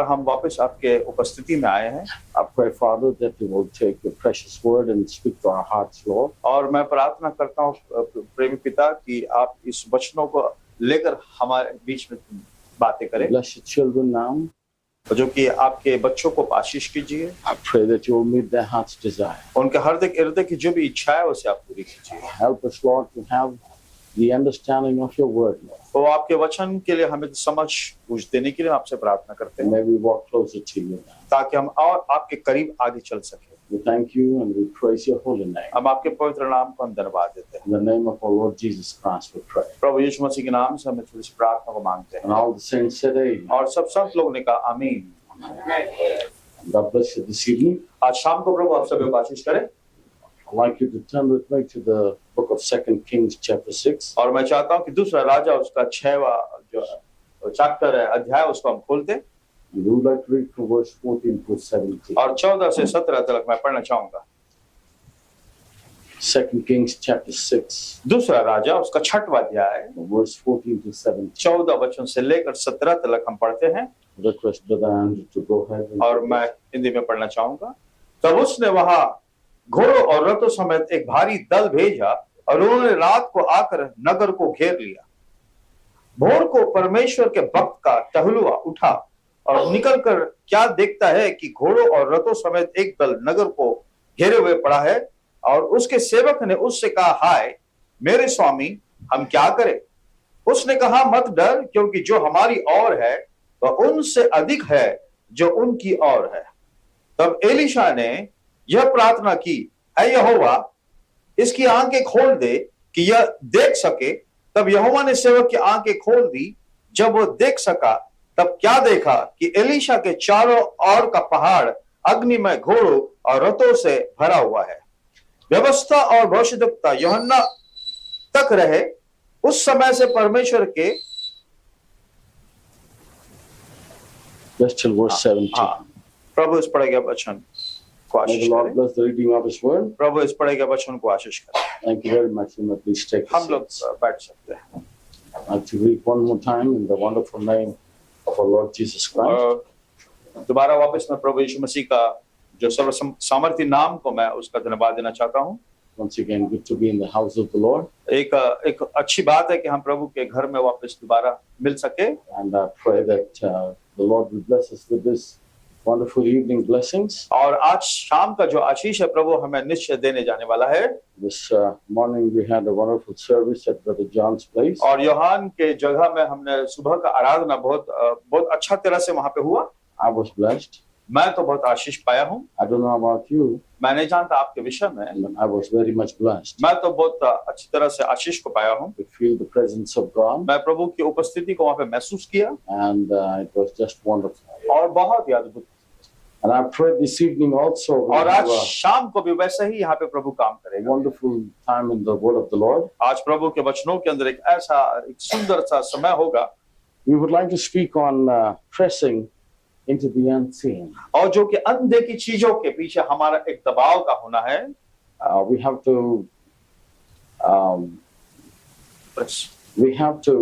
हम वापस आपके उपस्थिति में आए हैं। I pray, Father, that you will take your precious word and speak to our hearts, Lord. और मैं प्रार्थना करता हूँ प्रेमी पिता कि आप इस वचनों को लेकर हमारे बीच में बातें करें, Bless your children now. जो कि आपके बच्चों को आशीष कीजिए। I pray that you will meet their heart's desire. उनके हृदय की जो भी इच्छा है उसे आप पूरी कीजिए। Help us, Lord, to have the understanding of your word, Lord. तो आपके वचन के लिए हमें समझ बूझ देने के लिए आपसे प्रार्थना करते हैं, May we walk closer to you now. ताकि हम और आपके करीब आगे चल सके। We thank you and we praise your holy name. हम आपके पवित्र नाम को हम धन्यवाद देते हैं। In the name of our Lord Jesus Christ, we pray. प्रभु यीशु मसीह के नाम से हमें थोड़ी सी प्रार्थना को मांगते हैं। And all the saints said amen. और सब संत लोगों ने कहा आमीन। God bless you this evening. आज शाम को प्रभु आप सभी को आशीष करे। I'd like you to turn with me to the book of 2 Kings chapter 6. और मैं चाहता हूँ कि दूसरा राजा उसका 6वां जो चैप्टर है, अध्याय, उसको हम खोलते हैं। We would like to read from verse 14 to 17. और 14 से 17 तक मैं पढ़ना चाहूंगा। 2 Kings chapter 6, दूसरा राजा उसका 6वां अध्याय, verse 14 to 17. 14 वचन से लेकर 17 तक हम पढ़ते हैं। Request Brother Andrew to go ahead. और मैं हिंदी में पढ़ना चाहूंगा। तब उसने वहां घोड़ों और रथों समेत एक भारी दल भेजा और उन्होंने रात को आकर नगर को घेर लिया। भोर को परमेश्वर के भक्त का टहलुआ उठा और निकलकर क्या देखता है कि घोड़ों और रथों समेत एक दल नगर को घेरे हुए पड़ा है। और उसके सेवक ने उससे कहा, हाय मेरे स्वामी, हम क्या करें? उसने कहा, मत डर, क्योंकि जो हमारी ओर है वह उनसे अधिक है जो उनकी ओर है। तब एलीशा ने यह प्रार्थना की, ऐ यहोवा, इसकी आंखें खोल दे कि यह देख सके। तब यहोवा ने सेवक की आंखें खोल दी। जब वो देख सका तब क्या देखा कि एलीशा के चारों ओर का पहाड़ अग्निमय घोड़ों और रथों से भरा हुआ है। व्यवस्था और भविष्यद्वक्ता यूहन्ना तक रहे। उस समय से परमेश्वर के Just till verse 17. प्रभु इस पढ़े गए वचन को May आशीष the Lord करें। bless the reading of His word. प्रभु इस पढ़े गए वचन को आशीष करें। Thank you very much. You may please take a हम लोग seat. बैठ सकते हैं। I'd like to read one more time in the wonderful name of our Lord Jesus Christ. और दोबारा वापस मैं प्रभु यीशु मसीह का जो सर्व सामर्थ्य नाम को मैं उसका धन्यवाद देना चाहता हूँ। Once again, good to be in the house of the Lord. एक अच्छी बात है कि हम प्रभु के घर में वापस दोबारा मिल सके। And I pray that the Lord will bless us with this wonderful evening blessings. और आज शाम का जो आशीष है प्रभु हमें निश्चय देने जाने वाला है। This morning we had a wonderful service at Brother John's place. और योहान के जगह में हमने सुबह का आराधना बहुत अच्छा तरह से वहां पे हुआ। I was blessed. मैं तो बहुत आशीष पाया हूँ। I don't know about you, मैं नहीं जानता आपके विषय में, but I was very much blessed. मैं तो बहुत अच्छी तरह से आशीष को पाया हूँ। To feel the presence of God, मैं प्रभु की उपस्थिति को वहाँ पे महसूस किया and it was just wonderful. और बहुत ही अद्भुत। And I pray this evening also we और have आज शाम को भी वैसे ही यहाँ पे प्रभु काम a करेगा। wonderful time in the Word of the Lord. आज प्रभु के वचनों के अंदर एक सुंदर सा समय होगा। We would like to speak on pressing into the unseen. और जो कि अनदेखी चीजों के पीछे हमारा एक दबाव का होना है। We have to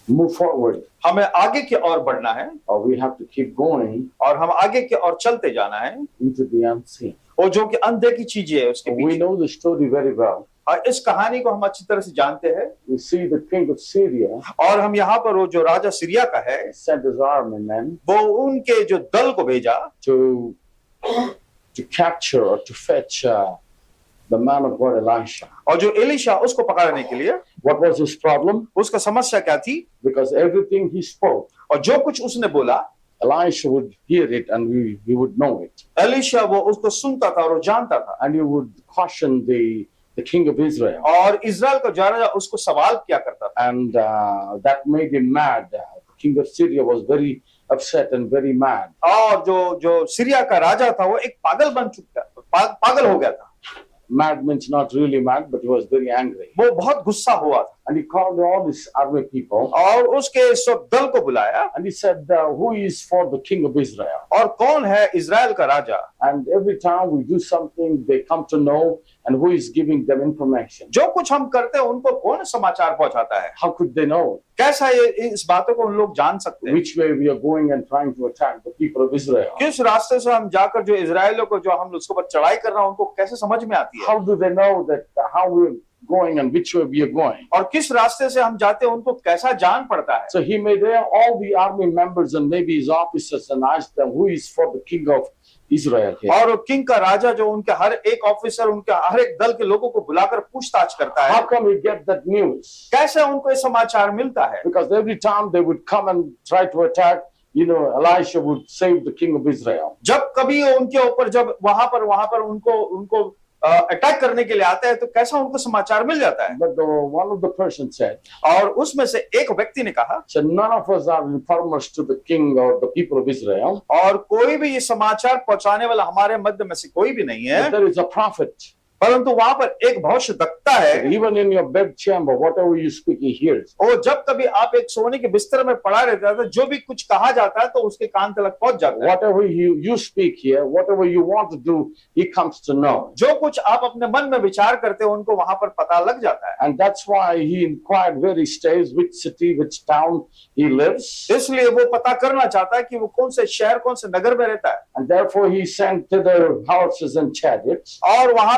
move forward, हमें आगे की ओर बढ़ना है or we have to keep going और हम आगे की ओर चलते जाना है। into the unseen. और जो कि अनदेखी चीजें है उसके We पीछे। know the story very well. और इस कहानी को हम अच्छी तरह से जानते हैं। We see the king of Syria और हम यहाँ पर वो जो राजा सीरिया का है, sent his army men वो उनके जो दल को भेजा to capture or to fetch the man of God Elisha. और जो एलीशा उसको पकड़ने के लिए। What was his problem? उसका समस्या क्या थी? Because everything he spoke, और जो कुछ उसने बोला Elisha would hear it and he would know it. Elisha वो उसको सुनता था और वो जानता था। And he would caution the king of Israel. और इजराइल का जो राजा उसको सवाल किया करता था। And that made him mad. The king of Syria was very upset and very mad. और जो सीरिया का राजा था वो एक पागल हो गया था। Mad means not really mad, but he was very angry. वो बहुत गुस्सा हुआ था। And he called all his army people और उसके सब दल को बुलाया and he said, who is for the king of Israel? और कौन है इजराइल का राजा। And every time we do something, they come to know and who is giving them information. जो कुछ हम करते हैं उनको कौन समाचार पहुंचाता है। How could they know कैसा ये इस बातों को उन लोग जान सकते हैं। which way we are going and trying to attack the people of Israel? किस रास्ते से हम जाकर जो इजराइलियों को जो हम उसके ऊपर चढ़ाई कर रहे हैं उनको कैसे समझ में आती है। How do they know that how we're going and which way we are going? और किस रास्ते से हम जाते हैं उनको कैसा जान पड़ता है। So he made all the army members and maybe his officers and asked them who is for the king of Israel here. और किंग का राजा जो उनके हर एक ऑफिसर उनके हर एक दल के लोगों को बुलाकर पूछताछ करता है। How come we get that news? कैसे उनको ये समाचार मिलता है। Because every time they would come and try to attack, Elisha would save the king of Israel. जब कभी उनके ऊपर जब वहां पर उनको अटैक करने के लिए आता है तो कैसा उनको समाचार मिल जाता है। But one of the persons said, और उसमें से एक व्यक्ति ने कहा, so none of us are informers to the king or the people of Israel. और कोई भी ये समाचार पहुंचाने वाला हमारे मध्य में से कोई भी नहीं है। But there is a prophet. परंतु वहां पर एक भविष्यद्वक्ता है। Even in your bed chamber, whatever you speak, he hears. और जब कभी आप एक सोने के बिस्तर में पड़ा रहता है तो जो भी कुछ कहा जाता है तो उसके कान तक पहुंच जाता है। Whatever you speak here, whatever you want to do, he comes to know. जो कुछ आप अपने मन में विचार करते हो उनको वहां पर पता लग जाता है। And that's why he inquired where he stays, which city, which town he lives. इसलिए वो पता करना चाहता है कि वो कौन से शहर कौन से नगर में रहता है। And therefore he sent thither horses and chariots. और वहां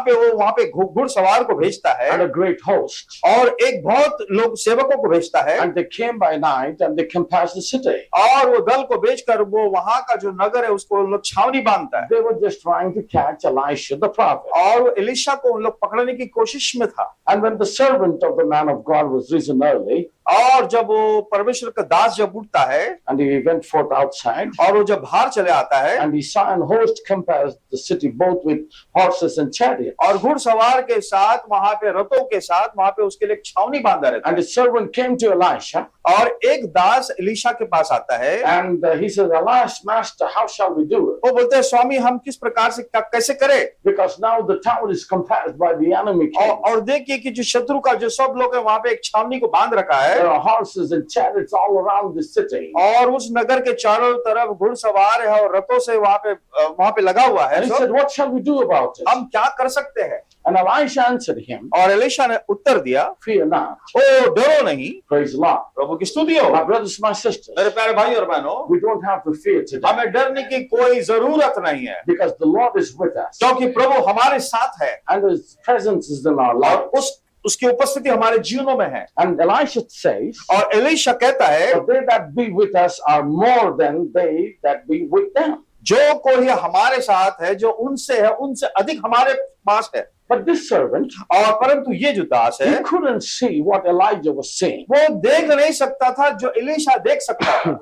पे घुड़सवार को भेजता है। And a great host. और एक बहुत लोग सेवकों को भेजता है। And they came by night and they compassed the city. और वो दल को भेजकर वो वहां का जो नगर है उसको लोग छावनी बांधता है। They were just trying to catch Elisha the prophet. और एलीशा को उन लोग पकड़ने की कोशिश में था। And when the servant of the man of God was risen early, और जब वो परमेश्वर का दास जब उठता है and he went forth outside, और वो जब बाहर चले आता है and he saw an host compass the city both with horses and chariots. और घुड़सवार के साथ वहां पे रथों के साथ वहां पे उसके लिए एक छावनी बांधा रहता And है। the servant came to Elisha, और एक दास एलीशा के पास आता है। and he said, "Alas, master, how shall we do it? वो बोलते हैं स्वामी हम किस प्रकार से कैसे करें। Because now the town is compassed by the enemy king. और देखिए कि जो शत्रु का जो सब लोग है वहां पे एक छावनी को बांध रखा है। There are horses and chariots all around the city." और उस नगर के चारों तरफ घुड़सवार है और रथों से वहां पे लगा हुआ है। And he said, "What shall we do about it?" हम क्या कर सकते हैं। And Elisha answered him, और एलीशा ने उत्तर दिया, "Fear not." ओ डरो नहीं। Praise the Lord. प्रभु की स्तुति हो। My brothers, my sisters, मेरे प्यारे भाई और बहनों, we don't have to fear today हमें डरने की कोई जरूरत नहीं है because the Lord is with us क्योंकि प्रभु हमारे साथ है and His presence is in our और life. उसकी उपस्थिति हमारे जीवनों में है। And Elisha says, और एलीशा कहता है, "But they that be with us are more than they that be with them." जो कोई हमारे साथ है जो उनसे है उनसे अधिक हमारे पास है। But this servant, और परंतु ये जो दास है he couldn't see what Elijah was seeing. वो देख नहीं सकता था जो एलीशा देख सकता था।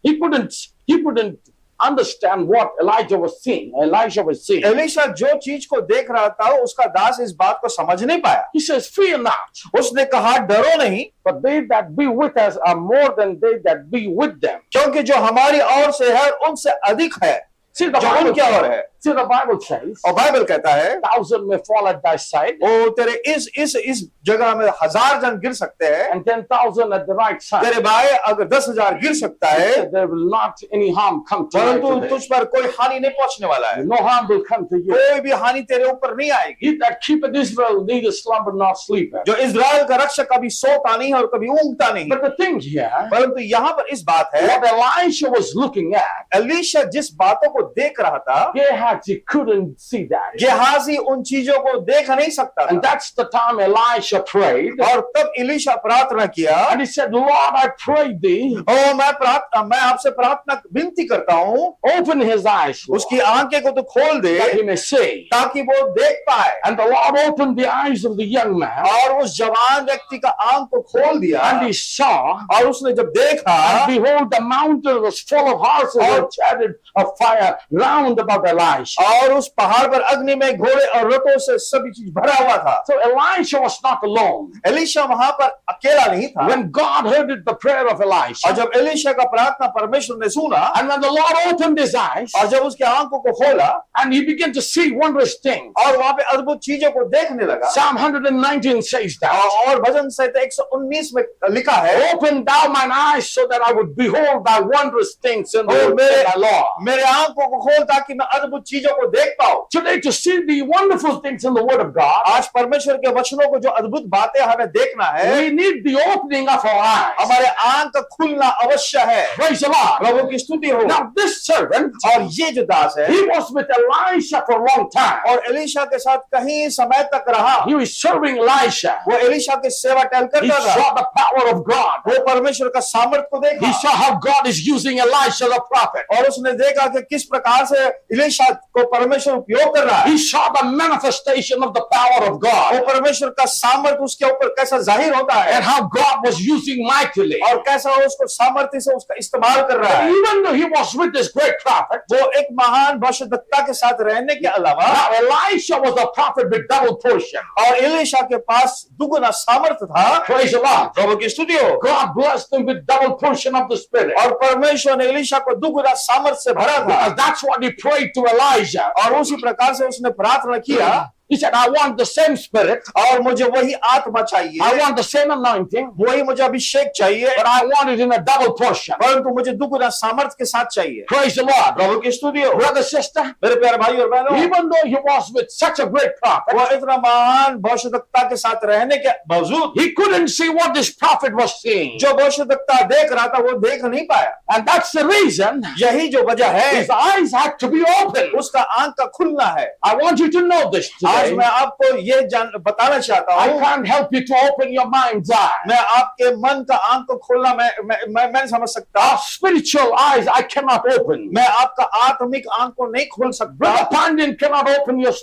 He couldn't understand what Elijah was seeing. Elisha was seeing. Elisha जो चीज को देख रहा था उसका दास इस बात को समझ नहीं पाया। He says, "Fear not." उसने कहा डरो नहीं But they that be with us are more than they that be with them. क्योंकि जो हमारी ओर से है उनसे अधिक है See, the जो Bible उनकी ओर है। See, the Bible says, और बाइबल कहता है 1,000 may fall at thy side, ओ तेरे इस जगह में 1000 जन गिर सकते हैं, and 10,000 at the right side. तेरे बाएं अगर 10,000 गिर सकता He है said, there will not any harm come to परंतु you तुझ today. पर कोई हानि नहीं पहुंचने वाला है। No harm will come to you. कोई भी हानि तेरे ऊपर नहीं आएगी। He that keepeth Israel neither slumber nor sleepeth. जो इजराइल का रक्षक कभी सोता नहीं और कभी ऊँगता नहीं। But the thing here, परंतु यहाँ पर इस बात है, what Elisha was looking at, Elisha जिस बातों को देख रहा था Gehazi couldn't see that. Gehazi उन चीजों को देख नहीं सकता And था। that's the time Elisha prayed. और तब एलीशा प्रार्थना किया, And he said, "Lord, I pray thee, ओ मैं आपसे प्रार्थना विनती करता हूँ, open his eyes, Lord, उसकी आंखें को तो खोल दे that he may see." ताकि वो देख पाए। And the Lord opened the eyes of the young man, और उस जवान व्यक्ति का आंख को खोल दिया and he saw, और उसने जब देखा and behold, the mountain was full of horses and chariots of fire round about Elisha. और उस पहाड़ पर अग्नि में घोड़े और रथों से सभी चीज भरा हुआ था। So Elisha was not alone. Elisha वहां पर अकेला नहीं था। When God heard the prayer of और Elisha, जब एलीशा का प्रार्थना परमेश्वर ने सुना and when the Lord opened his eyes, और जब उसके आंखों को खोला and he began to see wondrous things, और वहां पे अद्भुत चीजों को देखने लगा। Psalm 119 says that, और भजन संहिता 119 में लिखा है, open thou mine eyes so that I would behold thy wondrous things in the और word of thy law. मेरे आंखों को खोल ताकि मैं अद्भुत चीजों को देख पाऊं। Today, to see the wonderful things in the word of God, आज परमेश्वर के वचनों को जो अद्भुत बातें हमें देखना है, we need the opening of our eyes. हमारे आंख का खुलना अवश्य है। Praise the Lord. प्रभु की स्तुति हो। Now, this servant, और ये जो दास है, he was with Elisha for a long time. और एलीशा के साथ कहीं समय तक रहा। He was serving Elisha. वो एलीशा की सेवा टहल He करता था। saw the power of God. वो परमेश्वर का सामर्थ को देखा He saw how God is using Elisha the prophet. और उसने देखा कि किस प्रकार से एलीशा को परमेश्वर उपयोग कर रहा है। He saw the manifestation of the power of वो God परमेश्वर का सामर्थ उसके ऊपर कैसा जाहिर होता है and how God was using mightily. और कैसा वो उसको सामर्थ्य से उसका इस्तेमाल कर रहा है। Even though he was with this great prophet, वो एक महान भविष्यद्वक्ता के साथ रहने के अलावा now Elisha was a prophet with double portion. और एलीशा के पास दुगुना सामर्थ था। Praise the Lord. प्रभु की स्तुति हो। God blessed him with double portion of the Spirit. और परमेश्वर ने एलीशा को दुगुना सामर्थ से भरा था Because that's what he prayed to Elijah. और उसी प्रकार से उसने प्रार्थना किया। He said, I want the same Spirit. और मुझे वही आत्मा चाहिए, I want the same anointing, वही मुझे अभिषेक चाहिए, but I want it in a double portion. परंतु मुझे दुगुना सामर्थ के साथ चाहिए। Praise the Lord. प्रभु की स्तुति हो। Brother, sister, मेरे प्यारे भाई और बहनों, even though he was with such a great prophet, वो इतना महान भविष्यद्वक्ता के साथ रहने के बावजूद he couldn't see what this prophet was seeing. जो भविष्यद्वक्ता देख रहा था वो देख नहीं पाया। And that's the reason यही जो वजह है, his eyes had to be open. उसका आंख का खुलना है। I want you to know this आज today. मैं आपको ये बताना चाहता I हूँ, can't help you to open your mind's eye. मैं आपके मन का आंख को खोलना मैं नहीं समझ सकता। Our spiritual eyes I cannot open. मैं आपका आत्मिक आंख को नहीं खोल सकता। Brother Pandian cannot open your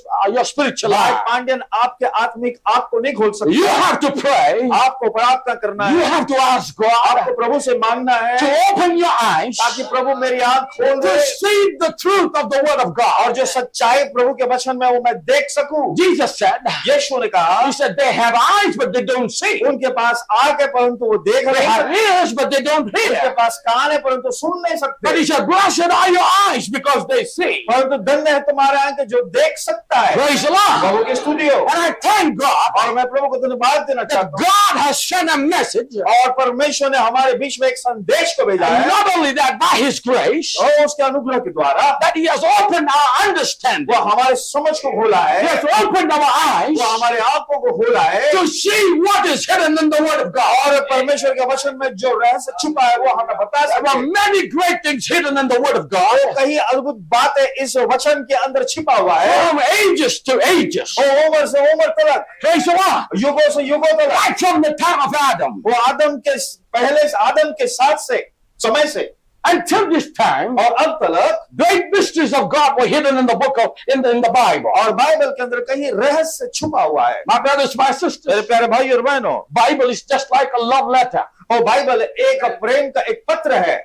spiritual भाई eye. पांड्यन आपके आत्मिक आंख को नहीं खोल सकता। You have to pray. आपको प्रार्थना करना You है, have to ask God आपको प्रभु से मांगना है to open your eyes ताकि प्रभु मेरी आंख खोल to they see the truth of the word of God. और जो सच्चाई प्रभु के वचन में वो मैं देख सकूं। Jesus said, यीशु ने कहा, he said, they have eyes but they don't see. उनके पास आंख है परंतु वो देख They नहीं have सकते, ears but they don't उनके hear. पास कान है परंतु सुन नहीं But सकते। he said, blessed are your eyes because they see. परंतु धन्य है तुम्हारे आंख जो देख सकता है। Praise the Lord. प्रभु की स्तुति हो। And I thank God और मैं प्रभु को धन्यवाद देना that चाहता हूँ God has sent a message. और परमेश्वर ने हमारे बीच में एक संदेश को भेजा And है not only that, by his grace, और उसके अनुग्रह के द्वारा that he has opened our understanding. वो हमारे समझ को खोला He है, has opened our eyes वो हमारे आंखों को खोला है to see what is hidden in the word of God. और परमेश्वर के वचन में जो रहस्य छुपा है वो हमें बता There are सके। many great things hidden in the word of God. कई अद्भुत बातें इस वचन के अंदर छिपा हुआ है, From ages to ages. वो उम्र से उम्र तक, Praise the Lord. युगों से युगों तक, Right from the time of Adam वो आदम के पहले से आदम के साथ से समय से until this time, और अब तक great mysteries of God were hidden in the book of in the Bible. और बाइबल के अंदर कहीं रहस्य छुपा हुआ है। My brothers, my मेरे sisters, प्यारे भाई और बहनों, Bible is just like a love letter. और बाइबल एक प्रेम का एक पत्र है।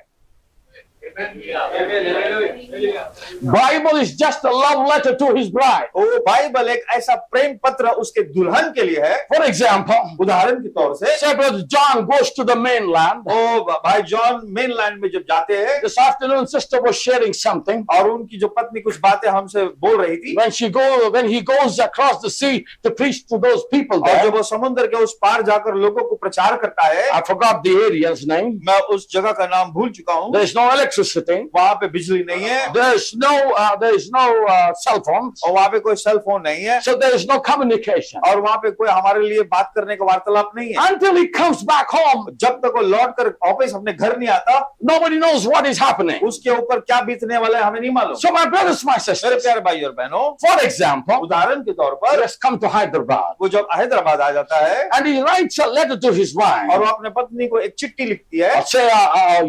Bible is just a love letter to his bride. वो बाइबल एक ऐसा प्रेम पत्र उसके दुल्हन के लिए है। For example, उदाहरण के तौर से say Brother John goes to the mainland. ओ भाई जॉन मेनलैंड में जब जाते हैं This afternoon, sister was sharing something. और उनकी जो पत्नी कुछ बातें हमसे बोल रही थी When he goes across the sea to preach to those people और there. जब वो समुद्र के उस पार जाकर लोगों को प्रचार करता है, I forgot the area's name. मैं उस जगह का नाम भूल चुका हूँ, There is no electricity. वहां पे बिजली नहीं है There is no cell phones. और वहां पे कोई सेल फोन नहीं है So there is no communication. और वहां पे कोई हमारे लिए बात करने का वार्तालाप नहीं है। Until he comes back home, जब तक वो लौट कर वापस अपने घर नहीं आता, nobody knows what is happening. उसके ऊपर क्या बीतने वाला है हमें नहीं मालूम। So my brothers, my मेरे sisters, प्यारे भाई और बहनों, for example, उदाहरण के तौर पर let's come to Hyderabad. वो जब हैदराबाद आ जाता है And he writes a letter to his wife. और वो अपने पत्नी को एक चिट्ठी लिखती है Or say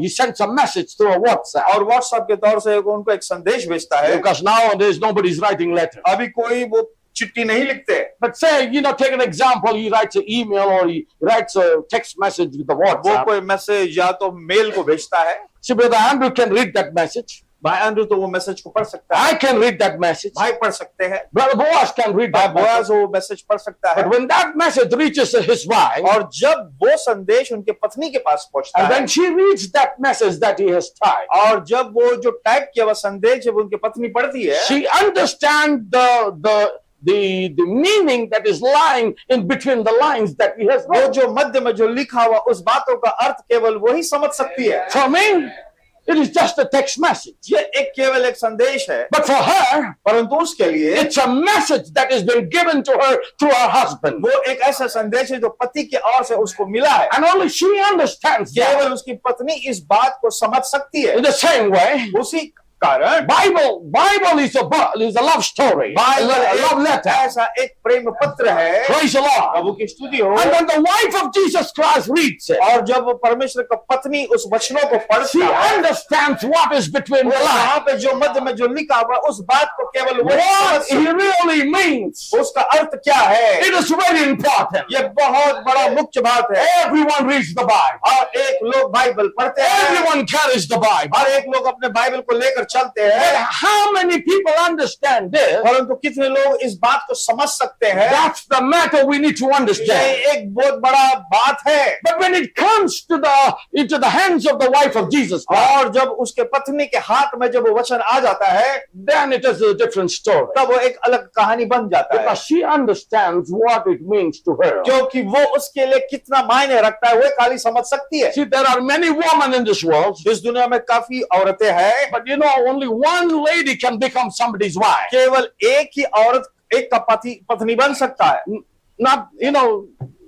he sends a message through a WhatsApp. और व्हाट्सएप के तौर से उनको एक संदेश भेजता है। Because nowadays nobody's writing letters. अभी कोई वो चिट्ठी नहीं लिखते, But say, take an example, he writes an email or he writes a text message with the वो WhatsApp. कोई मैसेज या तो मेल को भेजता है। See, Brother Andrew can read that message. भाई अंदर तो वो मैसेज को पढ़ सकता है, I can read that message. भाई पढ़ सकते हैं, Brother Boaz can read भाई that message. बोआज वो मैसेज पढ़ सकता है। But when that message reaches his wife, और जब वो संदेश उनके पत्नी के पास पहुंचता and है, when she reads that message that he has typed, और जब वो जो टाइप किया हुआ संदेश जब उनकी पत्नी पढ़ती है, she understands the meaning that is lying in between the lines that he has वो wrote. जो मध्य में जो लिखा हुआ उस बातों का अर्थ केवल वही समझ सकती है। For me, it is just a text message. ये एक केवल एक संदेश है, But for her, परंतु उसके लिए it's a message that has been given to her through her husband. वो एक ऐसा संदेश है जो पति की ओर से उसको मिला है। And only she understands that. केवल उसकी पत्नी इस बात को समझ सकती है। In the same way, उसी कारण Bible is a love story, a Bible love एक letter. ऐसा एक प्रेम पत्र है। Praise the Lord. प्रभु की स्तुति हो। And when the wife of Jesus Christ reads it, और जब वो परमेश्वर का पत्नी उस वचनों को पढ़ती she है, understands what is between the वहाँ lines. पे जो मध्य में जो लिखा हुआ उस बात को केवल वो What समझ he really means. सकती है। उसका अर्थ क्या है, It is very important. ये बहुत बड़ा मुख्य बात है। Everyone reads the Bible. और एक लोग बाइबल पढ़ते हैं, Everyone carries the Bible. और एक लोग अपने बाइबल को लेकर चलते हैं, But how many people understand this? परंतु कितने लोग इस बात को समझ सकते हैं, That's the matter we need to ये understand. एक बहुत बड़ा बात है। But when it comes to into the hands of the wife of Jesus Christ, और जब उसके पत्नी के हाथ में जब वो वचन आ जाता है, then it is a different story. तब वो एक अलग कहानी बन जाता है, Because she understands what it means to her. क्योंकि वो उसके लिए कितना मायने रखता है वो खाली समझ सकती है। See, there are many women in this world, इस दुनिया में काफी औरतें हैं, but you know, only one lady can become somebody's wife. केवल एक ही औरत एक का पत्नी बन सकता है। Not,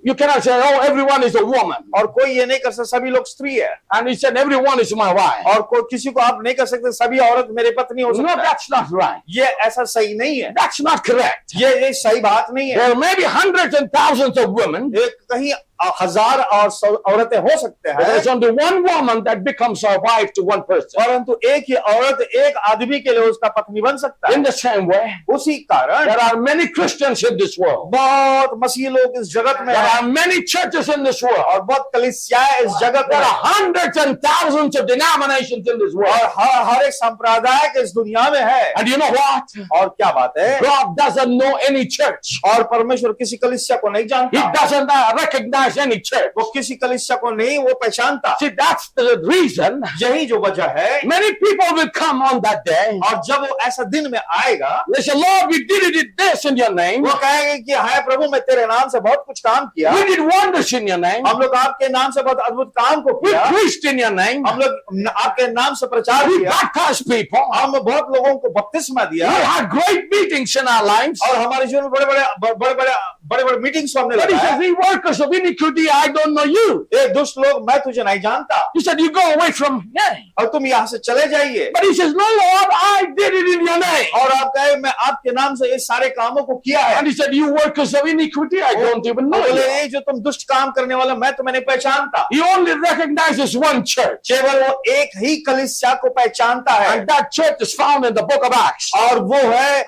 you cannot say, oh, everyone is a woman. और कोई ये नहीं कर सकता सभी लोग स्त्री है, And he said, everyone is my wife. और कोई किसी को आप नहीं कर सकते सभी औरत मेरे पत्नी हो No, सकता है। that's not right. ये ऐसा सही नहीं है, That's not correct. ये सही बात नहीं है। There may be hundreds and thousands of women, एक कहीं हजार और औरतें हो सकते but there's हैं, only one woman that becomes a wife to one person. परंतु एक ही औरत एक आदमी के लिए उसका पत्नी बन सकता है। In the same way, उसी कारण there are many Christians in this world. बहुत मसीह लोग इस जगत में There हैं, are many churches in this world. और बहुत कलीसियाएं इस जगत में There are हैं, hundreds and thousands of denominations in this world. और हर एक संप्रदाय के इस दुनिया में है। And you know what? और क्या बात है, God doesn't know any church. और परमेश्वर किसी कलीसिया को नहीं He जानता, doesn't recognize any church. वो किसी कलीसिया को नहीं वो पहचानता। See, that's the reason यही जो वजह है, many people will come on that day. और जब वो ऐसा दिन में आएगा, They say, Lord, we did this in your name. वो कहेंगे कि हाय प्रभु मैं तेरे नाम से बहुत कुछ काम किया, We did wonders in your name. हम लोग आपके नाम से बहुत अद्भुत काम को We किया, preached in your name. हम लोग आपके नाम से प्रचार We किया, baptized people. हम बहुत लोगों को बपतिस्मा We दिया, had great meetings in our lives. और हमारे जीवन में बड़े मीटिंग्स हमने But he लगाया। says, we workers of iniquity, I don't know you. ए दुष्ट लोग मैं तुझे नहीं जानता, He said, you go away from me. और तुम यहाँ से चले जाइए। But he says, no, Lord, I did it in your name. और आप कहे मैं आपके नाम से ये सारे कामों को किया है। And he said, you workers of iniquity, I don't even know बोले you. ये जो तुम दुष्ट काम करने वाले मैं तुम्हें नहीं पहचानता। He only recognizes one church. केवल वो एक ही कलीसिया को पहचानता है, And that church is found in the book of Acts. और वो है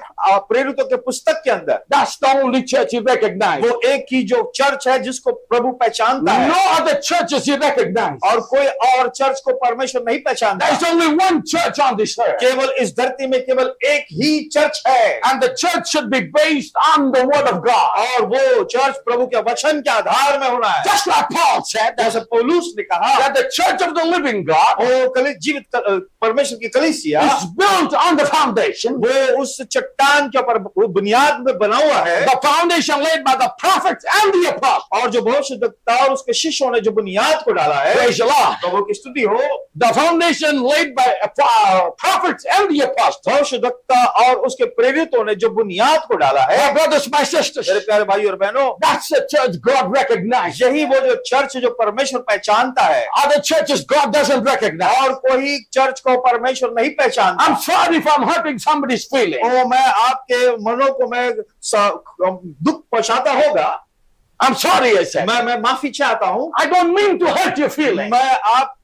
प्रेरितों के पुस्तक के अंदर। That's the only church he recognized. वो एक ही जो चर्च है जिसको प्रभु पहचानता है, No other churches he recognized. और कोई और चर्च को परमेश्वर नहीं पहचानता। There's only one church on this earth. केवल इस धरती में केवल एक ही चर्च है, And the church should be based on the word of God. और वो चर्च प्रभु के वचन के आधार में होना है। Just like Paul said, जैसे पौलुस ने कहा, that the church of the living God वो जीवित परमेश्वर की कलीसिया is built on the foundation, वो उस चट्टान के ऊपर बुनियाद में बना हुआ है, the foundation laid by the prophets and the apostles. और जो भविष्यद्वक्ता और उसके शिष्यों ने जो बुनियाद को डाला है, Praise the Lord. प्रभु की स्तुति हो, The foundation laid by prophets and the apostles. भविष्यद्वक्ता और उसके प्रेरितों ने जो बुनियाद को डाला है। My brothers, my sisters, मेरे प्यारे भाई और बहनों, that's the church God recognizes. यही वो जो चर्च जो परमेश्वर पहचानता है, Other churches God doesn't recognize. और कोई चर्च को परमेश्वर नहीं पहचानता। I'm sorry if I'm hurting somebody's feelings. ओ मैं आपके मनों को मैं दुख पहुंचाता होगा, I'm sorry, I said. मैं माफी चाहता हूँ, I don't mean to hurt your feelings. मैं आपको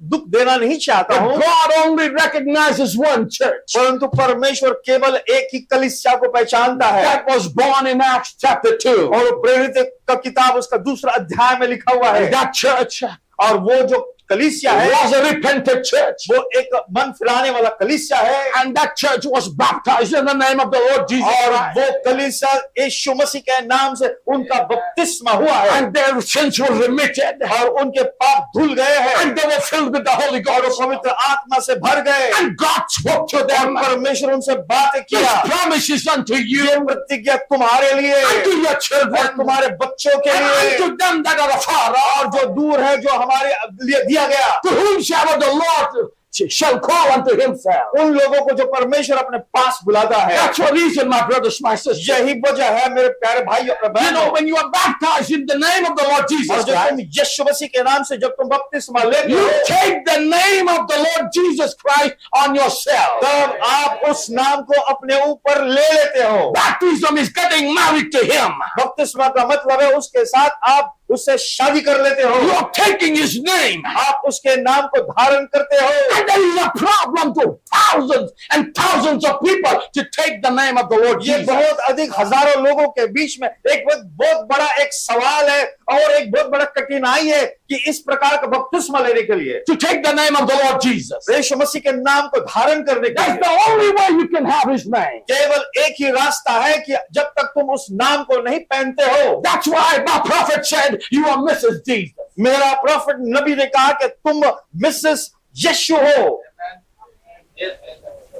दुख देना नहीं चाहता But हूँ, God only recognizes one church परंतु परमेश्वर केवल एक ही कलीसिया को पहचानता है। that was born in Acts chapter 2. और प्रेरित का किताब उसका दूसरा अध्याय में लिखा हुआ है, And that church और वो जो कलीसिया It है, was a repentant church. वो एक मन फिराने वाला कलीसिया है, And that church was baptized in the name of the Lord Jesus और Christ. वो कलीसिया यीशु मसीह के नाम से उनका बपतिस्मा हुआ है, And their sins were remitted. और उनके पाप धुल गए हैं, And they were filled with the Holy और वो Ghost. पवित्र आत्मा से भर गए, And God spoke to और them. परमेश्वर उनसे बातें His किया, promises unto ये you, प्रतिज्ञा तुम्हारे लिए unto your और children, तुम्हारे बच्चों के and लिए, unto them that are afar और off, जो दूर है, जो हमारे लिए दिया गया, to whomsoever the Lord shall call unto himself. उन लोगों को जो परमेश्वर अपने पास बुलाता है। That's the reason, my brothers, my sisters. यही वजह है मेरे प्यारे भाई और You बहनों, know, when you are baptized in the name of the Lord और Jesus जब तुम Christ, यीशु मसीह के नाम से जब तुम बपतिस्मा लेते you हो, take the name of the Lord Jesus Christ on yourself. तब आप उस नाम को अपने ऊपर ले लेते हो। Baptism is getting married to him. बपतिस्मा का मतलब है उसके साथ आप उससे शादी कर लेते You हो, are taking his name. आप उसके नाम को धारण करते हो। And there is a problem to thousands and thousands of people to take the name of the Lord ये Jesus. बहुत अधिक हजारों लोगों के बीच में एक बहुत बड़ा एक सवाल है और एक बहुत बड़ा कठिनाई है कि इस प्रकार का बपतिस्मा लेने के लिए, To take the name of the Lord Jesus. यीशु मसीह के नाम को धारण करने के That's लिए the only way you can have his name. केवल एक ही रास्ता है कि जब तक तुम उस नाम को नहीं पहनते हो। That's why my prophet said, you are Mrs. Jesus. मेरा प्रॉफिट नबी ने कहा कि तुम मिसेस यीशु हो।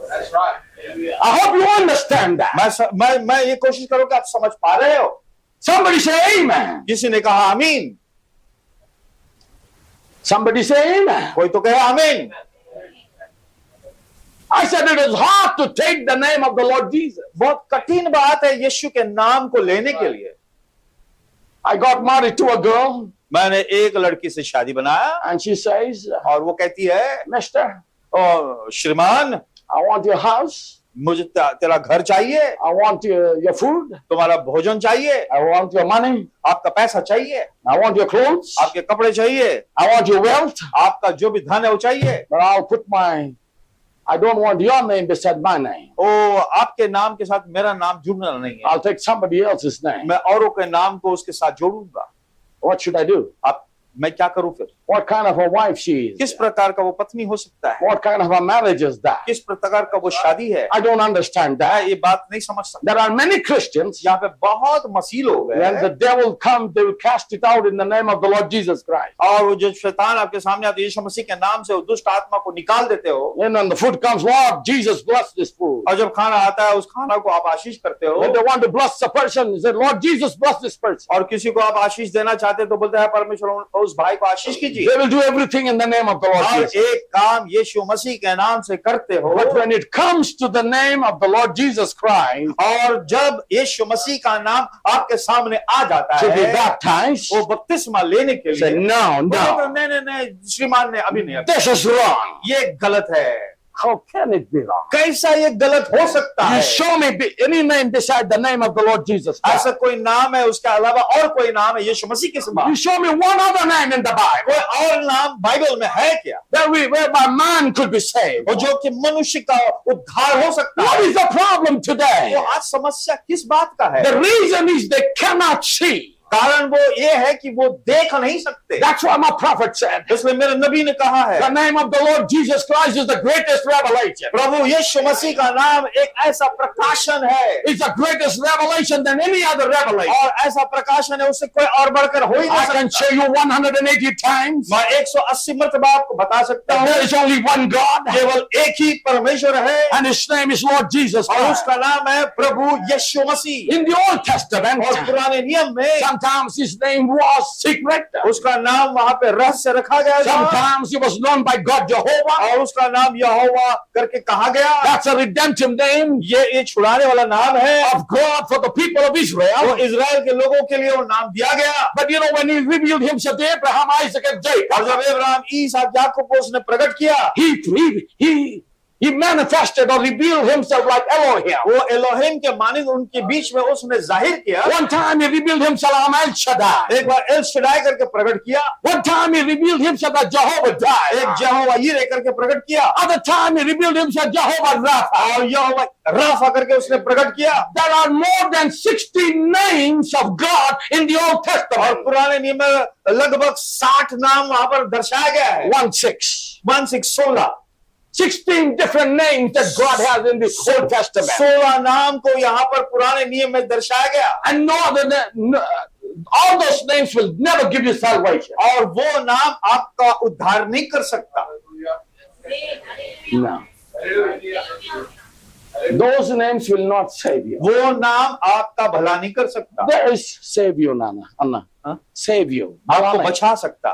That's right. I hope you understand that. मैं ये कोशिश करूं कि आप समझ पा रहे हो। Somebody say amen. किसी ने कहा आमीन, Somebody say amen. कोई तो कहे आमीन। I said it is hard to take the name of the Lord Jesus. बहुत कठिन बात है यीशु के नाम को लेने के लिए। I got married to a girl मैंने एक लड़की से शादी बनाया and she says, और वो कहती है, Mister, श्रीमान I want your house. मुझे तेरा घर चाहिए, I want your food. तुम्हारा भोजन चाहिए, I want your money. आपका पैसा चाहिए, I want your clothes. आपके कपड़े चाहिए, I want your wealth. आपका जो भी धन है वो चाहिए। But I'll put I don't want your name beside my name. ओ आपके नाम के साथ मेरा नाम जुड़ना नहीं है, I'll take somebody else's name. मैं औरों के नाम को उसके साथ जोड़ूंगा। What should I do? अब मैं क्या करूं फिर? What kind of a wife she is? किस प्रकार का वो पत्नी हो सकता है? What kind of a marriage is that? किस प्रकार का वो शादी है? I don't understand मैं that. ये बात नहीं समझ सकता। There are many Christians, यहाँ पे बहुत मसीह लोग when the हैं devil comes, they will cast it out in the name of the Lord Jesus Christ. और वो जो शैतान आपके सामने आते यीशु मसीह के नाम से वो दुष्ट आत्मा को निकाल देते हो, And when the food comes, Lord Jesus, bless this food. और जब खाना आता है उस खाना को आप आशीष करते हो, When they want to bless a person, they say, Lord Jesus, bless this person. और किसी को आप आशीष देना चाहते तो बोलते हैं परमेश्वर उस भाई को आशीष कीजिए, They will do everything in the name of the Lord और Jesus. एक काम यीशु मसीह के नाम से करते हो। But when it comes to the name of the Lord Jesus Christ और जब यीशु मसीह का नाम आपके सामने आ जाता to be है baptized, वो बपतिस्मा लेने के say, लिए, no, no, नहीं श्रीमान ने अभी नहीं, this is wrong. ये गलत है। How can it be wrong? कैसा ये गलत हो सकता You है? show me any name beside the name of the Lord Jesus Christ. ऐसा कोई नाम है उसके अलावा और कोई नाम है यीशु मसीह के सिवा? You show me one other name in the Bible कोई और नाम बाइबल में है क्या whereby man could be saved. और जो कि मनुष्य का उद्धार हो सकता What है? is the problem today? तो आज समस्या किस बात का है? The reason is they cannot see. कारण वो ये है कि वो देख नहीं सकते। That's why my prophet said, इसलिए मेरे नबी ने कहा है the name of the Lord Jesus Christ is the greatest revelation. प्रभु यीशु मसीह का नाम एक ऐसा प्रकाशन है, It's the greatest revelation than any other revelation. और ऐसा प्रकाशन है उससे कोई और बढ़कर हो ही I नहीं can सकता। show you 180 times मैं 180 मरतबा आपको बता सकता that हूँ there is only one God केवल एक ही परमेश्वर है and his name is Lord Jesus और Christ. उसका नाम है प्रभु यीशु मसीह। In the Old Testament, और पुराने नियम में sometimes his name was secret. उसका नाम वहां पे रहस्य रखा गया था Sometimes he was known by God Jehovah. और उसका नाम यहोवा करके कहा गया। That's a redemptive name ये छुड़ाने वाला नाम है of God for the people of वो Israel. इजराइल के लोगों के लिए वो नाम दिया गया। But you know, when he revealed himself to Abraham, Isaac, and और Jacob, जब इब्राहिम ईसाक याकूब को उसने प्रकट किया he He manifested or revealed himself like Elohim. वो एलोहिम के मानिंद उनके बीच में उसने जाहिर किया। One time he revealed himself as El Shaddai. एक बार एल शदाई करके प्रकट किया। One time he revealed himself as Jehovah Jireh. एक यहोवा यीरे करके प्रकट किया। Other time he revealed himself Jehovah Rapha. और यहोवा राफा करके उसने प्रकट किया। There are more than 60 names of God in the Old और Testament. पुराने नियम में लगभग 60 नाम वहां पर दर्शाया गया है। 16. 16 different names that God has in the Old Testament. 16 नाम को यहाँ पर पुराने नियम में दर्शाया गया। And no other, all those names will never give you salvation. और वो नाम आपका उद्धार नहीं कर सकता। No. Those names will not save you. वो नाम आपका भला नहीं कर सकता। There is save you, Anna. Huh? Save you. आपको बचा सकता,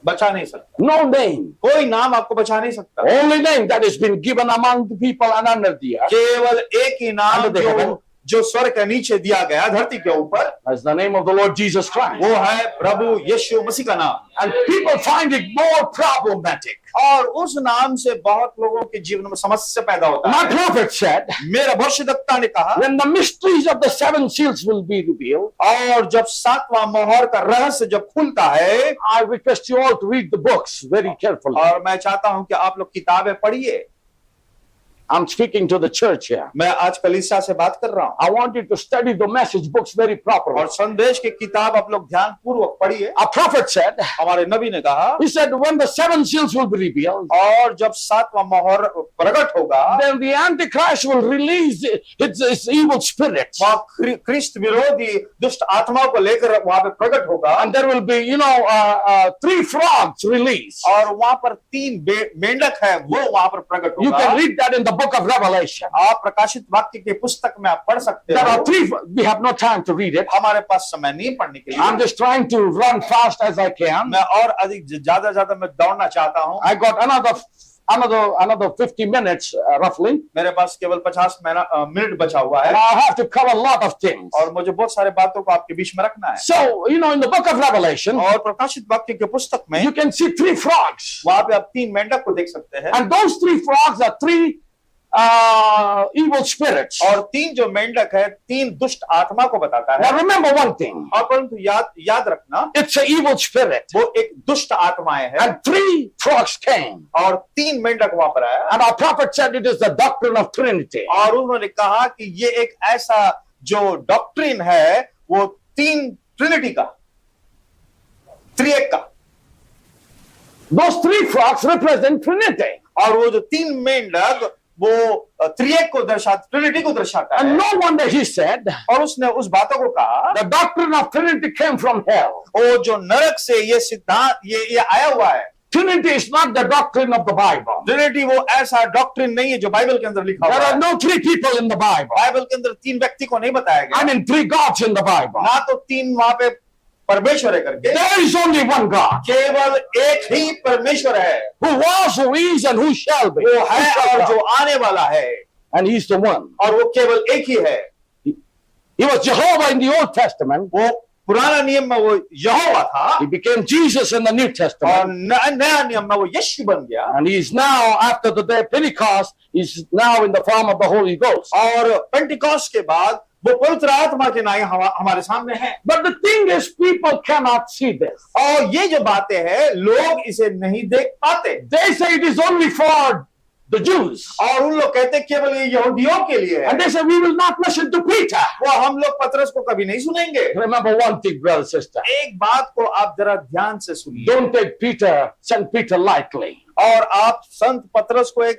बचा नहीं सकता। No name. कोई नाम आपको बचा नहीं सकता। Only name that has been given among the people and under the earth केवल एक ही नाम Under the heaven. जो स्वर्ग के नीचे दिया गया धरती के ऊपर, is the name of the Lord Jesus Christ. वो है प्रभु यीशु मसीह का नाम। And people find it more problematic. और उस नाम से बहुत लोगों के जीवन में समस्या पैदा होता My है। prophet said, मेरा भविष्यद्वक्ता ने कहा, when the mysteries of the seven seals will be revealed, और जब 7वां मोहर का रहस्य जब खुलता है, I request you all to read the books very carefully. और मैं चाहता हूं कि आप लोग किताबें पढ़िए। I'm speaking to the church here. मैं आज कलीसिया से बात कर रहा हूं। I want you to study the message books very properly. और संदेश की किताब आप लोग ध्यान पूर्वक पढ़िए। A prophet said, हमारे नबी ने कहा, he said, when the seven seals will be revealed, और जब 7वां मोहर प्रकट होगा, then the Antichrist will release its evil spirits. वहाँ ख्रिस्त विरोधी दुष्ट आत्माओं को लेकर वहां पे प्रकट होगा। And there will be, 3 frogs released. और वहां पर 3 मेंढक है, वो वहां पर प्रकट You होगा। can read that in the book of Revelation. आप प्रकाशित वाक्य के पुस्तक में आप पढ़ सकते There are हो। 3, we have no time to read it. हमारे पास समय नहीं पढ़ने के I'm लिए। just trying to run fast as I can. मैं और अधिक ज्यादा मैं दौड़ना चाहता हूँ। I got another 50 minutes roughly. मेरे पास केवल 50 मिनट बचा हुआ And है, I have to cover a lot of things. और मुझे बहुत सारे बातों को आपके बीच में रखना है। So, in the book of Revelation, और प्रकाशित वाक्य के पुस्तक में you can see 3 frogs. वहां पे आप 3 मेंढक को देख सकते हैं, And those 3 frogs are 3 evil spirits. और 3 जो मेंढक है 3 दुष्ट आत्मा को बताता है। Now remember one thing. और परंतु याद रखना, It's an evil spirit. वो एक दुष्ट आत्माएं है, And 3 frogs came. और 3 मेंढक वहां पर आया। And our prophet said it is the doctrine of Trinity. और उन्होंने कहा कि ये एक ऐसा जो डॉक्ट्रिन है, वो 3 ट्रिनिटी का, त्रिएक का। Those 3 frogs represent Trinity. और वो जो 3 मेंढक वो त्रिएक को ट्रिनिटी को दर्शाता है। And no wonder he said, और उसने उस बातों को कहा, the doctrine of Trinity came from hell. वो जो नरक से ये सिद्धांत ये आया हुआ है। Trinity is not the doctrine of the Bible. Trinity वो ऐसा डॉक्ट्रिन नहीं है जो बाइबल के अंदर लिखा There हुआ are है। no 3 people in the Bible. Bible के अंदर 3 व्यक्ति को नहीं बताया गया, I mean 3 gods in the Bible. ना तो 3 वहां पे परमेश्वर है करके, There is only one God केवल एक ही परमेश्वर है, who was, who is, and who shall be. वो है और जो आने वाला है, And he's the one. और वो केवल एक ही है। He was Jehovah in the Old Testament. वो पुराना नियम में वो यहोवा था, He became Jesus in the New और Testament. नया नियम में वो यीशु बन गया। And he is now, after the day of Pentecost, he's now in the form of the Holy Ghost. और पेंटिकॉस्ट के बाद वो पवित्र आत्मा के नाम हमारे सामने है। But the thing is, people cannot see this. और ये जो बातें हैं लोग इसे नहीं देख पाते, They say it is only for the Jews. और उन लोग कहते हैं केवल ये यहूदियों के लिए है। And they say we will not listen to Peter. वो हम लोग पतरस को कभी नहीं सुनेंगे। Remember one thing, brother, sister. एक बात को आप जरा ध्यान से सुनिए, Don't take St. Peter lightly. और आप संत पतरस को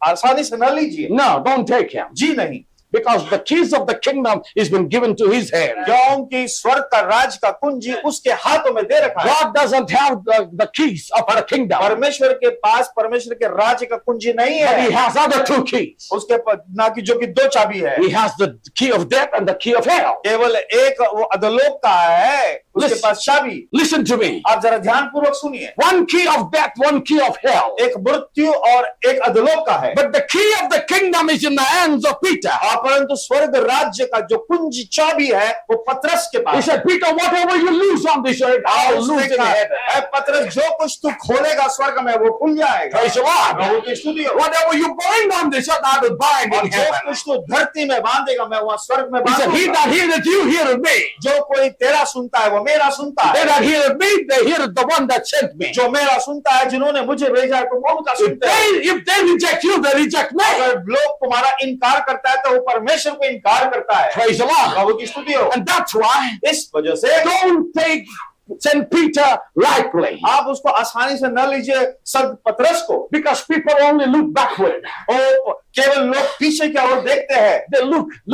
आसानी से न लीजिए। No, don't take him. जी नहीं, Because the keys of the kingdom has been given to his hand. क्योंकि स्वर्ग का राज का कुंजी उसके हाथों में दे रखा है। God doesn't have the keys of the kingdom. परमेश्वर के पास परमेश्वर के राज्य का कुंजी नहीं But he है, has other 2 keys. उसके पास ना कि जो कि 2 चाबी है, He has the key of death and the key of hell. केवल एक वो अधोलोक का है, उसके Listen. पास चाबी। Listen to me. आप जरा ध्यान पूर्वक सुनिए, One key of death, one key of hell. एक मृत्यु और एक अधोलोक का है, But the key of the kingdom is in the hands of Peter. और परंतु स्वर्ग राज्य का जो कुंजी चाबी है वो पतरस के He पास है। said, Peter, whatever you lose on this earth, I'll उसने lose in कहा, heaven. "ऐ पतरस, जो कुछ तू खोलेगा स्वर्ग में वो खुल जाएगा। Praise the Lord. प्रभु की स्तुति हो। Whatever you bind on this earth, I will bind और in जो heaven. कुछ तू धरती में बांधेगा मैं वहां स्वर्ग में He said, he बांधूंगा। that heareth you heareth me. जो कोई तेरा सुनता है वो मेरा सुनता They है। that heareth me, they heareth the one that sent me. जो मेरा सुनता है, जिन्होंने मुझे भेजा है, तो वो उनका If सुनते हैं। they reject you, they reject me. अगर लोग तुम्हारा इनकार करता है तो वो परमेश्वर को इनकार करता है। Praise the Lord. प्रभु की स्तुति हो। And that's why इस वजह से don't take St. Peter lightly. आप उसको आसानी से न लीजिए संत पतरस को। Because people only look backward. वो केवल लोग पीछे की ओर देखते हैं They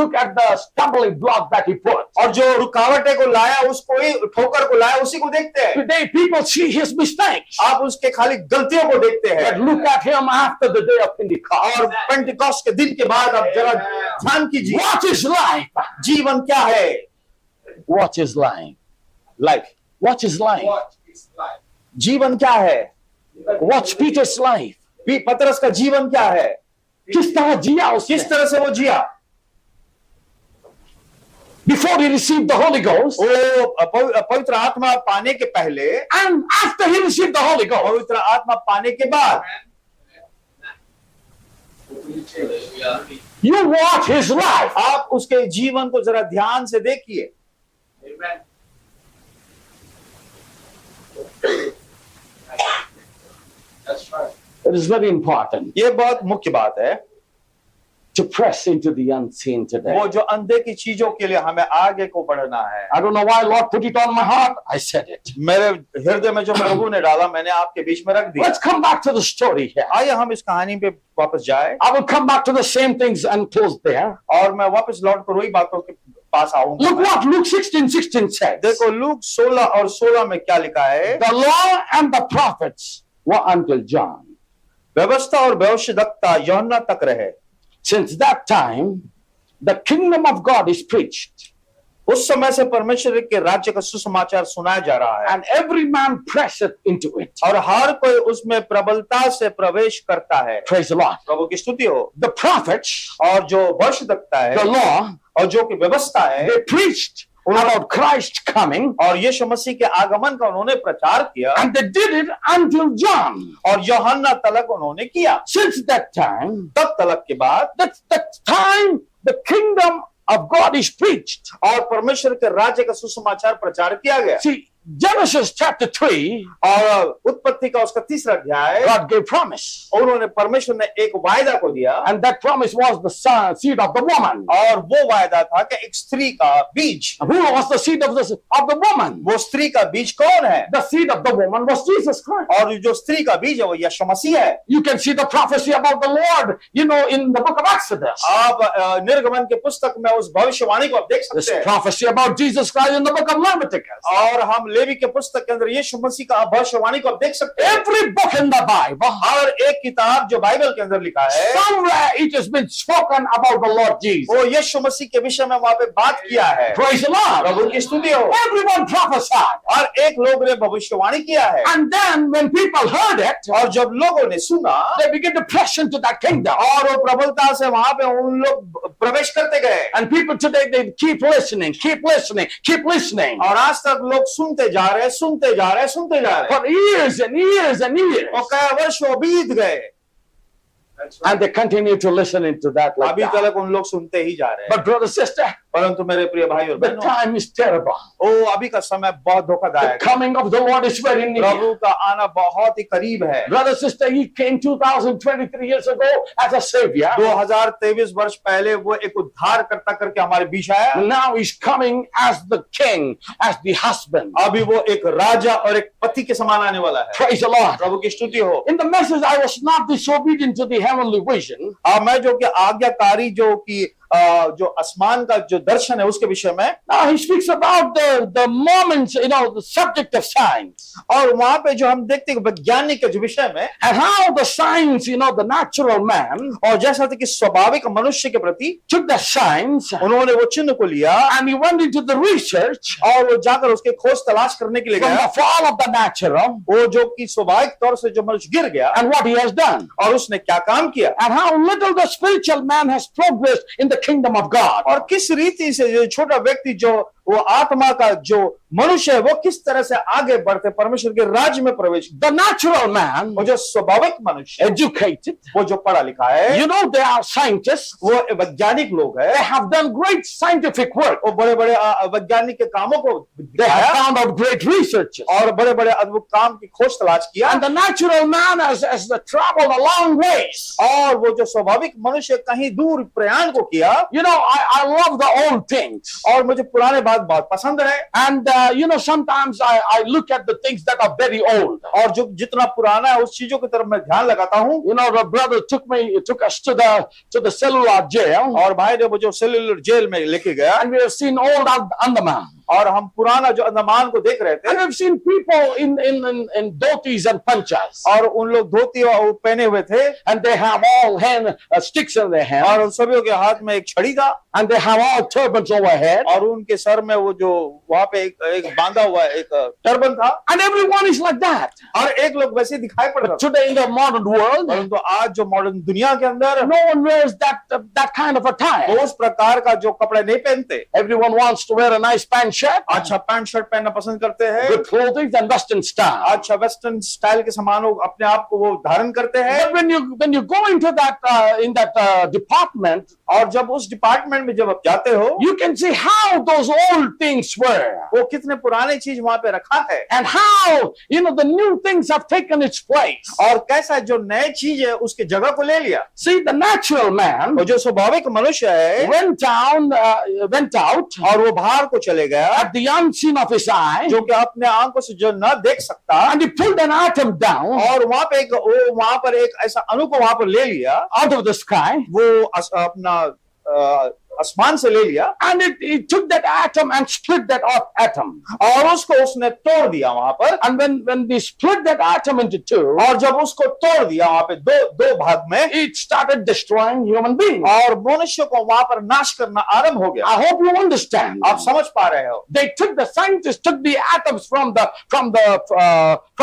look at the stumbling block that he put. और जो रुकावटें को लाया उसको ही, ठोकर को लाया उसी को देखते हैं। Today people see his mistakes. आप उसके खाली गलतियों को देखते But हैं। look at him after the day of Pentecost. और पेंटिकॉस्ट के दिन के बाद आप जरा ध्यान कीजिए, What is life? जीवन क्या है? What is life? Life, What is life? जीवन क्या है? What's Peter's life? पतरस का जीवन क्या है? किस तरह जिया उसने? किस तरह से वो जिया? Before he received the Holy Ghost वो पवित्र आत्मा पाने के पहले, and after he received the Holy Ghost. पवित्र आत्मा पाने के बाद, You watch his life. आप उसके जीवन को जरा ध्यान से देखिए। It is very important ये बहुत मुख्य बात है। to press into the unseen today. वो जो अंधे की चीजों के लिए हमें आगे को बढ़ना है। I don't know why Lord put it on my heart. I said it. मेरे हृदय में जो प्रभु ने डाला मैंने आपके बीच में रख दिया। Let's come back to the story here. आइए हम इस कहानी पे वापस जाए I will come back to the same things and close there. और मैं वापस लौट कर वही बातों के पास आऊंगा। Look what Luke 16:16 says. देखो लूक 16 और 16 में क्या लिखा है। The law and the prophets were until John. व्यवस्था और भविष्यद्वक्ता यूहन्ना तक रहे। Since that time, the kingdom of God is preached, उस समय से परमेश्वर के राज्य का सुसमाचार सुनाया जा रहा है and every man presseth into it. और हर कोई उसमें प्रबलता से प्रवेश करता है। Praise the Lord. प्रभु की स्तुति हो। The prophets, और जो भविष्यद्वक्ता है the law, और जो कि व्यवस्था है, they preached about Christ coming, और यीशु मसीह के आगमन का उन्होंने प्रचार किया and they did it until John. और यूहन्ना तलक उन्होंने किया। Since that time, तब तलक के बाद that's the time the kingdom of God is preached. और परमेश्वर के राज्य का सुसमाचार प्रचार किया गया। See, Genesis chapter 3, और उत्पत्ति का उसका 3रा अध्याय, God gave promise. उन्होंने परमेश्वर ने एक वायदा को दिया And that promise was the seed of the woman. और वो वायदा था कि एक स्त्री का बीज। Who was the seed of the woman? वो स्त्री का बीज कौन है? The seed of the woman was Jesus Christ. और जो स्त्री का बीज है वो यीशु मसीह है। You can see the prophecy about the Lord, in the book of Exodus. आप निर्गमन के पुस्तक में उस भविष्यवाणी को आप देख This सकते हैं। prophecy about Jesus Christ in the book of Leviticus. और हम लेवी के पुस्तक के अंदर यीशु मसीह का भविष्यवाणी को आप देख सकते हैं। Every book in the Bible, और एक किताब जो बाइबल के अंदर लिखा है, somewhere it has been spoken about the Lord Jesus. वो यीशु मसीह के विषय में वहां पे बात किया है। Praise the Lord. प्रभु की स्तुति हो। Everyone prophesied. और एक लोग ने भविष्यवाणी किया है And then when people heard it, और जब लोगों ने सुना they began to press into that kingdom. और वो प्रबलता से वहां पे उन लोग प्रवेश करते गए। And people today, they keep listening, keep listening, keep listening. और आज तक लोग सुनते जा रहे, सुनते जा रहे, सुनते जा रहे, For years and years and years. और कई वर्षों बीत गए, And they continue to listen into that like अभी that. तक उन लोग सुनते ही जा रहे हैं। But brother, sister, परंतु मेरे प्रिय भाई और the बहनों, time is terrible. ओ अभी का समय बहुत The धोखादायक है। coming of the Lord is very near. प्रभु का आना बहुत ही करीब है। Brother, sister, he came 2023 years ago as a savior. 2023 वर्ष पहले वो एक उद्धार करता करके हमारे बीच आया। And now he's coming as the king, as the husband. अभी वो एक राजा और एक पति के समान आने वाला है। Praise the Lord. प्रभु की स्तुति हो। In the message, I was not disobedient to the heavenly vision. मैं जो कि आज्ञाकारी जो कि जो आसमान का जो दर्शन है उसके विषय में, Now he speaks about the moments, the subject of signs. और वहां पे जो हम देखते हैं वैज्ञानिक के जो विषय में, And how the signs, the natural man और जैसा था कि स्वाभाविक मनुष्य के प्रति took the signs उन्होंने वो चिन्ह को लिया and he went into the research और वो जाकर उसके खोज तलाश करने के लिए from गया, the fall of the natural वो जो कि स्वाभाविक तौर से जो मनुष्य गिर गया and what he has done. और उसने क्या काम किया And how little the spiritual man has progressed in the kingdom of God. और किस रीति से जो छोटा व्यक्ति जो वो आत्मा का जो मनुष्य है वो किस तरह से आगे बढ़ते परमेश्वर के राज्य में प्रवेश। The natural man, वो जो स्वाभाविक मनुष्य है, educated, वो जो पढ़ा लिखा है, you know, they are scientists. वो वैज्ञानिक लोग They हैं, have done great scientific work. वो बड़े बड़े वैज्ञानिक के कामों को They have दिखाया found out great researches. और बड़े बड़े अद्भुत काम की खोज तलाश किया। And the natural man has traveled a long ways. और वो जो स्वाभाविक मनुष्य कहीं दूर प्रयाण को किया। You know, I love the old things. और मुझे पुराने बात बहुत पसंद है। And you know, sometimes I look at the things that are very old. और जो जितना पुराना है उस चीजों की तरफ मैं ध्यान लगाता हूँ। You know, the brother took us to the cellular jail. और भाई ने मुझे सेलुलर जेल में लेके गया And we have seen old Andaman. और हम पुराना जो अंडमान को देख रहे थे And we've seen people in dhotis and panchas. और उन लोग धोती और पहने हुए थे And they have all sticks in their hand. और उन सभी के हाथ में एक छड़ी था And they have all turbans overhead. और उनके सर में वो जो वहां पे एक बांधा हुआ एक टर्बन था And everyone is like that. और एक लोग वैसे दिखाई पड़ रहा था। Today in the modern world, परंतु आज जो मॉडर्न दुनिया के अंदर no one wears that kind of attire. वो उस प्रकार का जो कपड़े नहीं पहनते। Everyone wants to wear a nice pant shirt, अच्छा पैंट शर्ट पहनना पसंद करते हैं, good clothing and Western style. अच्छा वेस्टर्न स्टाइल के समान अपने आप को वो धारण करते हैं। But when you go into that department, और जब उस डिपार्टमेंट में जब आप जाते हो you can see how those old things were. वो कितने पुराने चीज वहां पे रखा है And how, you know, the new things have taken its place. और कैसा जो नए चीज है उसकी जगह को ले लिया। See, the natural man वो जो स्वाभाविक मनुष्य है went out और वो बाहर को चले गया at the unseen of his eye, जो कि अपने आंखों से जो न देख सकता and he pulled an atom down और वहां पर एक ऐसा अणु को वहां पर ले लिया out of the sky, वो अपना आसमान से ले लिया and it took that atom and split that atom. और उसको उसने तोड़ दिया वहां पर। And when they split that atom into two, और जब उसको तोड़ दिया वहां पे दो भाग में it started destroying human beings. और मनुष्य को वहां पर नाश करना आरंभ हो गया। I hope you understand. आप समझ पा रहे हो। The scientists took the atoms from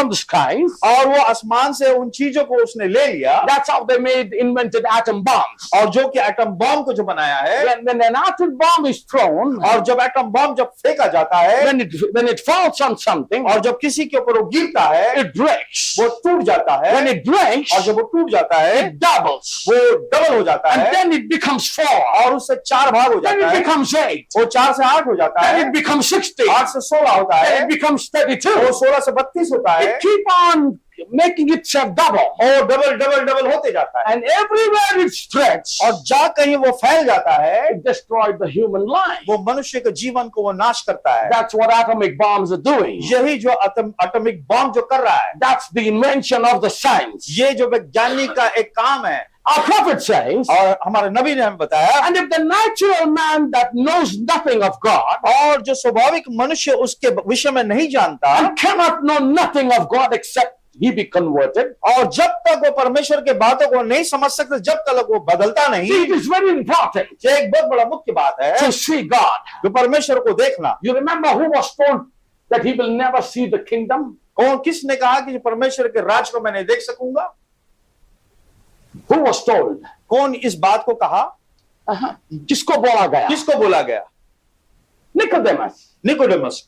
the skies. और वो आसमान से उन चीजों को उसने ले लिया। That's how they invented atom bombs. और जो कि एटम बॉम्ब को जो बनाया है, When an atom bomb is thrown, और जब एटम बॉम्ब जब फेंका जाता है, when it falls on something, और जब किसी के ऊपर वो गिरता है, it breaks. वो टूट जाता है। When it breaks, और जब वो टूट जाता है, it doubles. वो डबल हो जाता And है then it becomes 4. और उससे 4 भाग हो Then जाता it है। becomes 8. वो 4 से 8 हो जाता Then है, it becomes 60. 8 से 16 होता Then है, it becomes 32. वो 16 से 32 होता है, It keep on making itself double. और डबल होते जाता है। And everywhere it spreads, और जा कहीं वो फैल जाता है, it destroyed the human life. वो मनुष्य के जीवन को वो नाश करता है। That's what atomic bombs are doing. यही जो एटॉमिक बॉम्ब जो कर रहा है, That's the invention of the science. ये जो वैज्ञानिक का एक काम है। Our prophet says, और हमारे नबी ने हमें बताया, and if the natural man that knows nothing of God और जो स्वाभाविक मनुष्य उसके विषय में नहीं जानता and cannot know nothing of God except he be converted, और जब तक वो परमेश्वर के बातों को नहीं समझ सकते, जब तक वो बदलता नहीं, see, it is very important ये एक बहुत बड़ा मुख्य बात है to see God. जो परमेश्वर को देखना। You remember who was told that he will never see the kingdom? कौन किसने कहा कि परमेश्वर के राज को मैं नहीं देख सकूंगा? Who was told? कौन इस बात को कहा? किसको बोला गया? किसको बोला गया? Nicodemus. Nicodemus.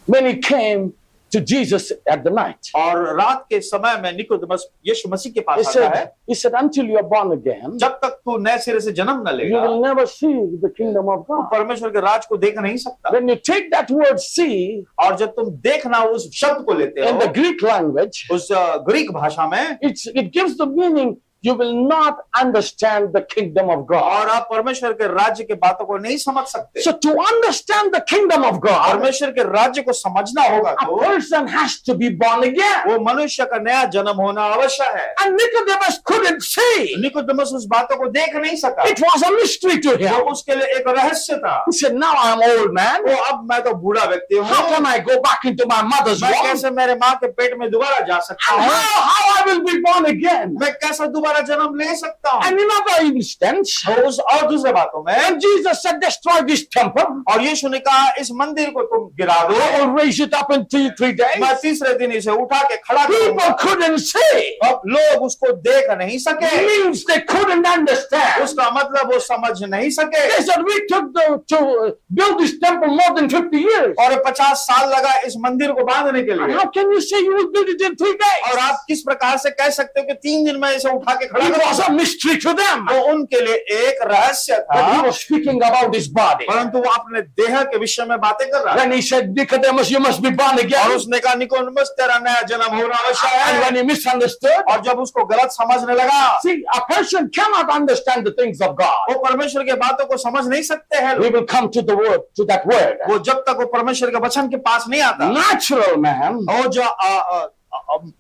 When he came to Jesus at the night, और रात के समय में निकोदेमस यीशु मसीह के पास आता है। he said, until you are born again, जब तक तू नए सिरे से जन्म न you लेगा, will never see the kingdom of God. परमेश्वर के राज को देख नहीं सकता। When you take that word see और जब तुम देखना उस शब्द को लेते in the हो Greek language, उस ग्रीक भाषा में, it gives the meaning you will not understand the kingdom of God. और आप परमेश्वर के राज्य के बातों को नहीं समझ सकते। So to understand the kingdom of God, परमेश्वर के राज्य को समझना होगा a तो person has to be born again. वो मनुष्य का नया जन्म होना आवश्यक है। And Nicodemus couldn't see. Nicodemus उस बातों को देख नहीं सका। It was a mystery to वो him. उसके लिए एक रहस्य था। He said, now I am old man. वो अब मैं तो बूढ़ा व्यक्ति How हूँ, can I go back into my mother's मैं womb? कैसे मेरे माँ के पेट में दोबारा जा सकता And हूँ? how I will be born again? मैं कैसे दोबारा जन्म ले सकता हूँ? And in other instance, और दूसरे बातों में, when Jesus said, destroy this temple, और यीशु ने कहा इस मंदिर को तुम गिरा दो, I will raise it up in 3 days. मैं तीसरे दिन इसे उठा के खड़ा People करूंगा। couldn't see. अब लोग उसको देख नहीं सके। means they couldn't understand. उसका मतलब वो समझ नहीं सके। They said, we took to build this temple more than 50 years. और 50 साल लगा इस मंदिर को बांधने के And लिए। how can you say you will build it in 3 days? और आप किस प्रकार से कह सकते हो कि 3 दिन में इसे उठा के खड़ा It was करूंगा? a mystery to them. वो उनके लिए एक रहस्य But he था, was speaking about his body. परंतु वो अपने देह के विषय में बातें कर रहा When he said, Nicodemus, you must be born है। और again. उसने कहा निकोदेमुस तेरा नया जन्म होना आवश्यक And है। when he misunderstood, और जब उसको गलत समझने लगा, see, a person cannot understand the things of God. वो परमेश्वर के बातों को समझ नहीं सकते हैं। We will come to the word, to that word. वो जब तक वो परमेश्वर के वचन के पास नहीं आता, Natural man, और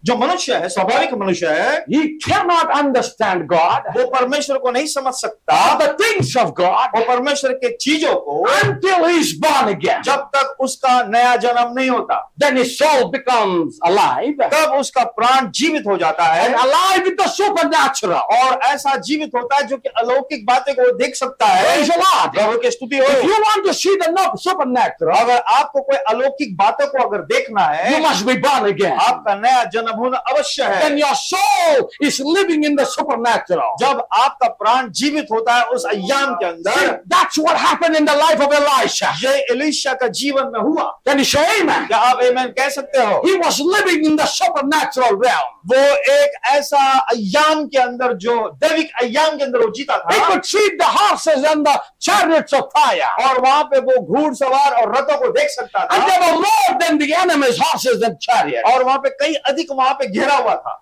जो मनुष्य है, स्वाभाविक मनुष्य है, he cannot understand God, वो परमेश्वर को नहीं समझ सकता, the things of God, वो परमेश्वर के चीजों को, until he is born again. जब तक उसका नया जन्म नहीं होता। Then his soul becomes alive, तब उसका प्राण जीवित हो जाता है, and alive with the supernatural. और ऐसा जीवित होता है जो कि अलौकिक बातें को देख सकता है। Praise the Lord. प्रभु की स्तुति If हो। you want to see the supernatural, अगर आपको कोई अलौकिक बातों को अगर देखना you है, must be born again. आपका नया जन्म होना अवश्य है। Then your soul is living in the supernatural. जब आपका प्राण जीवित होता है उस अय्याम के See, अंदर, that's what happened in the life of Elisha. ये एलीशा का जीवन में हुआ। Can you say amen? क्या आप आमेन कह सकते हो? He was living in the supernatural realm. वो एक ऐसा अय्याम के अंदर, जो दैविक अय्याम के अंदर वो जीता He था, could see the horses and the chariots of fire. और वहां पे वो घुड़सवार और रथों को देख सकता And था, there were more than the enemy's horses and chariots. और वहां पे कई अधिक वहां पे घेरा हुआ था,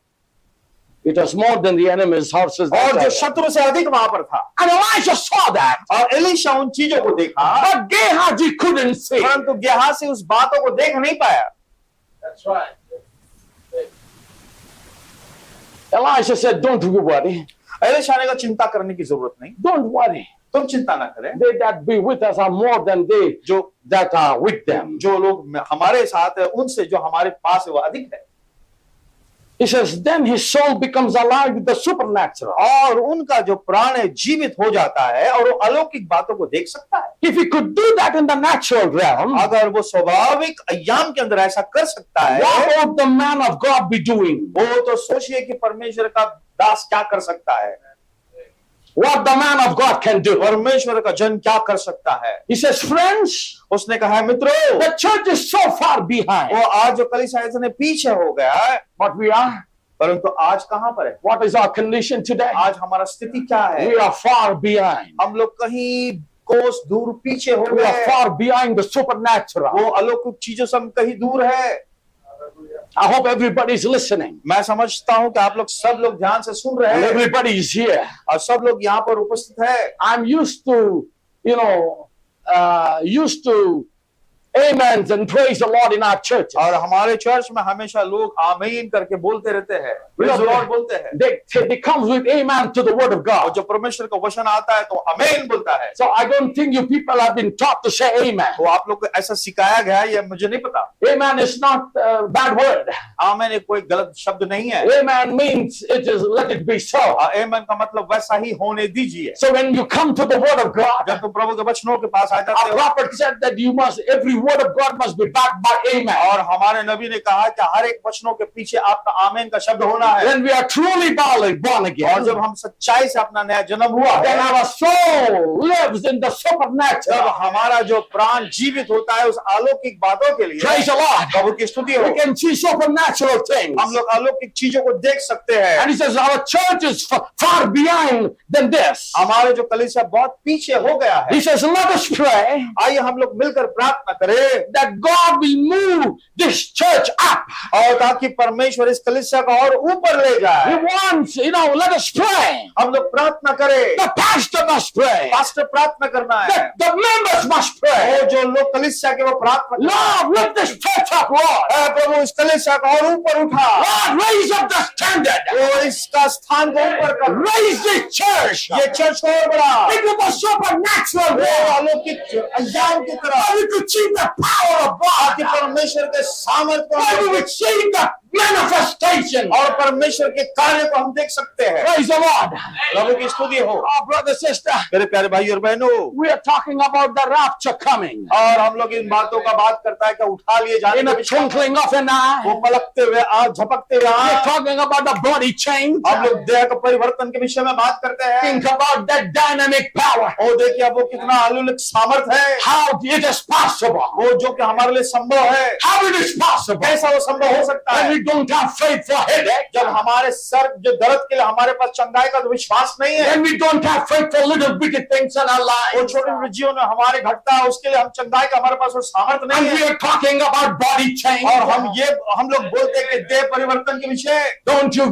It was more than the enemy's horses and और जो chariots. शत्रु से अधिक वहां पर था। And Elisha saw that. और एलीशा उन चीजों को देखा, But Gehazi couldn't see. परंतु गेहाजी उस बातों को देख नहीं पाया। That's right. Elisha said, don't you worry. Elisha ने कहा चिंता करने की जरूरत नहीं, Don't worry. तुम चिंता ना करें। They that be with us are more than they that are with them. जो लोग हमारे साथ है उनसे जो हमारे पास है वो अधिक है। He says, then his soul becomes alive with the supernatural. और उनका जो प्राण है जीवित हो जाता है और वो अलौकिक बातों को देख सकता है। If he could do that in the natural realm, अगर वो स्वाभाविक अय्याम के अंदर ऐसा कर सकता है, what would the man of God be doing? वो तो सोचिए कि परमेश्वर का दास क्या कर सकता है, What the man of God can do? परमेश्वर का जन क्या कर सकता है। He says, friends, उसने कहा है मित्रों, the church is so far behind. वो आज जो कलीसिया है इतने पीछे हो गया है, But we are. परंतु आज कहाँ पर है? What is our condition today? आज हमारा स्थिति क्या है? We are far behind. हम लोग कहीं कोस दूर पीछे हो We are गए, far behind the supernatural. वो अलौकिक चीजों से हम कहीं दूर है। I hope everybody is listening. मैं समझता हूँ कि आप लोग सब लोग ध्यान से सुन रहे And हैं everybody is here. और सब लोग यहाँ पर उपस्थित है। I'm used to, used to amens and praise the Lord in our churches. और हमारे चर्च में हमेशा लोग आमीन करके बोलते रहते हैं, प्रेज द लॉर्ड बोलते हैं, They come with amen to the word of और God. जब परमेश्वर का वचन आता है तो आमीन बोलता है। So I don't think you people have been taught to say amen. तो आप लोग को ऐसा सिखाया गया है, ये मुझे नहीं पता। Amen is not a bad word. आमीन एक कोई गलत शब्द नहीं है। Amen means it is let it be so. आमीन का मतलब वैसा ही होने दीजिए। So when you come to the word of God, जब तुम प्रभु के वचनों के पास आ जाते our हो, prophet said that every word of God must be backed by amen. और हमारे नबी ने कहा कि हर एक वचनों के पीछे आपका आमीन का शब्द होना है। When we are truly born और again, जब हम सच्चाई से अपना नया जन्म हुआ then है, our soul lives in the जब supernatural. हमारा जो प्राण जीवित होता है उस अलौकिक बातों के लिए, Praise the Lord. प्रभु की स्तुति हो, We can see supernatural things. हम लोग अलौकिक चीजों को देख सकते हैं। And he says our church is far behind than this. हमारे जो कलीसिया बहुत पीछे हो गया है। He says, let us pray आइए हम लोग मिलकर प्रार्थना करें that God will move this church up. और ताकि परमेश्वर इस कलीसिया को और ऊपर ले He जाए। wants, let us pray. हम लोग प्रार्थना करें, The pastor must pray. Pastor प्रार्थना करना है, The members must pray. और जो लोग कलीसिया के वो प्रार्थना करें। Lord, lift this church up, Lord. ऐ प्रभु इस कलीसिया को और ऊपर उठा, Lord, raise up the standard. वो इसका स्थान को ऊपर कर, Raise this church. ये चर्च को और बढ़ा, Into the supernatural वो realm. अलौकिक अय्याम की तरह, Where we could see the power of God. ताकि परमेश्वर के सामर्थ्य Where we को would see manifestation. और परमेश्वर के कार्य को हम देख सकते हैं। Praise the Lord. प्रभु की स्तुति हो। Oh, brother, sister, मेरे प्यारे भाई और बहनों, we are talking about the rapture coming. और हम लोग इन बातों का बात करता है कि उठा लिए जाने In के a विषय में। twinkling of an eye. वो पलकते हुए आँख, झपकते हुए We are आँख। talking about the body change. हम लोग देह के परिवर्तन के विषय में बात करते हैं। Think about that dynamic power. और देखिए अब वो कितना अलौकिक सामर्थ है, How it is possible. वो जो कि हमारे लिए संभव है। How it is possible. कैसा वो संभव हो सकता When है? we don't have faith for headache. जब हमारे सर जो दर्द के लिए हमारे पास चंगाई का तो विश्वास नहीं है। When we don't have faith for little bitty things in our वो lives. छोटे छोटे जीवन में हमारे घटता है, उसके लिए हम चंगाई का हमारे पास वो सामर्थ नहीं And we है। are talking about body change. और हम लोग बोलते हैं कि देह परिवर्तन के विषय। Don't you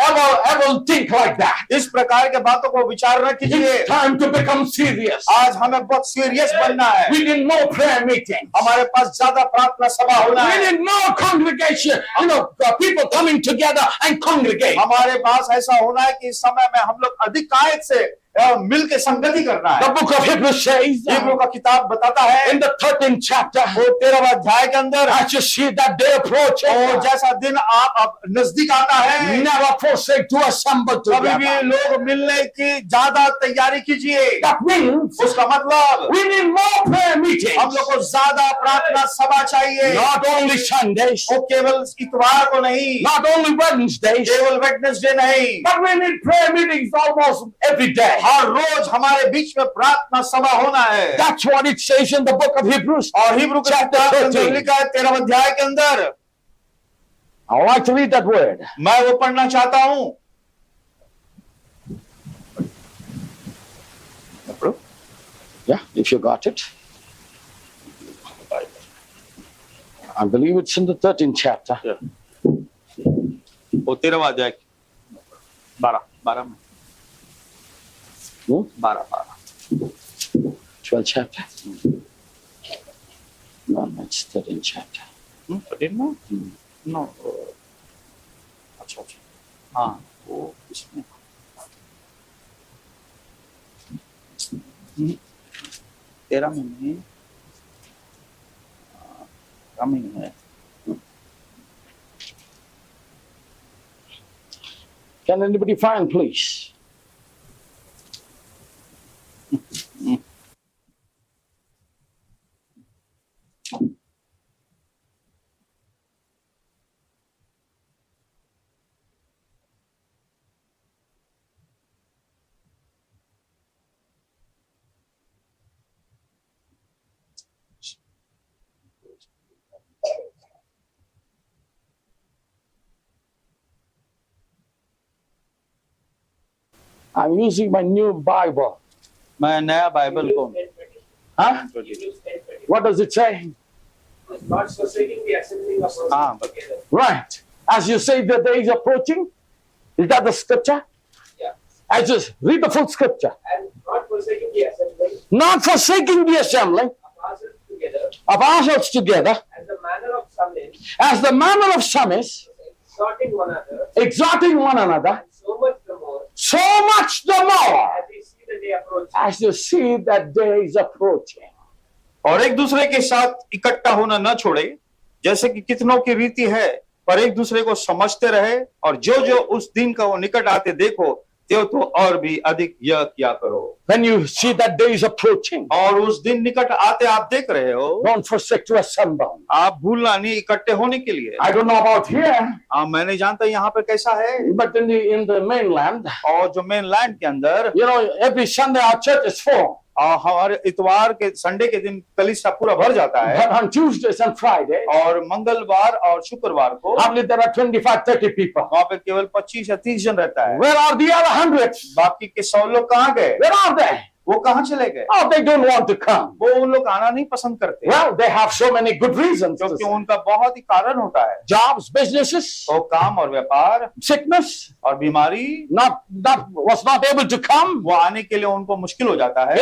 ever think like that. इस प्रकार के बातों को विचार न कीजिए। It's time to become serious. आज हमें बहुत सीरियस बनना है। We need more prayer meetings. हमारे पास ज्यादा प्रार्थना सभा होना We है। need more congregation. People coming together and congregate. हमारे पास ऐसा होना है कि इस समय में हम लोग अधिकांश से मिल के संगति करना है। The book of Hebrews says Hebrew का किताब बताता है in the 13th chapter, वो 13वां अध्याय के अंदर, as you see that day approaching, और जैसा दिन आप नजदीक आता है, never forsake to assemble कभी भी together. लोग मिलने की ज्यादा तैयारी कीजिए। That means उसका मतलब we need more prayer meetings. हम लोग को ज्यादा प्रार्थना सभा चाहिए। Not only Sundays, वो केवल इतवार को नहीं, not only Wednesdays, केवल वेडनेसडे नहीं, but we need prayer meetings almost every day. हर रोज हमारे बीच में प्रार्थना सभा होना है। That's what it says in the book of Hebrews. और हिब्रू के किताब के अंदर लिखा है 13वां अध्याय के अंदर। I would like to read that word. मैं वो पढ़ना चाहता हूं। Yeah, if you got it. I believe it's in the 13th chapter. वो 13वां अध्याय 12 में Hmm? 12 12th chapter? No, it's 13th chapter. 13 में नो अच्छा हाँ वो इसमें 13 में नहीं, 13 में है। Can anybody find, please? I'm using my new Bible. मैं नया बाइबल को Huh? What does it say? Not forsaking the assembling of हाँ ourselves together. Right. As you say, the day is approaching. Is that the scripture? Yeah. I just read the full scripture. And not forsaking the assembling Not forsaking the assembling of ourselves together, of ourselves together, as the manner of some is, as the manner of some is, exhorting one another, exhorting one another, and so much the more, so much the more as we see the day approaching. as you see that day is approaching. और एक दूसरे के साथ इकट्ठा होना न छोड़े, जैसे कि कितनों की रीति है, पर एक दूसरे को समझते रहे, और जो जो उस दिन का वो निकट आते देखो, त्यो तो और भी अधिक यह क्या करो। When you see that day is approaching, और उस दिन निकट आते आप देख रहे हो, don't forsake to assemble. आप भूलना नहीं इकट्ठे होने के लिए। I don't know about here, मैं नहीं जानता यहाँ पे कैसा है, but in the mainland, और जो मेन लैंड के अंदर every Sunday our church is full. हमारे इतवार के संडे के दिन कलीसिया पूरा भर जाता है, But on Tuesdays and Fridays, और मंगलवार और शुक्रवार को hardly there are 25-30 people. वहाँ पे केवल 25 या 30 जन रहता है। Where are the other hundreds? बाकी के 100 लोग कहाँ गए? Where are they? वो कहाँ चले गए? Oh, they don't want to come. वो उन लोग आना नहीं पसंद करते, Well, they have so many good reasons. to क्योंकि say. उनका बहुत ही कारण होता है। Jobs, businesses, वो काम और व्यापार sickness, और बीमारी, was not able to come. वो आने के लिए उनको मुश्किल हो जाता है।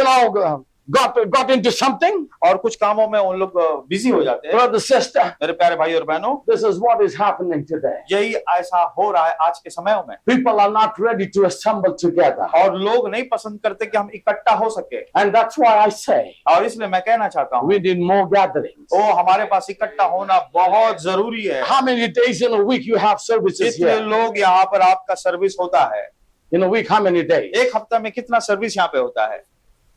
got into something, और कुछ कामों में उन लोग बिजी हो जाते हैं। brother, sister, मेरे प्यारे भाई और बहनों, this is what is happening today. यही ऐसा हो रहा है आज के समयों में, People are not ready to assemble together. और लोग नहीं पसंद करते कि हम इकट्ठा हो सके। And that's why I say और इसलिए मैं कहना चाहता हूँ, we need more gatherings. ओ हमारे पास इकट्ठा होना बहुत जरूरी है। How many days in a week you have services कितने here? लोग यहाँ पर आपका सर्विस होता है? In a week, how many days? एक हफ्ता में कितना सर्विस यहाँ पे होता है?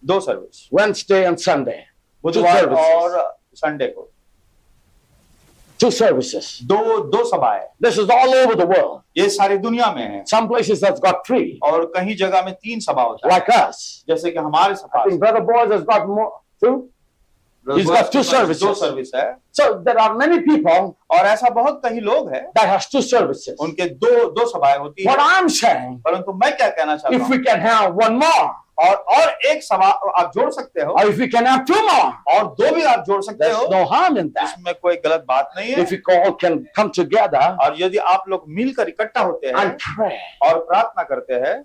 2 सर्विस, Wednesday and Sunday. बुधवार services. और संडे को 2 services. दो सभाएं। This is all over the world. ये सारी दुनिया में है, Some places that's got 3, और कहीं जगह में 3 सभा होता है, like us. जैसे कि हमारे I सभा think Brother Boaz has got more, 2. he's got 2 services. 2 service है, So there are many people और ऐसा बहुत कहीं लोग हैं that has 2 services. उनके दो सभाएं होती What है। I'm saying, परंतु मैं क्या कहना चाहता if हूँ, we can have 1 more, और एक सभा आप जोड़ सकते हो, or if we can have 2 more, और 2 भी आप जोड़ सकते there's हो, no harm in that. इसमें कोई गलत बात नहीं है। If we all can come together और यदि आप लोग मिलकर इकट्ठा होते हैं and pray, और प्रार्थना करते हैं,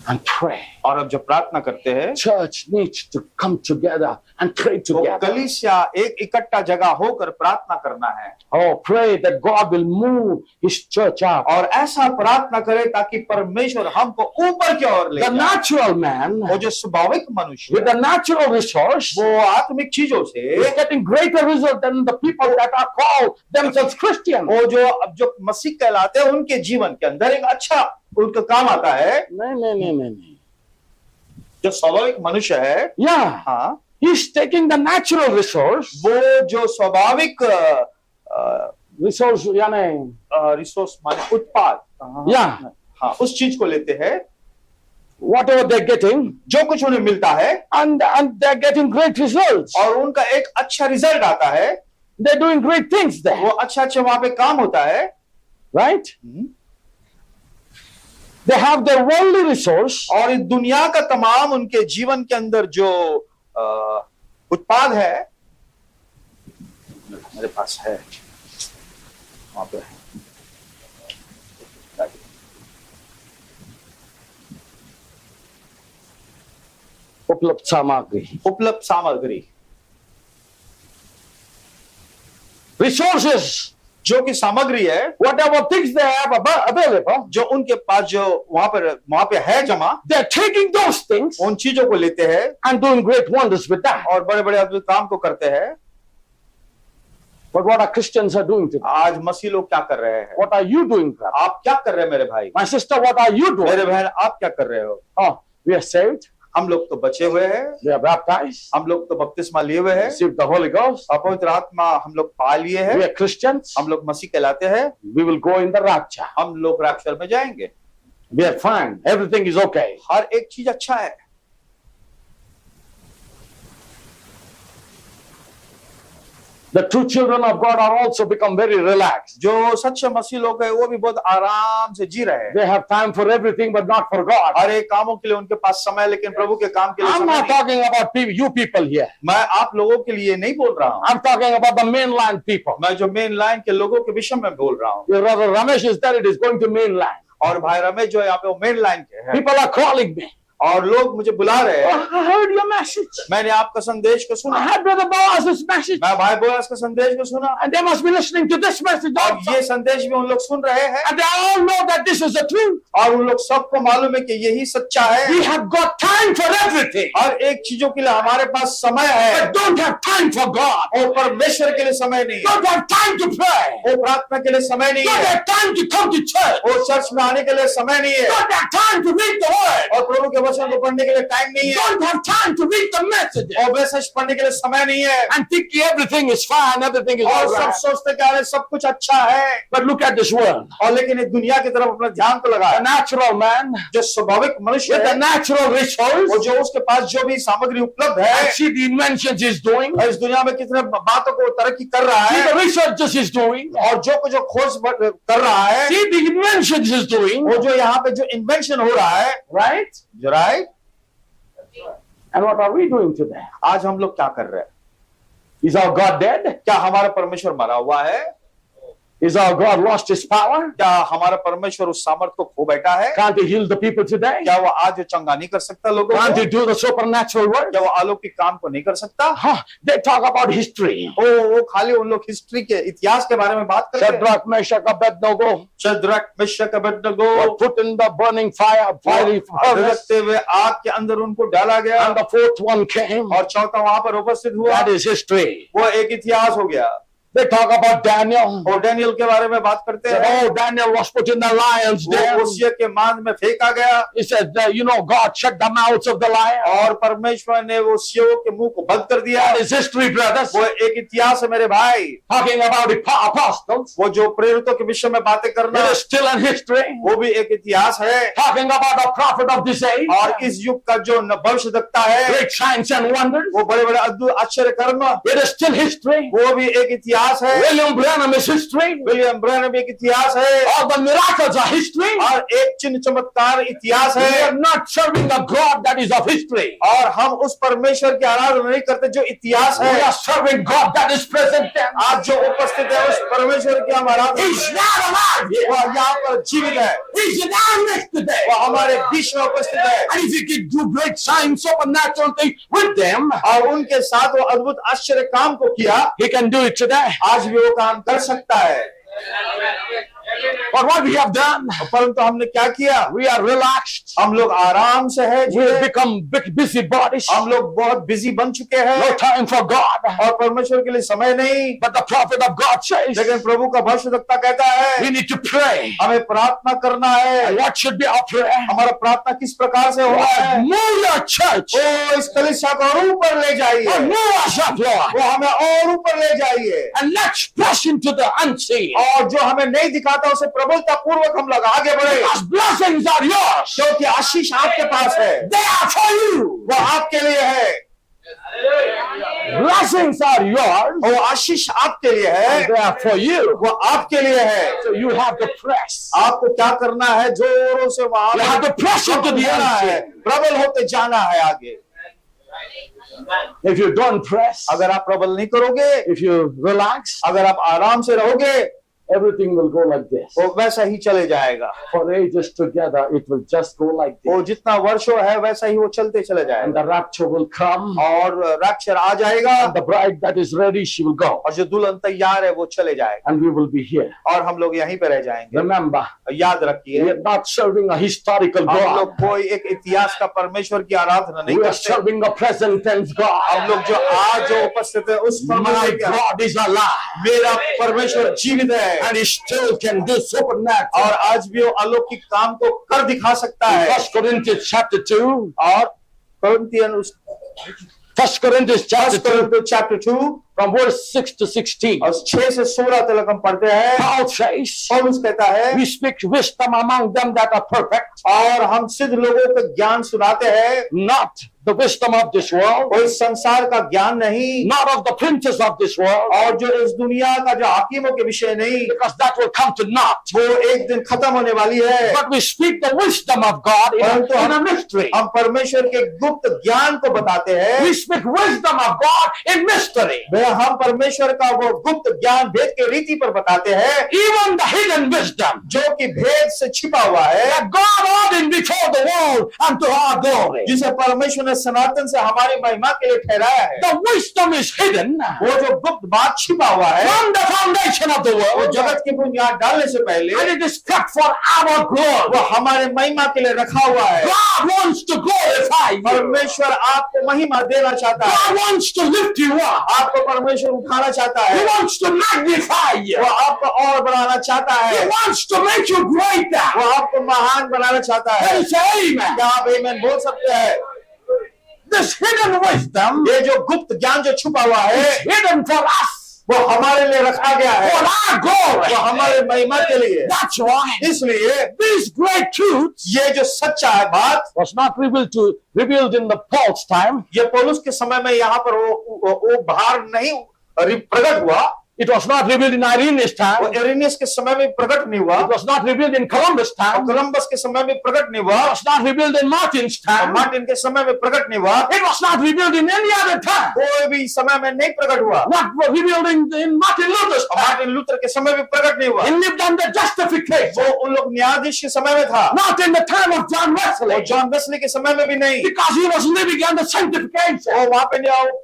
and pray. और अब जब प्रार्थना करते हैं Church needs to come together and pray तो together. कलीसिया एक इकट्ठा जगह होकर प्रार्थना करना है, Oh, pray that God will move His church up. और ऐसा प्रार्थना करें ताकि परमेश्वर हमको ऊपर की ओर ले The जाए। natural man वो जो स्वाभाविक मनुष्य with है, the natural resource वो आत्मिक चीजों से is getting greater result than the people that are called themselves Christian. वो जो मसीह कहलाते हैं उनके जीवन के अंदर एक अच्छा उनका काम आता है। No. जो स्वाभाविक मनुष्य है, Yeah, हाँ, he's taking the natural resource. वो जो स्वाभाविक Resource, यानी रिसोर्स माने उत्पाद, Yeah. हाँ, उस चीज को लेते हैं whatever they're getting, जो कुछ उन्हें मिलता है, and they're getting great results. और उनका एक अच्छा रिजल्ट आता है, They're doing great things there, वो अच्छा वहां पे काम होता है। right? They have their worldly resource, और इस दुनिया का तमाम उनके जीवन के अंदर जो उत्पाद है, मेरे पास है वहां पे, उपलब्ध सामग्री, उपलब्ध सामग्री, resources, जो कि सामग्री है, whatever things they have available, जो उनके पास जो वहां पे है जमा, they're taking those things उन चीजों को लेते हैं and doing great wonders with that. और बड़े बड़े अद्भुत काम को करते हैं। But what are Christians are doing today? आज मसीह लोग क्या कर रहे हैं? What are you doing, brother? आप क्या कर रहे हैं मेरे भाई? My sister, what are you doing? मेरे बहन, आप क्या कर रहे हो? Oh, we are saved, हम लोग तो बचे हुए हैं, we are baptized, हम लोग तो बपतिस्मा लिए हुए हैं, received the Holy Ghost, और पवित्र आत्मा हम लोग पा लिए we हैं, are Christians, हम लोग मसीह कहलाते हैं, we will go in the rapture. हम लोग रैप्चर में जाएंगे, We are fine, everything is okay. हर एक चीज अच्छा है। The true children of God are also become very relaxed. जो सच्चे मसीह लोग हैं वो भी बहुत आराम से जी रहे हैं। They have time for everything but not for God. हर एक कामों के लिए उनके पास समय, लेकिन प्रभु के काम के लिए I'm समय not नहीं। talking about you people here. मैं आप लोगों के लिए नहीं बोल रहा हूँ, I'm talking about the mainland people. मैं जो मेन लाइन के लोगों के विषय में बोल रहा हूँ। Your brother Ramesh is there, it is going to mainland. और भाई रमेश जो यहाँ पे वो मेन लाइन के हैं, People are calling me. और लोग मुझे बुला रहे हैं। Oh, I heard your message. मैंने आपका संदेश को I सुना, heard Brother Boaz's message. मैं भाई बोआस का संदेश को सुना, And they must be listening to this message और also. ये संदेश भी उन लोग सुन रहे हैं, And they all know that this is the truth. और उन लोग सबको मालूम है कि यही सच्चा है। We have got time for everything, हर एक चीजों के लिए हमारे पास समय है, but don't have time for God. और परमेश्वर के लिए समय नहीं है, Don't have time to pray. वो प्रार्थना के लिए समय नहीं Don't है, have time to come to church. वो चर्च में आने के लिए समय नहीं है, Don't have time to read the word. और प्रभु के वचन को पढ़ने के लिए टाइम नहीं है, Don't have time to read the messages. और मैसेज पढ़ने के लिए समय नहीं है, And think everything is fine, everything is और all सब right. सोचते कि अरे सब कुछ अच्छा है, But look at this world. और लेकिन इस दुनिया की तरफ अपना ध्यान तो A लगाए। natural man जो स्वाभाविक मनुष्य with है, the natural वो resource, जो उसके पास जो भी सामग्री उपलब्ध and है, see the inventions he's doing, और इस दुनिया में कितने बातों को तरक्की कर रहा see है, the researches he's doing, और जो कुछ खोज कर रहा है, see the inventions he's doing, वो जो यहाँ पे जो इन्वेंशन हो रहा है, right? Right, And what are we doing today? आज हम लोग क्या कर रहे हैं? Is our God dead? क्या हमारा परमेश्वर मरा हुआ है? Is our God lost his power? क्या हमारा परमेश्वर उस सामर्थ को खो बैठा है? Can't he heal the people today? क्या वो आज चंगा नहीं कर सकता लोगों Can't को? he do the supernatural work? क्या वो अलौकिक काम को नहीं कर सकता? Huh, they talk about history. वो खाली उन लोग हिस्ट्री के इतिहास के बारे में बात करते हैं। Shadrach, Meshach, Abednego Shadrach Meshach Abednego were put in the burning fire, fiery furnace, धड़कते हुए आग के अंदर उनको डाला गया and the fourth one came. और चौथा वहां पर उपस्थित हुआ। That is history. वो एक इतिहास हो गया। They talk about Daniel. और डैनियल के बारे में बात करते Said, हैं। oh, Daniel was put in the lion's den. वो ओसिया के मांद में फेंका गया He said, you know, God shut the mouths of the lion. और परमेश्वर ने वो सियों के मुंह को बंद कर दिया। That is history, brothers. वो एक इतिहास है मेरे भाई। Talking about the apostles. वो जो प्रेरितों के विषय में बातें करना It is still in history. वो भी एक इतिहास है। Talking about the prophet of this age. और इस युग का जो भविष्य देखता है Great signs and wonders. वो बड़े बड़े अद्भुत आश्चर्य कर्म It is still history. वो भी एक इतिहास है। William Branham is history. William Branham एक इतिहास है All the miracles are history. और एक चिन्ह चमत्कार इतिहास We है are not serving a God that is of history. और हम उस परमेश्वर की आराधना नहीं करते जो इतिहास We है। are serving God that is present tense. आज जो उपस्थित है उस परमेश्वर की हम आराधना He's not alive here. वो यहाँ पर जीवित है, He's in our midst today. वो हमारे बीच में उपस्थित है And if he can do great signs, supernatural things with them, और उनके साथ वो अद्भुत आश्चर्य काम को किया। he can do it today. आज भी वो काम कर सकता है। But what we have done, परंतु हमने क्या किया? we are relaxed. हम लोग आराम से है We have become busy bodies. हम लोग बहुत बिजी बन चुके हैं No time for God. और परमेश्वर के लिए समय नहीं। But the prophet of God says, लेकिन प्रभु का भविष्यवक्ता कहता है we need to pray. हमें प्रार्थना करना है। And what should be our prayer? हमारा प्रार्थना किस प्रकार से होना है? Move your church. ओ इस कलीसिया को और ऊपर ले जाइए, And move us up, Lord. वो हमें और ऊपर ले जाइए And let's press into the unseen. और जो हमें नहीं दिखाता उसे प्रबलता पूर्वक हम लोग आगे बढ़े Because blessings are yours. क्योंकि आशीष आपके पास है, They are for you. वो आपके लिए है। Blessings are yours. वो आशीष आपके लिए है, They are for you. वो आपके लिए है। So you have to press. आपको क्या करना है? जोरों से वहां You have to press into the जाना है, unseen. प्रबल होते जाना है आगे। If you don't press, अगर आप प्रबल नहीं करोगे, if you relax, अगर आप आराम से रहोगे, everything will go like this. वो वैसा ही चले जाएगा। For ages together, it will just go like वो this. जितना वर्षों है वैसा ही वो चलते चले And जाएगा the rapture will come. और रैप्चर आ जाएगा And the bride that is ready, she will go. और जो दुल्हन तैयार है वो चले जाएगा And we will be here. और हम लोग यहीं पे रह जाएंगे। Remember, याद we रखिए are not serving a historical हम God. लोग कोई एक इतिहास का परमेश्वर की आराधना नहीं We are करते। serving a present tense हम लोग God. जो आज जो उपस्थित है उस My परमेश्वर की God is alive. मेरा परमेश्वर जीवित है And he still can do supernatural. और आज भी वो अलौकिक काम को कर दिखा सकता है। 1 Corinthians chapter 2. और कोरिन्थियन उस 1 Corinthians chapter 2 chapter 2 from verse 6 to 16. और 6 से 16 तक हम पढ़ते हैं। Paul says, पौलुस कहता है we speak wisdom among them that are perfect, और हम सिद्ध लोगों को ज्ञान सुनाते हैं, not the wisdom of this world, कोई संसार का ज्ञान नहीं not of the princes of this world, और जो इस दुनिया का जो हाकिमों के विषय नहीं, because that will come to naught. वो एक दिन खत्म होने वाली है। But we speak the wisdom of God in a mystery. हम परमेश्वर के गुप्त ज्ञान को बताते हैं। We speak wisdom of God in mystery. हम परमेश्वर का वो गुप्त ज्ञान भेद के रीति पर बताते हैं, Even the hidden wisdom जो कि भेद से छिपा हुआ है, that God ordained before the world unto our glory. जिसे परमेश्वर ने सनातन से हमारी महिमा के लिए ठहराया है। The wisdom is hidden वो जो गुप्त बात छिपा हुआ है from the foundation of the वो world, जगत की बुनियाद डालने से पहले and it is kept for our वो glory. हमारे महिमा के लिए रखा हुआ है। God wants to glorify you. परमेश्वर आपको महिमा देना चाहता है, God wants to lift you up. आपको परमेश्वर उठाना चाहता He है, wants to magnify you. वो आपको और बढ़ाना चाहता He है, wants to make you greater. वो आपको महान बनाना चाहता है। Can you say amen? क्या आप आमीन बोल सकते हैं? This hidden wisdom ये जो गुप्त ज्ञान जो छुपा हुआ है is hidden for us, वो हमारे लिए रखा गया है, for our glory. वो हमारे महिमा के लिए। That's why इसलिए these great truths ये जो सच्चा है बात was not revealed in the Paul's time. ये पौलुस के समय में यहाँ पर वो भार नहीं प्रकट हुआ। It was not revealed in Irenaeus' वो time. इरेनियस के समय में प्रकट नहीं हुआ, It was not revealed in Columbus' और time. It कोलंबस के समय में प्रकट नहीं हुआ, was not revealed in Martin's और time. मार्टिन के समय में प्रकट नहीं हुआ, It was not revealed in any other time. कोई भी समय में नहीं प्रकट हुआ, Not revealed in Martin Luther's और time. मार्टिन लूथर के समय में प्रकट नहीं हुआ। He lived under justification. वो उन लोग न्यायाधीश के समय में था, Not in the time of John और Wesley. जॉन वेस्ली के समय में भी नहीं, Because he was living under sanctification. वो वहां पे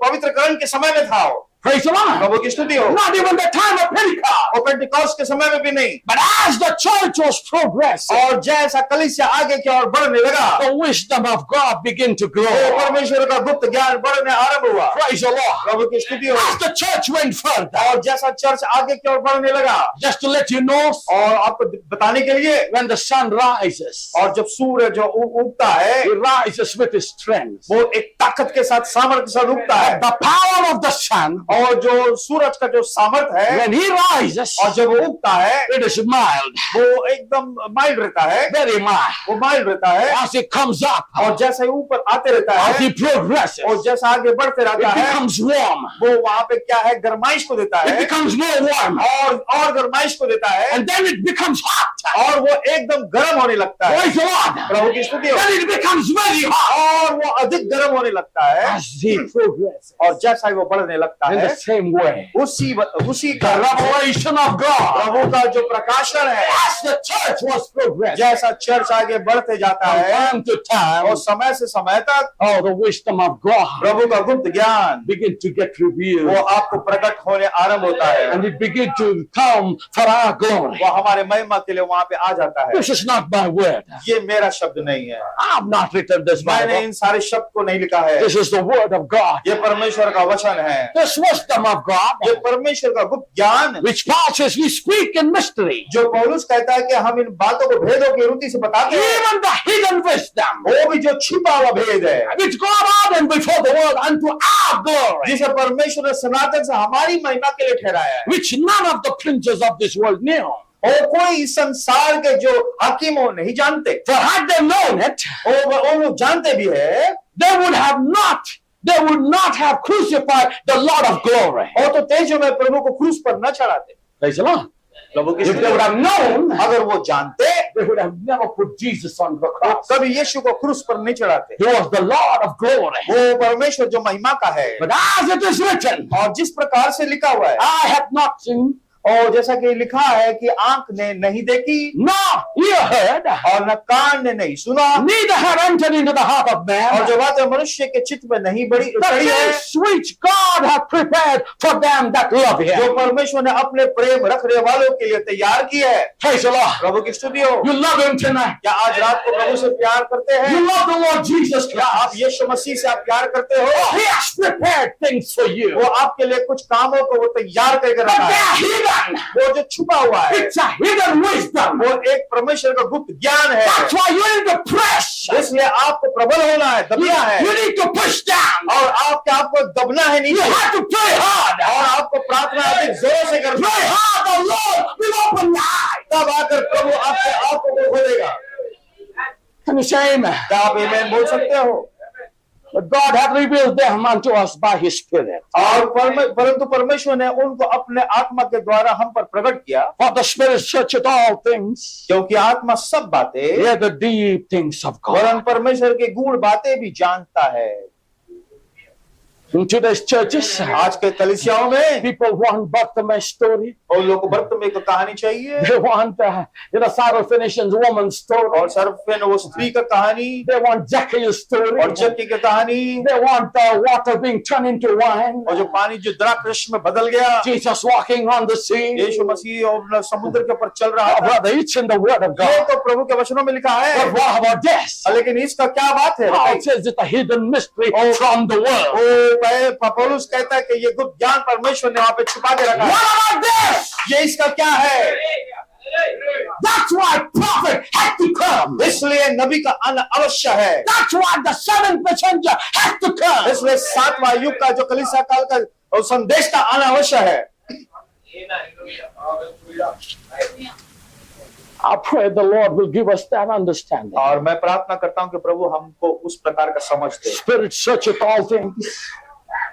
पवित्रकरण के समय में था। Praise the Lord. प्रभु की स्तुति हो। Not even the time of Pentecost. और पेंटिकॉस्ट के समय में भी नहीं। But as the church was progressing, और जैसा कलीसिया आगे की ओर बढ़ने लगा, the wisdom of God began to grow. तो परमेश्वर का गुप्त ज्ञान बढ़ने आरंभ हुआ। Praise the Lord. प्रभु की स्तुति हो। As the church went further, और जैसा चर्च आगे की ओर बढ़ने लगा, just to let you know, और आपको बताने के लिए, when the sun rises, और जब सूर्य जो उगता है, it rises with its strength. वो एक ताकत के साथ, सामर्थ के साथ उगता है। The power of the sun, और जो सूरज का जो सामर्थ है, when he rises, और जब वो उगता है, it is mild, वो एकदम माइल्ड रहता है, very mild. वो माइल्ड रहता है। As it comes up, और जैसे ही ऊपर आते रहता as है, he progresses, और जैसा आगे बढ़ते it रहता है, becomes warm. वो वहां पे क्या है, गरमाइश को देता It है, becomes more warm. और गरमाइश को देता है, And then it becomes hot. और वो एकदम गर्म होने लगता है। Praise the Lord. प्रभु की स्तुति हो। Then it becomes very hot. और वो अधिक गर्म होने लगता है, As he progresses, और जैसा ही वो बढ़ने लगता in है, the same way, उसी the का revelation of God, प्रभु का जो प्रकाशन है, as the church was progressing, जैसा चर्च आगे बढ़ते जाता from है, time to time, और समय से समय तक oh, the wisdom of God प्रभु का गुप्त ज्ञान begin to get revealed, वो आपको प्रकट होने आरंभ होता है, and it begin to come for our glory. वो हमारे महिमा के लिए वहां पे आ जाता है। This is not my word. ये मेरा शब्द नहीं है, I've not written this मैंने Bible. इन सारे शब्द को नहीं लिखा है, This is the word of God. ये परमेश्वर का वचन है, This wisdom of God, ये परमेश्वर का गुप्त ज्ञान, which Paul says we speak in mystery, जो पौलुस कहता है कि हम इन बातों को भेदों की रीति से बताते हैं, even the hidden wisdom, वो भी जो छिपा हुआ भेद है, which God ordained before the world unto our glory, जिसे परमेश्वर ने सनातन से हमारी महिमा के लिए ठहराया है, which none of the princes of this world knew. और कोई इस संसार के जो हाकिम नहीं जानते, For had they known it, और वो लोग जानते भी है, they would not have crucified the Lord of glory. और तो तेजो में प्रभु को क्रूस पर न चढ़ाते। Praise the Lord. प्रभु की If स्तुति they would हो। have known, अगर वो जानते, they would have never put Jesus on the तो cross. कभी यीशु को क्रूस पर नहीं चढ़ाते। He was the Lord of glory. वो परमेश्वर जो महिमा का है, But as it is written, और जिस प्रकार से लिखा हुआ है, I have not seen, और जैसा कि लिखा है कि आंख ने नहीं देखी nor ear heard, और न कान ने नहीं सुना, neither have entered into the heart of और man, जो बातें मनुष्य के चित्त में नहीं the चढ़ी है, things which God hath prepared for them that love जो him. परमेश्वर ने अपने प्रेम रखने वालों के लिए तैयार की है। Praise the Lord. प्रभु की स्तुति हो। You love him tonight. क्या आज रात को प्रभु से प्यार करते हैं? You love the Lord Jesus क्या आप Christ. यीशु मसीह से आप प्यार करते हो? He has prepared things for you. वो आपके लिए कुछ कामों को वो तैयार करके But रखा they है, are hidden. वो जो छुपा हुआ है, It's a hidden wisdom. वो एक परमेश्वर का गुप्त ज्ञान है। That's why you need to press. इसलिए आपको प्रबल होना है, You, दबना है, you need to push down. और आपको दबना है You नीचे, have to pray hard. और आपको प्रार्थना अधिक जोर से करना Pray है। hard, the Lord will open your eyes. तब आकर प्रभु आपके आंखों को खोलेगा। Can you say amen? क्या आप आमीन बोल सकते हो? But God hath revealed them unto us by His Spirit. और परंतु परमेश्वर ने उनको अपने आत्मा के द्वारा हम पर प्रकट किया, For the Spirit searcheth all things, क्योंकि आत्मा सब बातें, yea, the deep things of वरन God. परमेश्वर के गूढ़ बातें भी जानता है। In today's churches, आज के कलीसियाओं में people want Bartimaeus story. और लोगों को बर्तमे को कहानी चाहिए, They want, Syrophoenician woman's story. और सर्वफेन वो स्त्री का कहानी, They want Zacchaeus story. और जक्की की कहानी, They want water being turned into wine. और जो पानी जो द्राक्षरस में बदल गया, Jesus walking on the sea. यीशु मसीह और समुद्र के ऊपर चल रहा Oh, था। brother, it's in the Word of ये God. तो प्रभु के वचनों में लिखा है, But what about this? लेकिन इसका क्या बात है? Paul says it's a hidden mystery from the world. पौलुस कहता है कि ये गुप्त ज्ञान परमेश्वर ने वहां पे छुपा के रखा What है। about this? ये इसका क्या है? That's why prophet had to come. इसलिए नबी का आना अवश्य है, That's why the seventh messenger had to come. इसलिए सातवां युग का जो कलीसिया काल का संदेश का आना अवश्य है। I pray the Lord will give us that understanding. और मैं प्रार्थना करता हूं कि प्रभु हमको उस प्रकार का समझ दे। Spirit searcheth all things.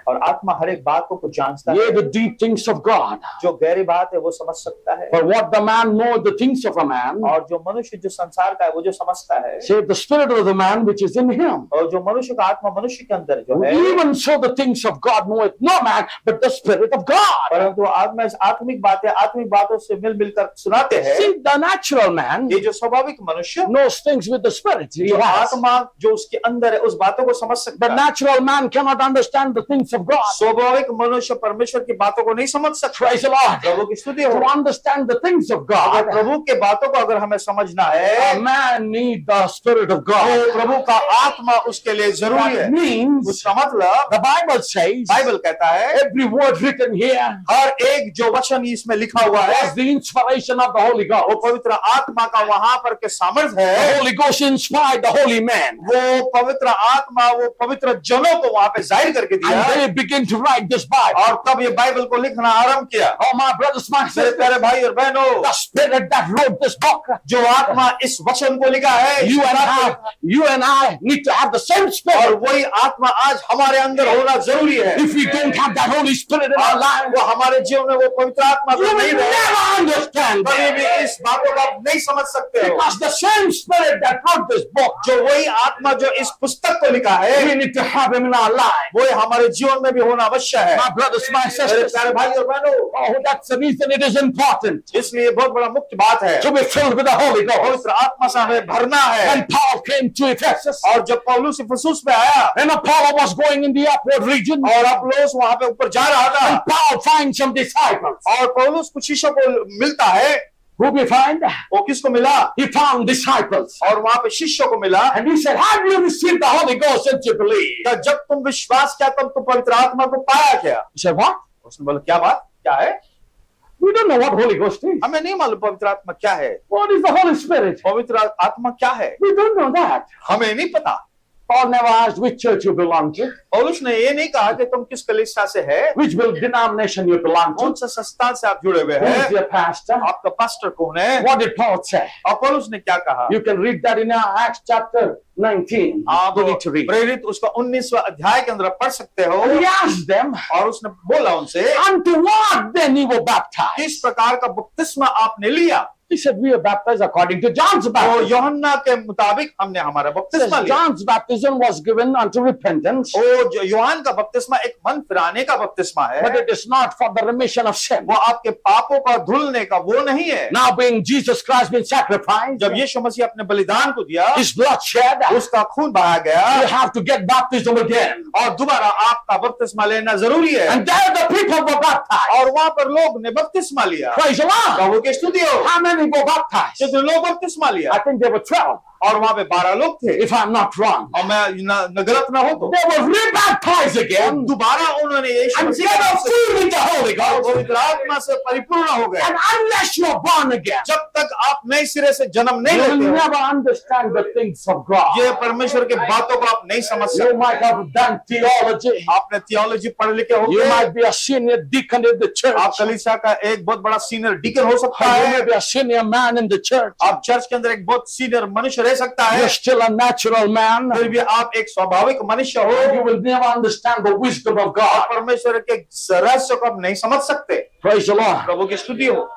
और आत्मा हर एक बात को जानता Yeah, है, the deep things of God. जो गहरी बात है वो समझ सकता है, For what the man knows the things of a man, और जो मनुष्य जो संसार का है वो जो समझता है, save the spirit of the man which is in him. और जो मनुष्य का आत्मा मनुष्य के अंदर जो है, Even so, the things of God knoweth no man but the spirit of God. परंतु आत्मा आत्मिक बातें आत्मिक बातों से मिल मिलकर सुनाते हैं। See, the natural man ये जो स्वाभाविक मनुष्य knows things with the spirit. He जो has. आत्मा जो उसके अंदर है उस बातों को समझ सकता The है। natural man cannot understand the things of God. स्वाभाविक मनुष्य परमेश्वर की बातों को नहीं समझ सकता। Praise the Lord. प्रभु की स्तुति हो। To understand the things of अगर God, प्रभु के बातों को अगर हमें समझना है, a man needs the spirit of God. तो प्रभु का आत्मा उसके लिए जरूरी है। That means उसका मतलब the Bible says बाइबल कहता है every word written here हर एक जो वचन इसमें लिखा हुआ है was the inspiration of the Holy वो Ghost. पवित्र आत्मा का वहां पर के सामर्थ्य The है। Holy Ghost inspired the holy man. वो पवित्र आत्मा वो पवित्र जनों को वहां पे जाहिर करके दिया And they begin to write this Bible. और तब ये बाइबल को लिखना आरंभ किया। Oh, my brothers, my मेरे sisters, प्यारे भाई और बहनों, the spirit that wrote this book, जो आत्मा इस वचन को लिखा है, you and I need to have the same और spirit. वही आत्मा आज हमारे अंदर होना जरूरी है। If we don't have that Holy Spirit in our life, वो हमारे जीवन में वो पवित्र आत्मा you तो will नहीं रहे, never understand कभी that. भी इस बातों को आप नहीं समझ सकते हो। Because the same spirit that wrote this book, जो वही आत्मा जो इस पुस्तक को लिखा है, we need to have him in our life. वो हमारे जीवन में भी होना अवश्य है। My brothers, my मेरे sisters, प्यारे भाई और बहनों, oh, that's the reason it is important इसलिए बहुत बड़ा मुख्य बात है to be filled with the Holy Ghost. पवित्र आत्मा से हमें भरना है। When Paul came to Ephesus, और जब पौलुस इफिसुस में आया and Apollo was going in the upward region, और अपुल्लोस वहां पे ऊपर जा रहा था, and Paul finds some disciples. और पौलुस कुछ शिष्यों को मिलता है, Who we find? वो किसको मिला? He found disciples. और वहां पे शिष्यों को मिला। And he said, have you received the Holy Ghost since you believe? तो जब तुम विश्वास किया तब तुम पवित्र आत्मा को पाया क्या? He said, what? उसने बोला क्या बात क्या है? We don't know what Holy Ghost is. हमें नहीं मालूम पवित्र आत्मा क्या है। What is the Holy Spirit? पवित्र आत्मा क्या है We don't know that. हमें नहीं पता। Paul never asked which church you belong to, पौलुस ने ये नहीं कहा कि तुम किस कलीसिया से है, which denomination you belong कौन to, सा संस्थान से आप जुड़े हुए who is हैं, your pastor. आपका पास्टर कौन है। What did Paul say? और पौलुस ने क्या कहा? You can read that in Acts chapter 19. आप You need to read. प्रेरित उसका 19वां अध्याय के अंदर पढ़ सकते हो। He asked them, और उसने बोला उनसे unto what then you were baptized? किस प्रकार का बपतिस्मा आपने लिया। He said, we are baptized according to John's तो baptism. यूहन्ना के मुताबिक हमने हमारा बपतिस्मा Says, लिया। John's baptism was given unto repentance, ओ जो यूहन्ना का बपतिस्मा एक मन फिराने का बपतिस्मा है, but it is not for the remission of sin. वो आपके पापों का धुलने का वो नहीं है। Now being Jesus Christ been sacrificed, जब यीशु मसीह अपने बलिदान को दिया, his blood shed, उसका खून बहाया you गया have to get baptism again. और दोबारा आपका बपतिस्मा लेना जरूरी है। And there the people were baptized. और वहां पर लोग ने बपतिस्मा लिया। Praise the Lord. प्रभु की स्तुति हो। How many were baptized? कितने लोग बपतिस्मा लिया? I think there were 12, और वहां पे 12 लोग थे। if I'm not wrong. और मैं न गलत ना हो तो They were rebaptized again दोबारा उन्होंने यीशु and मसीह they were से filled with the Holy Ghost. पवित्र आत्मा से परिपूर्ण हो गए। And unless you're born again, जब तक आप नए सिरे से जन्म नहीं you will लेते हो, never understand the things of God. ये परमेश्वर के बातों को आप नहीं समझ You सकते। might have done theology. आपने थियोलॉजी पढ़ लिखे You होंगे, might be a senior deacon in the church. आप कलीसिया का एक बहुत बड़ा सीनियर डीकन हो सकता You may है, be a senior man in the church. आप चर्च के अंदर एक बहुत सीनियर मनुष्य रह सकता है, You're still a natural man. फिर भी आप एक स्वाभाविक मनुष्य You हो will never understand the wisdom of और God. परमेश्वर के रहस्य को आप नहीं समझ सकते। Praise the Lord. प्रभु की स्तुति हो।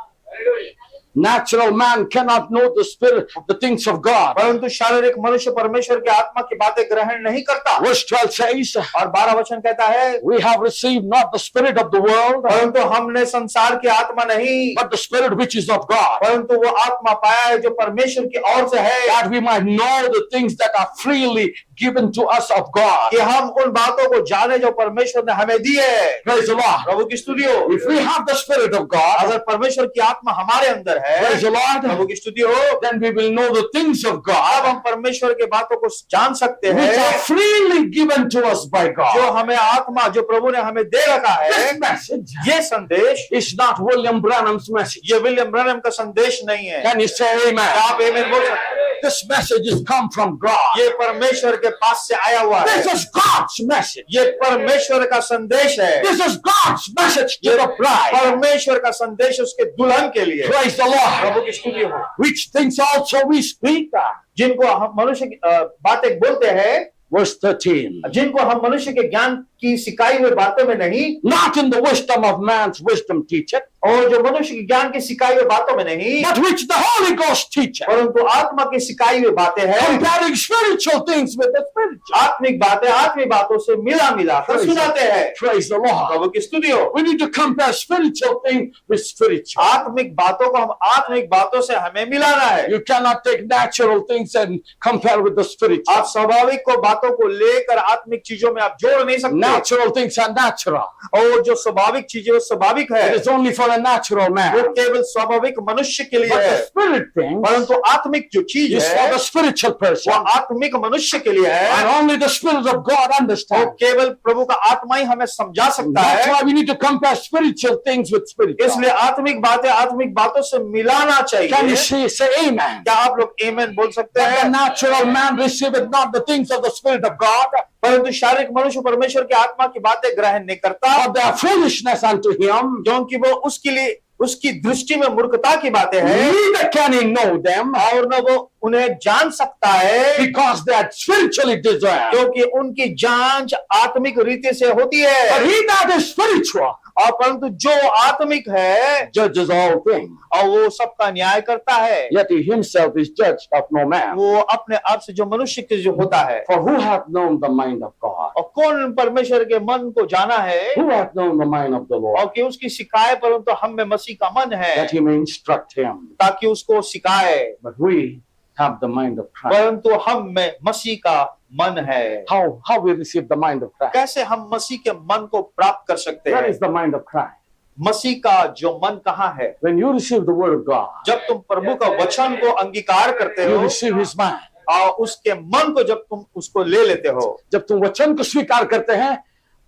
Natural man cannot know the spirit, the things of God. परंतु शारीरिक मनुष्य परमेश्वर की आत्मा की बातें ग्रहण नहीं करता। Verse 12 says, और 12 वचन कहता है, we have received not the spirit of the world, परंतु हमने संसार की आत्मा नहीं, but the spirit which is of God, परंतु वो आत्मा पाया है जो परमेश्वर की ओर से है, that we might know the things that are freely given to us of God. कि हम उन बातों को जाने जो परमेश्वर ने हमें दी है। Praise the Lord. प्रभु की स्तुति हो। If we have the spirit of God, अगर परमेश्वर की आत्मा हमारे अंदर है, praise the Lord, प्रभु की स्तुति हो, then we will know the things of अब God हम परमेश्वर के बातों को जान सकते which are हैं freely given to us by जो God. हमें आत्मा जो प्रभु ने हमें दे रखा है। This message ये संदेश is not William Branham's message. ये विलियम ब्रैनम का संदेश नहीं है। Can you say amen? आप आमीन बोल सकते हैं। This message has come from God. ये परमेश्वर के पास से आया हुआ है। This is God's message. ये परमेश्वर का संदेश है। This is God's message to the bride. परमेश्वर का संदेश उसके दुल्हन के लिए। Praise the Lord. प्रभु की स्तुति हो। Which things also we speak. जिनको हम मनुष्य की बातें बोलते हैं, verse 13. जिनको हम मनुष्य के ज्ञान की सिखाई हुई बातों में नहीं, Not in the wisdom of man's wisdom teach it, और जो मनुष्य के ज्ञान की सिखाई हुई बातों में नहीं, but which the Holy Ghost teacheth, परंतु आत्मा की सिखाई हुई बातें हैं, comparing spiritual things with the spiritual. आत्मिक बातें आत्मिक बातों से मिला मिला कर सुनाते हैं। Praise the Lord. प्रभु की स्तुति हो। We need to compare spiritual things with spiritual. आत्मिक बातों को हम आत्मिक बातों से हमें मिलाना है। You cannot take natural things and compare with the spiritual. आप स्वाभाविक को बातों को लेकर आत्मिक चीजों में आप जोड़ नहीं सकते। Natural things are natural. और जो स्वाभाविक चीजें वो स्वाभाविक है, It is only for a natural वो man. केवल स्वाभाविक मनुष्य के लिए But the है। spirit thing परंतु आत्मिक जो चीज is for है the spiritual वो person. आत्मिक मनुष्य के लिए है। And only the Spirit of God वो understands. केवल प्रभु का आत्मा ही हमें समझा सकता That's है। why we need to compare spiritual things with spiritual. इसलिए आत्मिक बातें आत्मिक बातों से मिलाना Can you चाहिए। say amen? क्या आप लोग आमेन बोल सकते But the हैं? natural man receiveth not the things of the Spirit of God, परंतु शारीरिक मनुष्य परमेश्वर की आत्मा की बातें ग्रहण नहीं करता, for they are foolishness unto him. क्योंकि वो उसके लिए उसकी दृष्टि में मूर्खता की बातें हैं, Neither can he know them, और न वो उन्हें जान सकता है, because they are spiritually discerned. क्योंकि उनकी जांच आत्मिक रीति से होती But है। he that is spiritual और परंतु जो आत्मिक है judges all things, और वो सबका न्याय करता है, yet he himself is judged of no man. वो अपने आप से जो मनुष्य के जो होता है। For who hath known the mind of God? और कौन परमेश्वर के मन को जाना है, Who hath known the mind of the Lord? और कि उसकी सिखाए, परंतु हम में मसीह का मन है That he may instruct him. ताकि उसको सिखाए, But we have the mind of Christ. परंतु हम में मसीह का मन है। How we receive the mind of Christ? कैसे हम मसीह के मन को प्राप्त कर सकते Where हैं? is the mind of Christ? मसीह का जो मन कहाँ है? When you receive the word of God, जब तुम प्रभु का वचन को अंगीकार करते you हो receive his mind. और उसके मन को जब तुम उसको ले लेते हो, जब तुम वचन को स्वीकार करते हैं,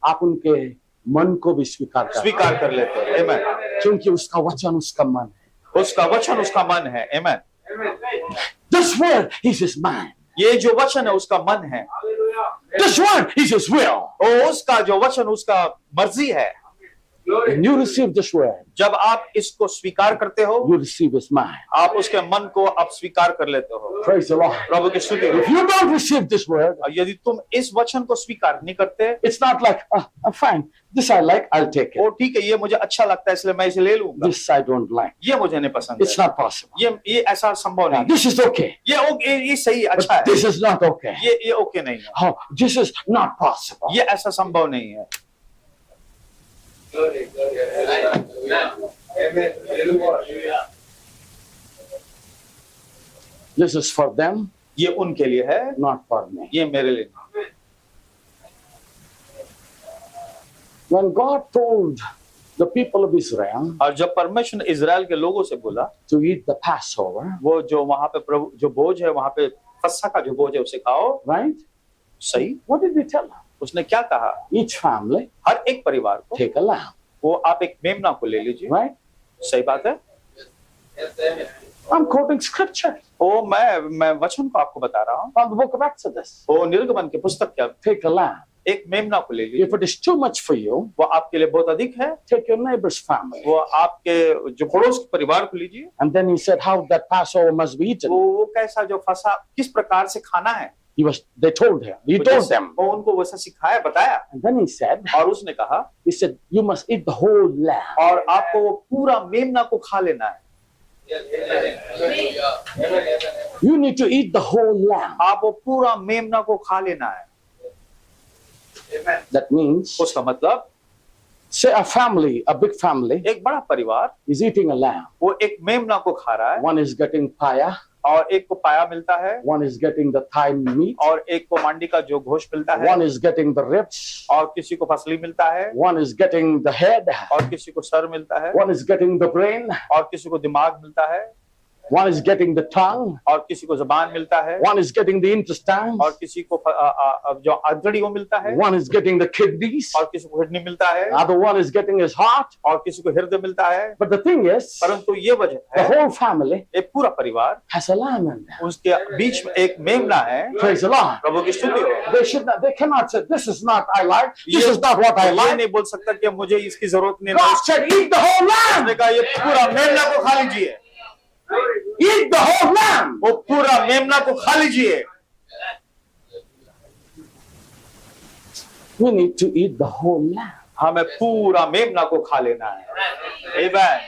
आप उनके मन को भी स्वीकार करते हैं, स्वीकार कर लेते हो। आमेन। क्योंकि उसका वचन उसका मन है. उसका वचन उसका मन है। आमेन। This word is his mind. ये जो वचन है उसका मन है, This word is his will. और उसका जो वचन उसका मर्जी है। When you receive this word, जब आप इसको स्वीकार करते हो, you receive his mind. आप उसके मन को आप स्वीकार कर लेते हो। Praise the Lord. प्रभु की स्तुति हो। If you don't receive this word, और यदि तुम इस वचन को स्वीकार नहीं करते, it's not like, fine, this I like, I'll take O it. ठीक है, ये मुझे अच्छा लगता है इसलिए मैं इसे ले लूंगा, This I don't like. ये मुझे नहीं पसंद It's है, not possible. ये ऐसा संभव नहीं, This is okay. ये सही अच्छा But है, this is not okay. ये ओके नहीं है, Oh, this is not possible. ये ऐसा संभव नहीं है। This is for them, ये उनके लिए है, not for me. ये मेरे लिए नहीं। When God told the people of Israel और जब परमेश्वर ने इजराइल के लोगों से बोला, to eat the Passover, वो जो वहां पे प्रभु जो भोज है, वहां पे फसह का जो भोज है उसे खाओ, right? सही, What did he tell them? उसने क्या कहा? Each family हर एक परिवार को take a lamb, वो आप एक मेमना को ले लीजिए, right? सही बात है। I'm quoting scripture वो मैं वचन को आपको बता रहा हूँ, from the book of Exodus. वो निर्गमन के पुस्तक क्या, Take a lamb. एक मेमना को ले लीजिए, If it is too much for you, वो आपके लिए बहुत अधिक है, take your neighbor's family. वो आपके जो पड़ोस के परिवार को लीजिए। And then he said how that Passover must be eaten. वो कैसा जो फसा किस प्रकार से खाना है, They told him. He told them. वो उनको वैसा सिखाया, बताया, And then he said, और उसने कहा, you must eat the whole lamb. और आपको वो पूरा मेमना को खा लेना है, You need to eat the whole lamb. आप वो पूरा मेमना को खा लेना है। That means, उसका मतलब, say a family, a big family, एक बड़ा परिवार is eating a lamb. वो एक मेमना को खा रहा है, One is getting paya, और एक को पाया मिलता है, one is getting the thigh meat, और एक को मांडी का जो गोश्त मिलता है, one is getting the ribs, और किसी को फसली मिलता है, one is getting the head, और किसी को सर मिलता है, one is getting the brain, और किसी को दिमाग मिलता है, one is getting the tongue, और किसी को जबान मिलता है, one is getting the intestines, और किसी को जो आंतड़ी वो मिलता है, one is getting the kidneys, और किसी को किडनी मिलता है, other one is getting his heart. और किसी को हृदय मिलता है। But the thing is, परंतु ये वजह the है, whole family एक पूरा परिवार, has a lamb in there. उसके बीच में एक मेमना है। Praise the Lord. प्रभु की स्तुति हो। They cannot say, this is not I like, this ये- is not what I ये like. नहीं बोल सकता कि मुझे इसकी जरूरत नहीं God है। said, eat the whole lamb. उसने कहा ये पूरा मेमना को खा लीजिए, Eat the whole lamb. वो पूरा मेमना को खा लीजिए। We need to eat the whole lamb. हमें पूरा मेमना को खा लेना है। Amen.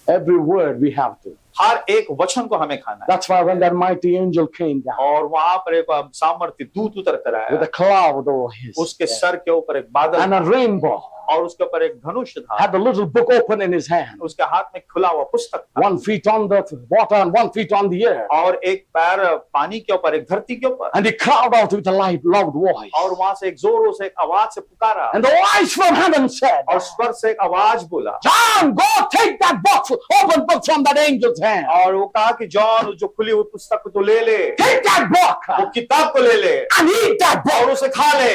Every word we have to. हर एक वचन को हमें खाना है। That's why when that mighty angel came down और वहां पर एक सामर्थ्य दूत उतर कर with आया, a cloud over his उसके head सर के ऊपर एक बादल and a rainbow, और उसके ऊपर एक धनुष था, had the little book open in his hand, उसके हाथ में खुला हुआ पुस्तक था, 1 foot on the water and 1 foot on the air. और एक पैर पानी के ऊपर, एक धरती के ऊपर, And he cried out with a loud voice. और वहां से एक जोरों से एक आवाज से पुकारा, And the voice from heaven said, और स्वर से एक आवाज बोला, John, go take that book, open book from that angel's hand. और वो कहा कि जॉन जो खुली हुई पुस्तक को तो ले ले, Take that book वो किताब को ले ले and eat that book. और उसे खा ले।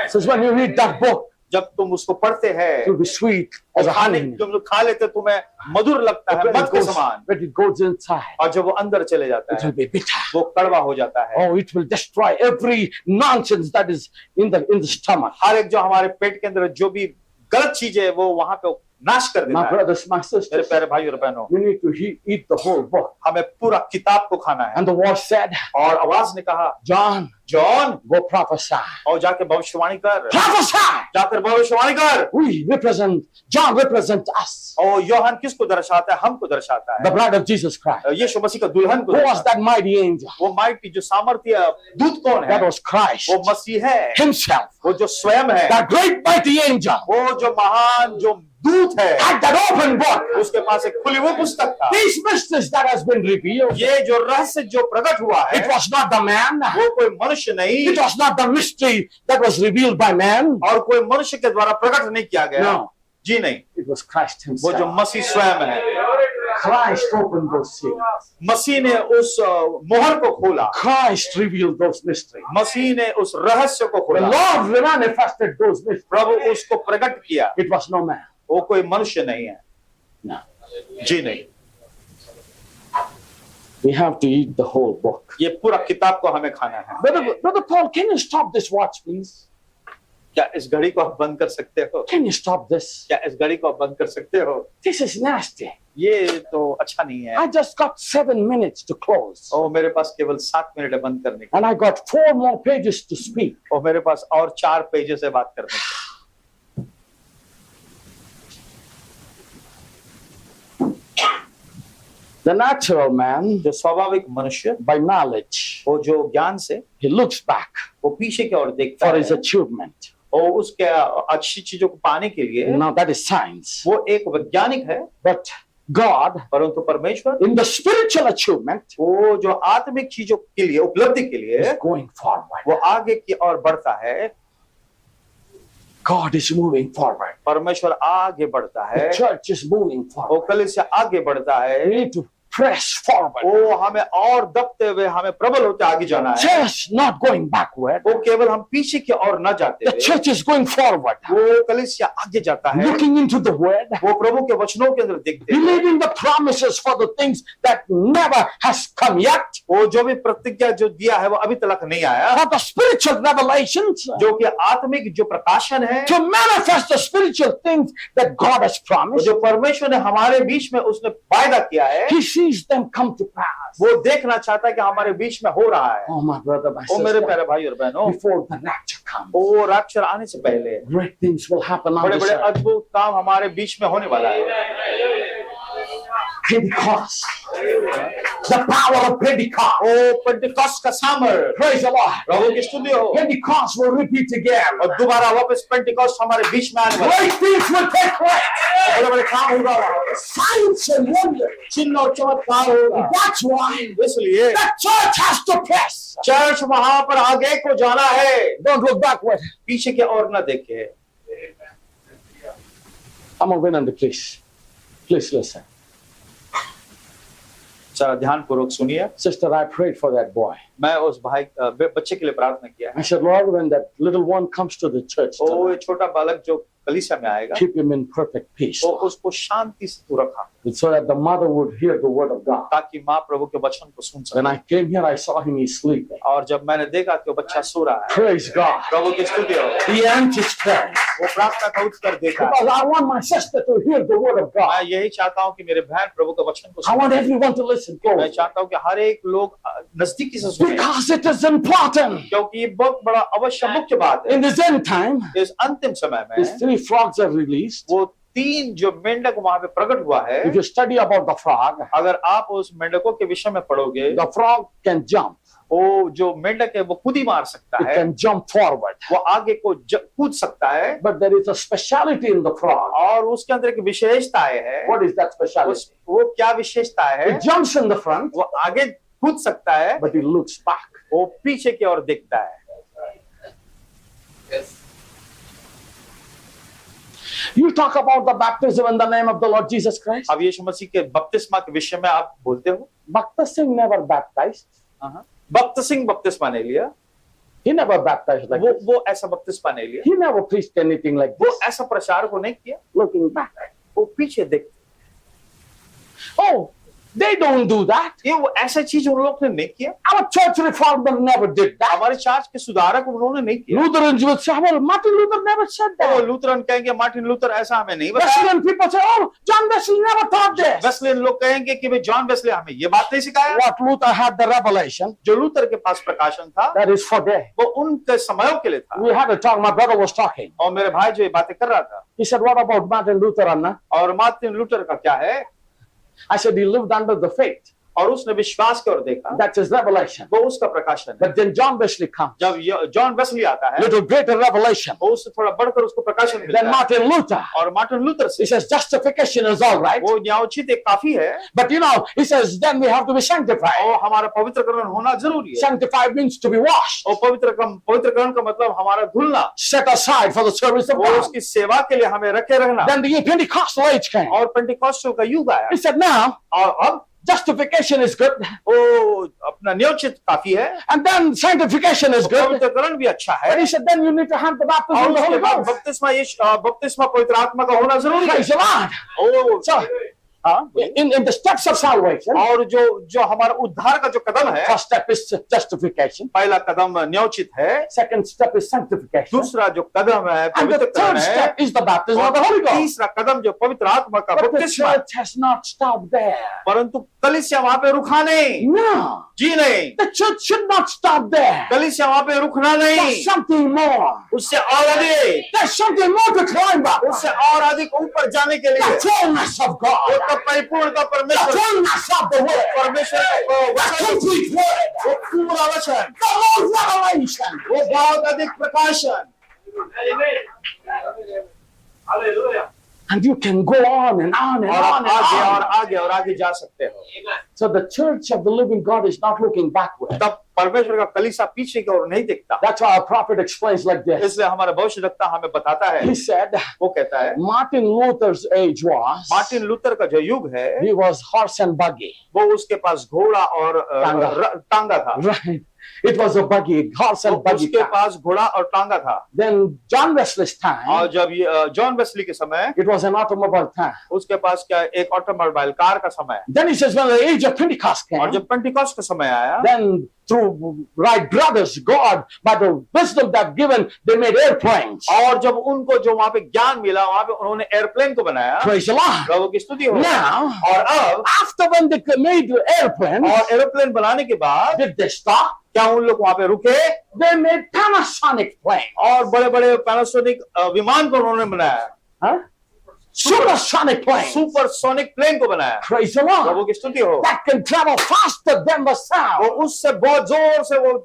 Says when you read that book, जब तुम उसको पढ़ते हैं it will be sweet और as a खाने honey. तुम खा लेते तुम्हें मधुर लगता है, मध के समान, When it goes inside, और जब वो अंदर चले जाता it है will be bitter. वो कड़वा हो जाता है। Oh, it will destroy every nonsense that is in the stomach. हर एक जो हमारे पेट के अंदर जो भी गलत चीजें है वो वहां पे नाश कर देता My है। brothers, my मेरे sisters, प्यारे भाई और बहनों, we need to eat the whole book. हमें पूरा किताब को खाना है। And the voice said, और आवाज ने कहा, John, जॉन go prophesy. और जाके भविष्यवाणी कर, Prophesy! जाकर भविष्यवाणी कर। John represents us, और योहन किसको दर्शाता है? हमको दर्शाता the है, bride of Jesus Christ. यीशु मसीह का दुल्हन को Who was दर्शाता that mighty angel? है। वो माइटी जो सामर्थ्य दूत कौन है? That was Christ वो मसीह है, himself. वो जो स्वयं है, That great mighty angel वो जो महान जो दूत है, had that open book. उसके पास एक खुली हुई पुस्तक था। These mysteries that has been revealed, ये जो रहस्य जो प्रकट हुआ है, it was not the man. वो कोई मनुष्य नहीं, It was not the mystery that was revealed by man. और कोई मनुष्य के द्वारा प्रकट नहीं किया गया। No, जी नहीं, it was Christ वो जो himself. मसीह स्वयं है। Christ opened those seals. मसीह ने उस मोहर को खोला, Christ revealed those mysteries. मसीह ने उस रहस्य को The खोला, Lord manifested those mysteries. प्रभु उसको प्रकट किया। It was no man. वो कोई मनुष्य नहीं है, No. जी नहीं। We have to eat the whole book. ये पूरा किताब को हमें खाना है। Brother Paul, can you stop this watch, please? क्या इस घड़ी को आप बंद कर सकते हो? Can you stop this? क्या इस घड़ी को आप बंद कर सकते हो? This is nasty. ये तो अच्छा नहीं है। I just got 7 minutes to close. और मेरे पास केवल 7 मिनट है बंद करने के, And I got 4 more pages to speak. और मेरे पास और 4 पेजेस है बात करने के। The natural man, जो स्वाभाविक मनुष्य, by knowledge, वो जो ज्ञान से he looks back वो पीछे की ओर देखता for his है, achievement. और उसके अच्छी चीजों को पाने के लिए Now that is science. वो एक वैज्ञानिक है, But God, परंतु परमेश्वर in the spiritual achievement, वो जो आत्मिक चीजों के लिए, उपलब्धि के लिए is going forward. वो आगे की ओर बढ़ता है। God is moving forward. परमेश्वर आगे बढ़ता है, The church is moving वो forward. कलीसिया आगे बढ़ता We है। need to press forward. वो हमें और दबते हुए हमें प्रबल होते आगे जाना है। Just not going backward. वो केवल हम पीछे की ओर न जाते The हुए, church is going forward. वो कलीसिया आगे जाता है, Looking into the word, वो प्रभु के वचनों के अंदर देखते हैं, believing the promises for the things that never has come yet, वो जो भी प्रतिज्ञा जो दिया है वो अभी तक नहीं आया, for the spiritual revelations, जो कि आत्मिक जो प्रकाशन है, to manifest the spiritual things that God has promised. जो परमेश्वर ने हमारे बीच में उसने वायदा किया है, He sees them come to pass. वो देखना चाहता है कि हमारे बीच में हो रहा है। Oh, my brother, my ओ मेरे sister, प्यारे भाई और बहनों, before the rapture comes, वो राक्षर आने से पहले great things will happen on बड़े this बड़े earth. अद्भुत काम हमारे बीच में होने वाला है। Pentecost, the power of Pentecost. ओ पेंटिकॉस्ट का सामर्थ, Praise the Lord. प्रभु की स्तुति हो। Pentecost will repeat again. और दोबारा वापस पेंटिकॉस्ट हमारे बीच में आने वाला है। Great things will take place. बड़े बड़े काम होगा वहाँ पे। Signs and wonders. चिन्ह और चमत्कार होगा। That's why इसलिए the church has to press. Church वहां पर आगे को जाना है, Don't look backward. पीछे के और न देखे। I'm a winner, please. Please listen. जरा ध्यान पूर्वक सुनिए। Sister, I prayed for that boy. मैं उस भाई बच्चे के लिए प्रार्थना किया है। I said, Lord, when that little one comes to the church, O tonight, ये छोटा बालक जो कलीसिया में आएगा keep him in perfect peace, तो उसको शांति से तू रखा, so that the mother would hear the word of God. ताकि माँ प्रभु के वचन को सुन When सके। I came here, I saw him, he's sleeping. और जब मैंने देखा कि वो बच्चा सो रहा है, Praise God. प्रभु की स्तुति हो, He answered his prayer. वो प्रार्थना का उत्तर देता है। Because I want my sister to hear the word of God. मैं यही चाहता हूँ कि मेरे बहन प्रभु के वचन को I want सुने। everyone to listen मैं closely. चाहता हूँ कि हर एक लोग नजदीकी से सुने, Because it is important. क्योंकि ये बहुत बड़ा अवश्य मुख्य बात है। In this end time, इस अंतिम समय these में 3 frogs are released. वो 3 जो मेंढक वहां पे प्रकट हुआ है, If you study about the frog, अगर आप उस मेंढकों के विषय में पढ़ोगे, the frog can jump. वो जो मेंढक है वो खुद ही मार सकता It है, can jump forward. वो आगे को कूद सकता है, But there is a speciality in the frog. और उसके अंदर एक विशेषताएं है। What is that speciality? वो क्या विशेषता है? It jumps in the front, वो आगे कूद सकता है, but it looks back. वो पीछे की ओर देखता है। Yes. You talk about the baptism in the name of the Lord Jesus Christ. अब यीशु मसीह के बपतिस्मा के विषय में आप बोलते हो। Bhakta Singh never baptized. भक्त सिंह बपतिस्मा नहीं लिया, He never baptized like this. वो ऐसा बपतिस्मा नहीं लिया, He never preached anything like वो this. ऐसा प्रचार को नहीं किया, Looking back. वो पीछे देखते। Oh, they don't do that. ये वो ऐसा चीज उन लोग ने नहीं किया। Our church reformer never did that. हमारे चर्च के सुधारक उन्होंने नहीं किया। Lutherans will say, well, Martin Luther never said वो that. लूथरन कहेंगे मार्टिन लूथर ऐसा हमें नहीं बताया। Wesleyan people say, oh, John Wesley never taught this. Wesleyan लोग कहेंगे कि भाई जॉन वेस्ले हमें ये बात नहीं सिखाया। What Luther had the revelation, जो लूथर के पास प्रकाशन था that is for them. वो उनके समयों के लिए था। We had a talk, my brother was talking. और मेरे भाई जो ये बातें कर रहा था, He said, what about Martin Luther, Anna? और मार्टिन लूथर का क्या है? I said, he lived under the faith. और उसने विश्वास की ओर देखा, That's his revelation. वो उसका प्रकाशन है। But then John Wesley comes. जब जॉन वेस्ली आता है, Little greater revelation. वो उससे थोड़ा बढ़कर उसको प्रकाशन मिलता Then है। Martin Luther. और मार्टिन लूथर He से says, justification is all right. वो न्यायोचित एक काफी है, But you know, he says, then we have to be sanctified. और हमारा पवित्रकरण होना जरूरी है। Sanctified means to be washed. और पवित्रकरण का मतलब हमारा धुलना, Set aside for the service of वो God. उसकी सेवा के लिए हमें रखे रहना। Then the Pentecostal age came. और पेंटिकॉस्टल का युग आया, He said, now, और अब justification is good. वो अपना न्यायोचित काफी है, And then sanctification is good. पवित्रकरण भी अच्छा But है, he said, then you need to have the baptism और of the उसके Holy बाद Ghost. बपतिस्मा पवित्र आत्मा का होना जरूरी है। Praise the Lord. O, So, हाँ, in the steps of salvation, और जो हमारा उद्धार का जो कदम है, first step is justification. पहला कदम न्यायोचित है, Second step is sanctification. दूसरा जो कदम है And the पवित्रकरण third है, step is the baptism of the Holy और Ghost. तीसरा कदम जो पवित्र आत्मा का But the बपतिस्मा, church has not stopped there. परंतु कलीसिया वहां पे रुका नहीं, No, जी नहीं, the church should not stop there. कलीसिया वहां पे रुकना There's नहीं, something more. उससे और अधिक, There's something more to climb up. उससे और अधिक ऊपर जाने के लिए, The fullness of वो God. तो परिपूर्णता The परमेश्वर, fullness of the word. परमेश्वर का The वचन, complete word. वो पूरा वचन, The Lord's revelation. वो बहुत अधिक प्रकाशन, Amen. Hallelujah. And you can go on and on and और on आप आगे और and on. आगे और आगे जा सकते हो। Amen. So the church of the living God is not looking backward. तब परमेश्वर का कलीसिया पीछे की ओर नहीं दिखता, That's why our prophet explains like this. इसलिए हमारा भविष्यवक्ता हमें बताता है, He said, वो कहता है, Martin Luther's age was, Martin Luther का जो युग है, he was horse and buggy. वो उसके पास घोड़ा और टांगा था, Right. It was a buggy, horse and buggy. उसके car. पास घोड़ा और टांगा था। Then John Wesley's और time, जब ये जॉन वेस्ली के समय, it was an automobile time. उसके पास क्या एक ऑटोमोबाइल कार का समय, Then he says, when the age of Pentecost और came, जब पेंटिकॉस्ट का समय आया, then through right brothers, God, by the wisdom that given, they made airplanes. और जब उनको जो वहां पे ज्ञान मिला, वहां पे उन्होंने एयरप्लेन को बनाया, Praise the Lord. प्रभु की स्तुति हो। Now, और अब after when they made airplanes, और एरोप्लेन बनाने के बाद did they stop? क्या उन लोग वहां पे रुके? They made Panasonic planes. और बड़े बड़े पैनासोनिक विमान को उन्होंने बनाया, Huh? Supersonic planes. Supersonic plane को बनाया। Praise the Prabhu Lord. की स्तुति हो। That can travel faster than the वो sound. उससे बहुत जोर से वो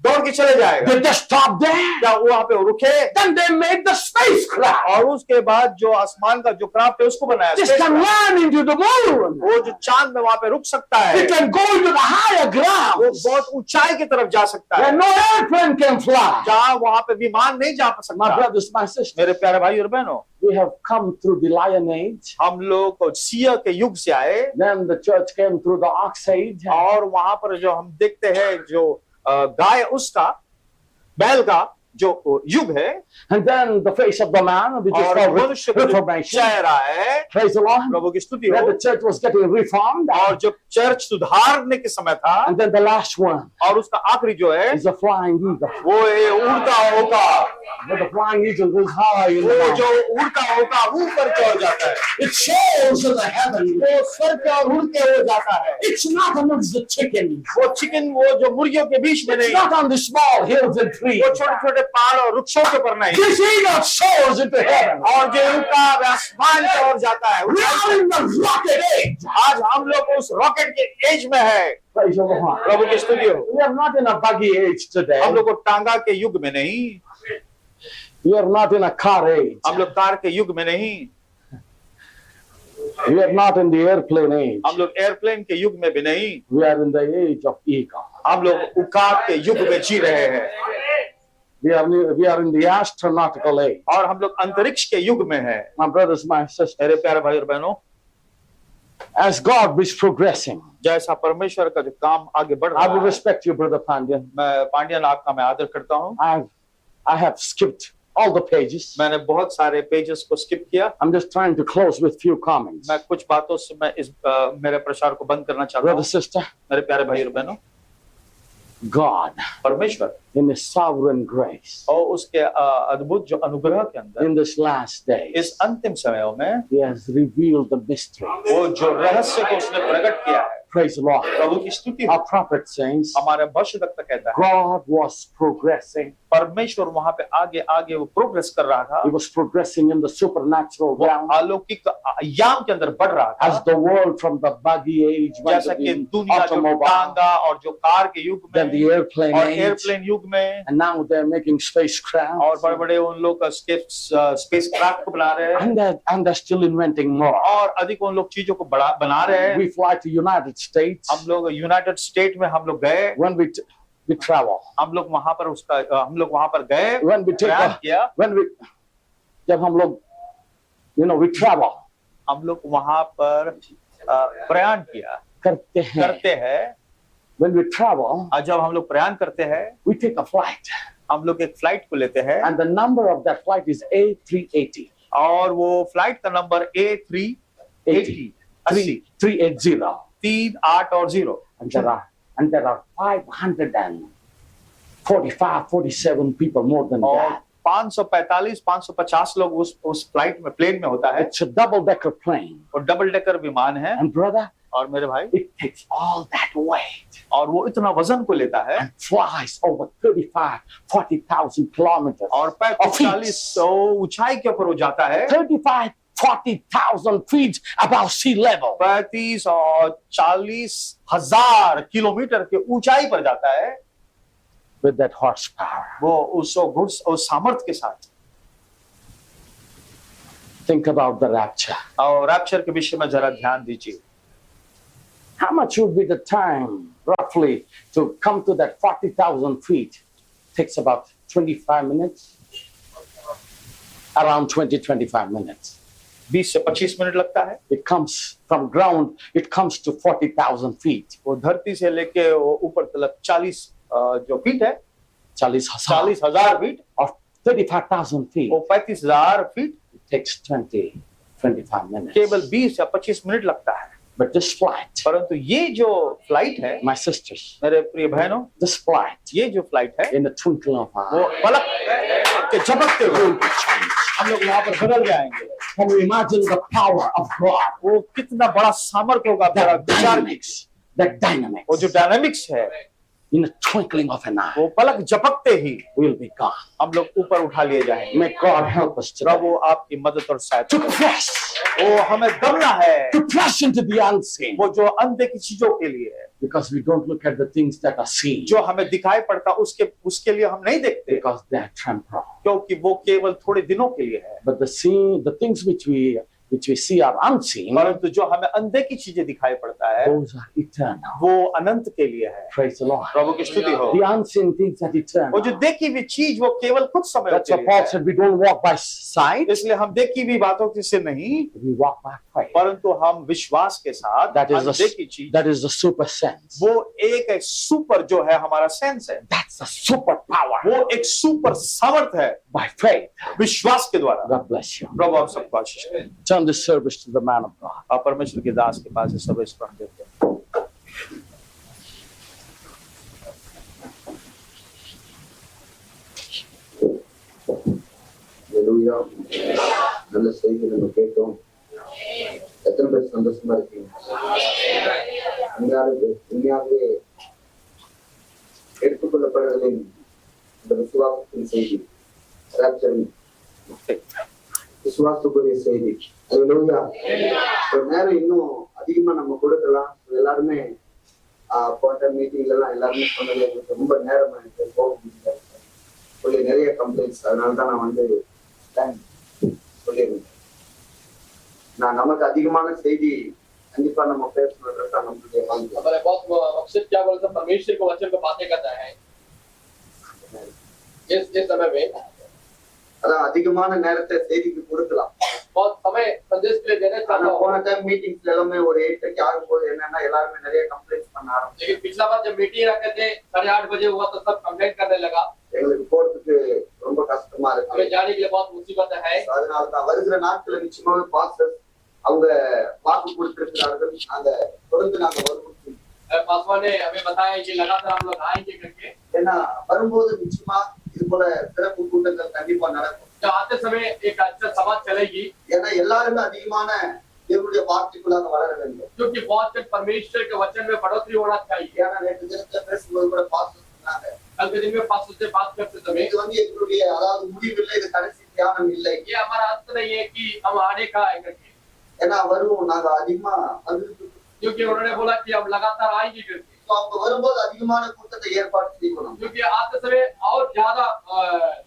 दौड़ के चले जाएगा। Did they stop there? क्या वो वहां पे रुके? Then they made the spacecraft. और उसके बाद जो आसमान का जो क्राफ्ट है उसको बनाया। This can land into the moon. वो जो चांद में वहां पे रुक सकता है, It can go into the higher वो ground बहुत ऊंचाई की तरफ जा सकता where है, no airplane can fly. जहाँ वहां पे विमान नहीं जा My सकता। brothers, my sisters, मेरे प्यारे भाई और बहनों, we have come through the Lion Age. हम लोग सिया के युग से आए, Then the church came through the Ox Age. और वहां पर जो हम देखते हैं जो गाय उसका बैल का जो युग है And then the face of the man, which is और called मनुष्य का जो Reformation. चेहरा है, Praise the Lord. प्रभु की स्तुति Where हो, the church was getting reformed. और जब चर्च सुधारने के समय था, And then the last one और उसका आखिरी जो है is the flying eagle. वो है उड़ता होगा, But the flying eagle goes high in the वो mountain. जो उड़ता होगा ऊपर चढ़ जाता है, It soars in the heaven. वो सर पे और उड़ते हो जाता है। It's not amongst the chickens. वो चिकन वो जो मुर्गियों के बीच में It's नहीं, not on the small hills and trees. वो छोटे छोटे पहाड़ और वृक्षों के ऊपर नहीं, This eagle soars into heaven. और जो उड़ता है आसमान की ओर जाता है। We are in the rocket age. आज हम लोग उस रॉकेट के एज में है। Praise the Lord. प्रभु की स्तुति हो। We are not in a buggy age today. हम लोग को टांगा के युग में नहीं, We are not in a car age. हम लोग कार के युग में नहीं, We are not in the airplane age. हम लोग एयरप्लेन के युग में भी नहीं, We are in the age of eagle. हम लोग उकाब के युग में जी रहे हैं, We are in the astronautical age. और हम लोग अंतरिक्ष के युग में हैं। My brothers, my sisters, मेरे प्यारे भाई और बहनों, as God is progressing, जैसा परमेश्वर का जो काम आगे बढ़ I रहा will है, respect you, Brother Pandian. मैं पांड्यन आपका मैं आदर करता हूँ। I have skipped all the pages. मैंने बहुत सारे पेजेस को स्किप किया। I'm just trying to close with few comments. मैं कुछ बातों से मैं इस मेरे प्रचार को बंद करना चाहता Brother, हूँ। sister, मेरे प्यारे भाई और बहनों, God, परमेश्वर in His sovereign grace, और उसके अद्भुत जो अनुग्रह के अंदर in this last day, इस अंतिम समयों में He has revealed the mystery. वो जो रहस्य को उसने प्रकट किया है, Praise the Lord. प्रभु की स्तुति हो। Our prophet says, हमारे भविष्यवक्ता कहता है God was progressing. परमेश्वर वहां पे आगे आगे वो प्रोग्रेस कर रहा था, He was progressing in the supernatural वो realm अलौकिक याम के अंदर बढ़ रहा था, as the world from the buggy age went जैसा to कि the दुनिया जो automobile, टांगा और जो कार के युग then में the airplane और age, एयरप्लेन युग में, and now they're making spacecraft. और बड़े बड़े उन लोग का स्पेस क्राफ्ट को बना रहे हैं, And they're still inventing more. और अधिक उन लोग चीजों को बना रहे हैं। We fly to United States. हम लोग यूनाइटेड स्टेट में हम लोग गए, When we travel, हम लोग वहां पर हम लोग वहां पर गए, when we take प्रयास किया, जब हम लोग, we travel, हम लोग वहां पर प्रयाण किया करते हैं। when we travel, और जब हम लोग प्रयाण करते हैं, we take a flight, हम लोग एक फ्लाइट को लेते हैं, and the number of that flight is A380. और वो फ्लाइट का नंबर A380 380. 3, 8 और 0, And there are 47 people more than और that. 550 लोग उस फ्लाइट में प्लेन में होता है, It's a double-decker plane. और डबल डेकर विमान है। And brother, और मेरे भाई, it takes all that weight और वो इतना वजन को लेता है, and flies over 40,000 kilometers. और 35-40 ऊंचाई के ऊपर हो जाता है, 40,000 feet above sea level. 35 और 40,000 किलोमीटर के ऊंचाई पर जाता है, With that horsepower. वो उस सामर्थ्य के साथ। Think about the rapture. और रैप्चर के विषय में जरा ध्यान दीजिए। How much would be the time, roughly, to come to that 40,000 feet? Takes about 25 minutes. Around 20-25 minutes. 20 से 25 मिनट लगता है। It comes from ground, it comes to 40,000 feet. वो धरती से लेके वो ऊपर तक 40 जो फीट है, 40,000 फीट, or 35,000 feet. वो 35,000 फीट, It takes 20-25 minutes. केवल 20 या 25 मिनट लगता है। But this flight, परंतु ये जो फ्लाइट है, my sisters, मेरे प्रिय बहनों, this flight, ये जो फ्लाइट है, in the twinkling of an वो eye, पलक के झपकते हुए will be changed. हम लोग वहां पर बदल जाएंगे। Can you imagine the power of God? वो कितना बड़ा सामर्थ्य होगा, बड़ा That विचार, dynamics, that dynamics, वो जो डायनामिक्स है, in the twinkling of an eye, वो पलक झपकते ही will be gone. हम लोग ऊपर उठा लिए जाएंगे। May God help us today प्रभु आपकी मदद और सहायता to करें। press, वो हमें दमना है, to press into the unseen, वो जो अंधे की चीजों के लिए है, because we don't look at the things that are seen, जो हमें दिखाई पड़ता उसके लिए हम नहीं देखते, because they are temporal. क्योंकि वो केवल थोड़े दिनों के लिए है। But the things which we which we see are unseen, परंतु जो हमें अनदेखी चीजें दिखाई पड़ता है those are eternal. वो अनंत के लिए है। Praise the Lord. प्रभु की स्तुति हो। The unseen things are वो eternal. जो देखी हुई चीज वो केवल कुछ समय That's के why लिए Paul है। said we don't walk by sight, इसलिए हम देखी हुई बातों से नहीं, we walk by faith. परंतु हम विश्वास के साथ That is अनदेखी चीज, that is the super sense. वो एक सुपर जो है हमारा सेंस है, That's the super power वो एक सुपर समर्थ है by faith. विश्वास के द्वारा। God bless you. प्रभु आप सबको आशीष दें। Turn this service to the man of God. आप परमेश्वर के दास के पास सब इस पर देते हैं। ஹல்லேலூயா. நல்ல செய்தி நம்ம கேட்டோம். எத்தனை பேர் சந்தோஷமா இருக்கீங்க? உண்மையாகவே எடுத்துக்கொள்ளப்படுவதின் இந்த விசுவாசத்தின் செய்தி, ராப்சரின் விசுவாசத்துக்குரிய செய்தி. ஹல்லேலூயா. ஒரு நேரம் இன்னும் அதிகமா நம்ம கொடுக்கலாம். எல்லாருமே போட்ட மீட்டிங்ல எல்லாம் எல்லாருமே சொன்னது எங்களுக்கு ரொம்ப நேரம் எனக்கு போக முடியல, சொல்லி நிறைய கம்ப்ளைண்ட்ஸ். அதனாலதான் நான் வந்து சொல்லியிருந்தேன். நமக்கு அதிகமான செய்தி கண்டிப்பா நம்ம பேசணுன்றதா நம்மளுடைய வாங்கி. हमारे बहुत मकसद क्या बोलते हैं, परमेश्वर को वचन को बातें करता है इस समय में। அதான் அதிகமான நேரத்தை செய்திக்கு கொடுக்கலாம். बहुत समय संदेश के लिए देना चाहता हूं। போன டைம் மீட்டிங்ஸ்ல எல்லாமே ஒரு 8 ஆகும்போது என்னன்னா எல்லாருமே நிறைய கம்ப்ளைண்ட்ஸ் பண்ண ஆரம்பிச்சாங்க. लेकिन पिछला बार जब मीटिंग रखे थे 8:30 बजे हुआ तो सब कंप्लेंट करने लगा। எங்களுக்கு போறதுக்கு ரொம்ப கஷ்டமா இருக்கு. हमें जाने के लिए बहुत मुसीबत है। அதனால தான் வருகிற நாட்கள் நிச்சயமாவே பாஸ்டர் அவங்க வாக்கு கொடுத்திருக்கிறார்கள். நாங்க தொடர்ந்து நாங்க வருவோம். पासवान ने हमें बताया कि लगातार हम लोग आएंगे करके। ஏன்னா வரும்போது நிச்சயமா இது போல சிறப்பு கூட்டங்கள் கண்டிப்பா நடக்கும். तो आते समय एक अच्छा सभा चलेगी, ஏன்னா எல்லாருமே அதிகமான தேவனுடைய வார்த்தைக்குள்ளாக வளர வேண்டும். क्योंकि बहुत परमेश्वर के वचन में बढ़ोतरी होना चाहिए। ஏன்னா நேற்று தினத்துல பேசும்போது கூட பாஸ்டர் சொன்னாங்க, कल के दिन में पास्टर से बात करते समय இது வந்து எங்களுடைய அதாவது முடிவில்லை, இது கடைசி தியானம் இல்லை. ये हमारा अंत नहीं है कि हम आने का है करके, ஏன்னா வருவோம் நாங்க அதிகமா வந்துட்டு. क्योंकि उन्होंने बोला कि हम लगातार आएंगे करके। அவங்க வரும்போது அதிகமான கூட்டத்தை ஏற்பாடு செய்யணும். क्योंकि आते समय और ज्यादा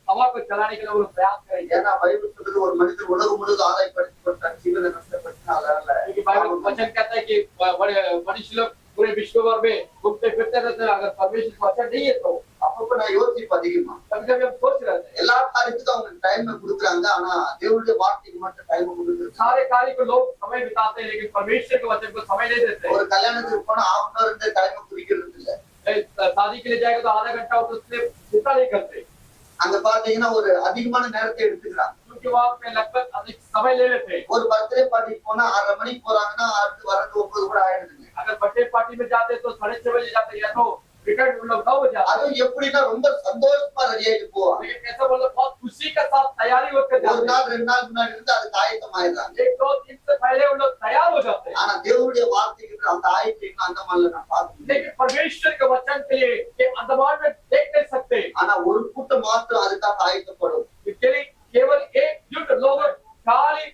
सभा को चलाने के लिए वो प्रयास करेंगे। ஏன்னா பைபிள் சொல்றது ஒரு மனிதர் உலகம் முழுவதும் ஆதாயப்படுத்தி ஜீவனை நஷ்டப்படுத்தினால, क्योंकि बाइबल वचन कहता है कि मनुष्य लोग पूरे विश्व भर में घूमते फिरते रहते हैं, अगर परमेश्वर का वचन नहीं है तो। அப்பப்ப நான் யோசிப்பேன் அதிகமா. कभी-कभी हम सोच रहे थे எல்லா காரியத்துக்கும் அவங்க டைம் கொடுக்குறாங்க, ஆனா தேவனுடைய வார்த்தைக்கு மட்டும் டைம் கொடுக்குறது. सारे कार्य को लोग समय बिताते हैं, लेकिन परमेश्वर के वचन को समय नहीं देते। ஒரு கல்யாணத்துக்கு போனா ½ hour டைம் குறிக்கிறது இல்ல. शादी के लिए जाएगा तो आधा घंटा उससे जितना नहीं करते, அங்க பாத்தீங்கன்னா ஒரு அதிகமான நேரத்தை எடுத்துக்கிறாங்க. क्योंकि वहाँ पे लगभग अधिक समय ले लेते हैं। ஒரு பர்த்டே பார்ட்டிக்கு போனா 6:30 மணிக்கு போறாங்கன்னா அடுத்து வரது 9 கூட ஆயிடுதுங்க. अगर बर्थडे पार्टी में जाते तो 6:30 बजे जाते, या तो रिटर्न उन लोग 9 बजे आते। அது எப்படின்னா ரொம்ப சந்தோஷமா ரெடி ஆயிட்டு போவாங்க. लेकिन कैसा बोलो, बहुत खुशी के साथ तैयारी होकर ஒரு जाते நாள் 2 நாள் முன்னாடி இருந்து அதுக்கு ஆயத்தமாயிடுறாங்க. हैं। 1-2 दिन से पहले उन लोग तैयार हो जाते हैं। ஆனா தேவனுடைய வார்த்தைக்கு அந்த ஆயத்தம் அந்த மாதிரி நான் பார்த்தேன். लेकिन परमेश्वर के वचन के लिए ये अंडमान में देख नहीं सकते। ஆனா ஒரு கூட்டம் மாத்திரம் அதுக்காக ஆயத்தப்படும். इसके लिए केवल एक जुट लोग खाली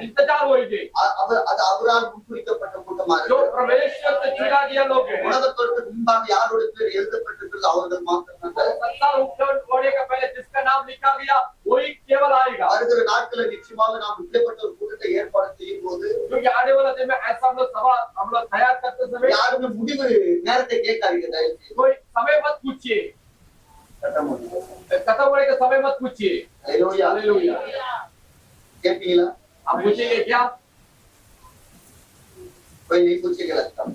इंतजार होंगे, அது அவரால் முன்குறிக்கப்பட்ட கூட்டமா जो இருக்கு. परमेश्वर से चुना गया लोग हैं। உலகத்தோடு முன்பாக யாரோட பேர் எழுதப்பட்டிருக்கிறது அவர்கள் மாத்திரம் தான். संसार होने का पहले जिसका नाम लिखा गया वही केवल आएगा। வருகிற நாட்களில் நிச்சயமாக நாம் இப்படிப்பட்ட ஒரு கூட்டத்தை ஏற்பாடு செய்யும் போது क्योंकि आने वाला दिन में ऐसा हम लोग तैयार करते समय யாருமே முடிவு நேரத்தை கேட்காதீங்க. தயவு செய்து कोई समय मत पूछिए, खत्म होने का समय मत पूछिए। ஹல்லேலூயா. हालेलुया। கேட்பீங்களா? आप पूछेंगे क्या? போய் நீ பூச்சிக்க லட்சம்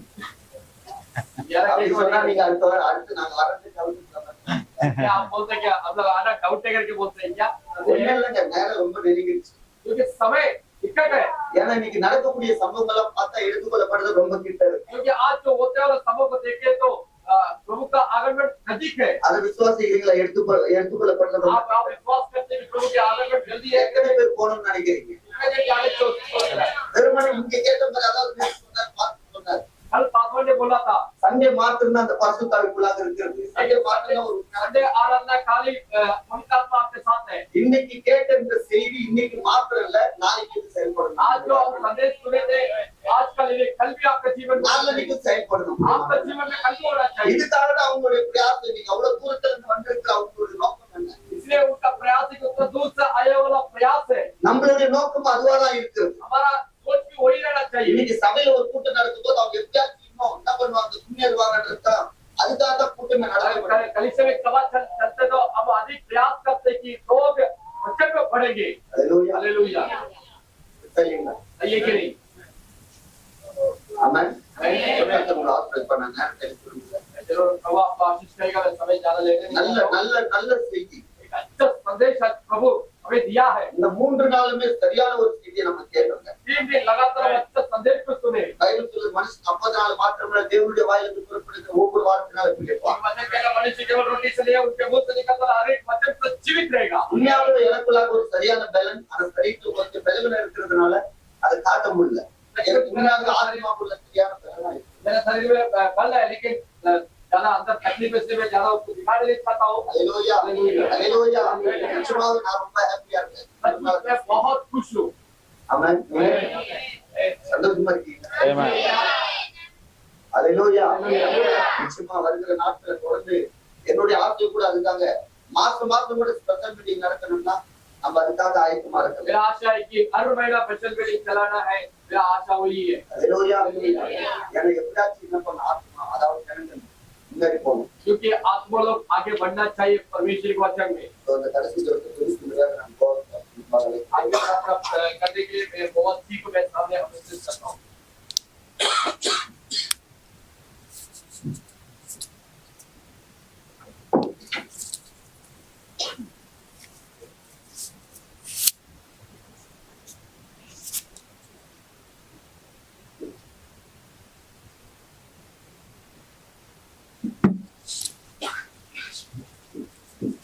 यार அப்படி சொன்னா நீங்க அடுத்து நாங்க வரது क्या आप बोलते हैं, क्या हम लोग आना डाउट करके बोलते हैं क्या? ஒண்ணும் இல்லைங்க, நேரம் ரொம்ப நெருங்கிடுச்சு. क्योंकि समय इकट्ठ है, ஏன்னா இன்னைக்கு நடக்கக்கூடிய சம்பவங்களை பார்த்தா எடுத்துக்கொள்ளப்படுறது ரொம்ப கிட்ட இருக்கு. क्योंकि आज जो होते वाला समय को देखे तो प्रभु का आगमन नजदीक है। அதை விசுவாசிக்கிறீங்களா? எடுத்துக்கொள்ளப்படுறது ரொம்ப आप विश्वास करते हैं कि प्रभु के आगमन जल्दी है। எத்தனை பேர் போகணும்னு நினைக்கிறீங்க? जाने सोच रहा है। வெறுமனே இங்க கேட்ட மாதிரி அதாவது சொன்னார் कल पासवान ने बोला था சண்டே மாத்திரம் தான் அந்த பரிசுத்தாவிக்குள்ளாக இருக்கிறது. சண்டே மாத்திரம் ஒரு संडे आराधना खाली पवित्र आत्मा आपके साथ है। இன்னைக்கு கேட்ட இந்த செய்தி இன்னைக்கு மாத்திரம் இல்ல, நாளைக்கு இது செயல்படணும். आज जो हम संदेश सुने थे आज कल ये कल भी आपके जीवन में நாளைக்கு செயல்படணும். आपके जीवन में कल भी होना चाहिए। இதுக்காக தான் அவங்களுடைய பிரயாசம். நீங்க அவ்வளவு தூரத்துல இருந்து வந்திருக்கிற அவங்களுடைய நோக்கம் என்ன? इसलिए उनका प्रयास है कि उतना दूर से आया वाला प्रयास है। நம்ம நம்மளுடைய நோக்கம் அதுவாதான் இருக்கிறது. हमारा सोच भी वही रहना चाहिए। இன்னைக்கு சபையில ஒரு கூட்டம் நடக்கும்போது அவங்க எப்படியாச்சும் இன்னும் என்ன பண்ணுவாங்க, முன்னேறுவாங்கன்றதுதான் அதுக்காக தான் கூட்டமே நடத்தப்படுது. कलीसिया में सभा चलते तो अब अधिक प्रयास करते कि लोग वचन में पढ़ेंगे। ஹalleluya. हालेलुया। சரிங்களா? सही है कि नहीं? ஆமென். கர்த்தர் ஆசீர்வாதம் பண்ண நேரத்தை கொடுங்க. जरूर प्रभु आपको आशीष करेगा। समय ज्यादा लेने நல்ல நல்ல நல்ல செய்தி. एक अच्छा संदेश आज प्रभु हमें दिया है। இந்த 3 நாளுமே சரியான ஒரு செய்தியை நம்ம கேட்டோங்க. 3 दिन लगातार अच्छा संदेश को सुने। பைபிள் சொல்லுது மனுஷன் 50 நாள் மாத்திரமல்ல தேவனுடைய வாயிலிருந்து புறப்படுகிற ஒவ்வொரு வார்த்தையினால பிழைப்பான். वचन कहना मनुष्य केवल रोटी से नहीं, उनके मुंह से निकलता हर एक वचन से जीवित रहेगा। உண்மையாவே எனக்குள்ளாக ஒரு சரியான பலன், அந்த சரீரத்துல கொஞ்சம் பலவீனம் இருக்கிறதுனால அதை காட்ட முடியல. எனக்கு உண்மையாக ஆத்மாவுள்ள சரியான பலனா இருக்கு. मेरे शरीर में बल है, लेकिन ज्यादा अंदर तकलीफ इसलिए मैं ज्यादा उसको दिखाने नहीं चाहता हूँ। ஹalleluya. ஹalleluya. நிச்சயமாக நான் ரொம்ப ஹாப்பியா இருக்கேன். मैं बहुत खुश हूँ। ஆமென். சந்தோஷமா இருக்கீங்களா? ஹalleluya. நிச்சயமா வருகிற நாட்களை தொடர்ந்து என்னுடைய ஆசை கூட அதுதாங்க. மாசம் மாசம் கூட ஸ்பெஷல் மீட்டிங் நடக்கணும்னா நம்ம அதுக்காக ஆயத்தமா இருக்கணும். मेरा आशा है कि हर महीना स्पेशल मीटिंग चलाना है। मेरा आशा वही है। ஹalleluya. எனக்கு எப்படியாச்சும் என்ன பண்ண ஆத்மா, அதாவது ஜனங்கள் முன்னாடி போகணும். क्योंकि आत्मा लोग आगे बढ़ना चाहिए परमेश्वर के वचन में। அந்த கடைசி ஜெபத்தை குறித்து முடியாது நம்ம போகிறோம். आगे प्राप्त करने के लिए मैं बहुत सी को मैं सामने उपस्थित करता हूँ।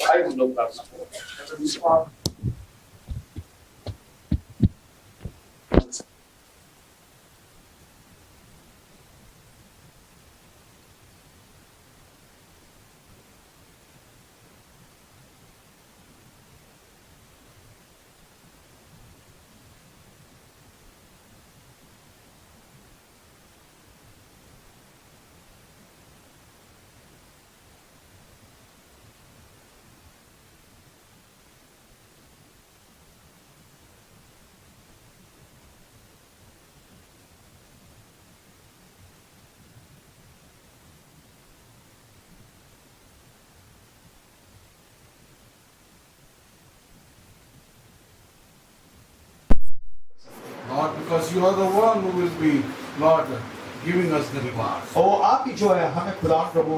आइए हम लोग प्रार्थना करें। Lord, because you are the one who will be, Lord, giving us the reward. और आप ही जो है हमें खुदा प्रभु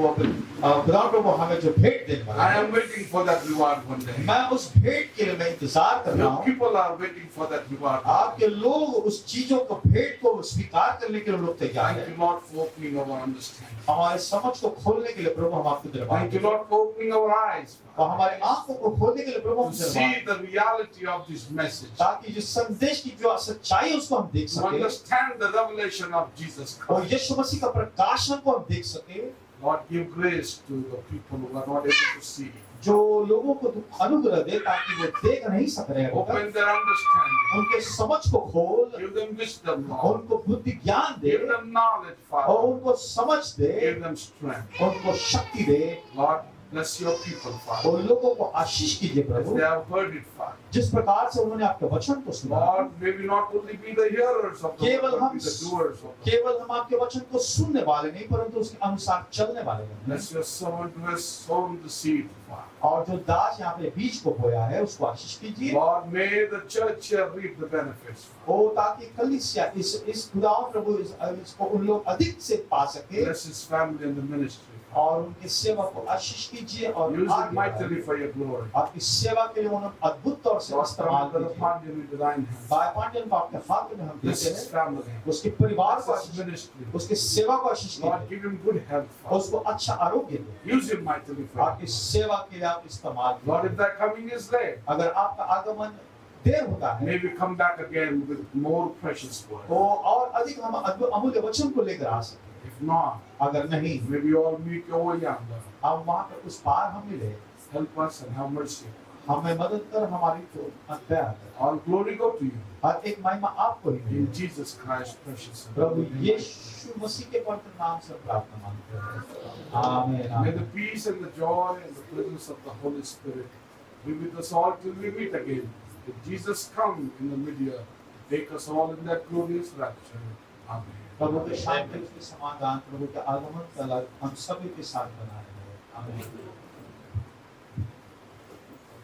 हमें जो भेंट देने वाला I है, am waiting for that reward one day. मैं उस भेंट के लिए मैं इंतजार कर रहा Your हूँ। people are waiting for that reward. आपके लोग उस चीजों को भेंट को स्वीकार करने के लिए लोग तैयार Thank हैं। you, Lord, for opening our understanding. हमारे समझ को खोलने के लिए प्रभु हम आपको धन्यवाद Thank you, देते हैं। Lord, for opening our eyes और हमारे आंखों को खोलने के लिए प्रभु हम to धन्यवाद see देते हैं। the reality of this message, ताकि जो संदेश की जो सच्चाई है उसको हम देख to सके understand the revelation of Jesus और Christ. यीशु मसीह का प्रकाशन को हम देख सके। Lord, give grace to the people who are not able to see. जो लोगों को तू अनुग्रह दे ताकि वो देख नहीं सक रहे हैं, Open their understanding. उनके समझ को खोल, Give them wisdom, Lord. उनको बुद्धि ज्ञान दे Give them knowledge, और Father. उनको समझ दे, Give them strength. उनको शक्ति दे Lord, bless your people, Father. और लोगों को आशीष कीजिए As Prabhu. they have heard it, Father. जिस प्रकार से उन्होंने आपके वचन को सुना, Lord, may we not only be the hearers of the केवल word, but हम be the doers of the word. केवल हम आपके वचन को सुनने वाले नहीं परंतु उसके अनुसार चलने वाले हैं। Bless your servant who has sown the seed, Father. और जो दास यहाँ पे बीज को बोया है उसको आशीष कीजिए Lord, may the church here reap the benefits. और ताकि कलीसिया इस खुदा प्रभु इसको उन लोग अधिक से पा सके Bless his family and the ministry. और उनकी सेवा को आशीष कीजिए और Use it आगे mightily बढ़ाइए। for your glory. और इस सेवा के लिए उन्हें अद्भुत तौर से Lord, इस्तेमाल come to the कीजिए। Pandyan with thine hands. भाई पांड्यन को आपके हाथ में हम Bless देते his हैं, family. उसके परिवार को Bless his आशीष, ministry. उसके सेवा को आशीष Lord, कीजिए give him good health, और Father. उसको अच्छा आरोग्य दे। Use him mightily for और your इस सेवा के लिए आप इस्तेमाल Lord, कीजिए। if that coming is late, अगर आपका आगमन देर होता है may we come back again with more precious तो word. और अधिक हम अमूल्य वचन को लेकर आ सके। If not, अगर नहीं may we all meet over yonder. हम वहाँ पर उस पार हम मिले, Help us and have mercy. हमें मदद कर हमारी तो दया कर। All glory go to you. हर एक महिमा आपको ही मिले। In Jesus Christ's precious and Prabhu holy name. यीशु मसीह के पवित्र नाम से प्रार्थना मांगते हैं। आमीन। May आमीन। the peace and the joy and the presence of the Holy Spirit be with us all till we meet again. If Jesus come in the media, take us all in that glorious rapture. Amen. प्रभु के शांति के समाधान, प्रभु के आगमन तक हम सभी के साथ बनाए रहे। आमीन।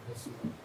Yes, Lord.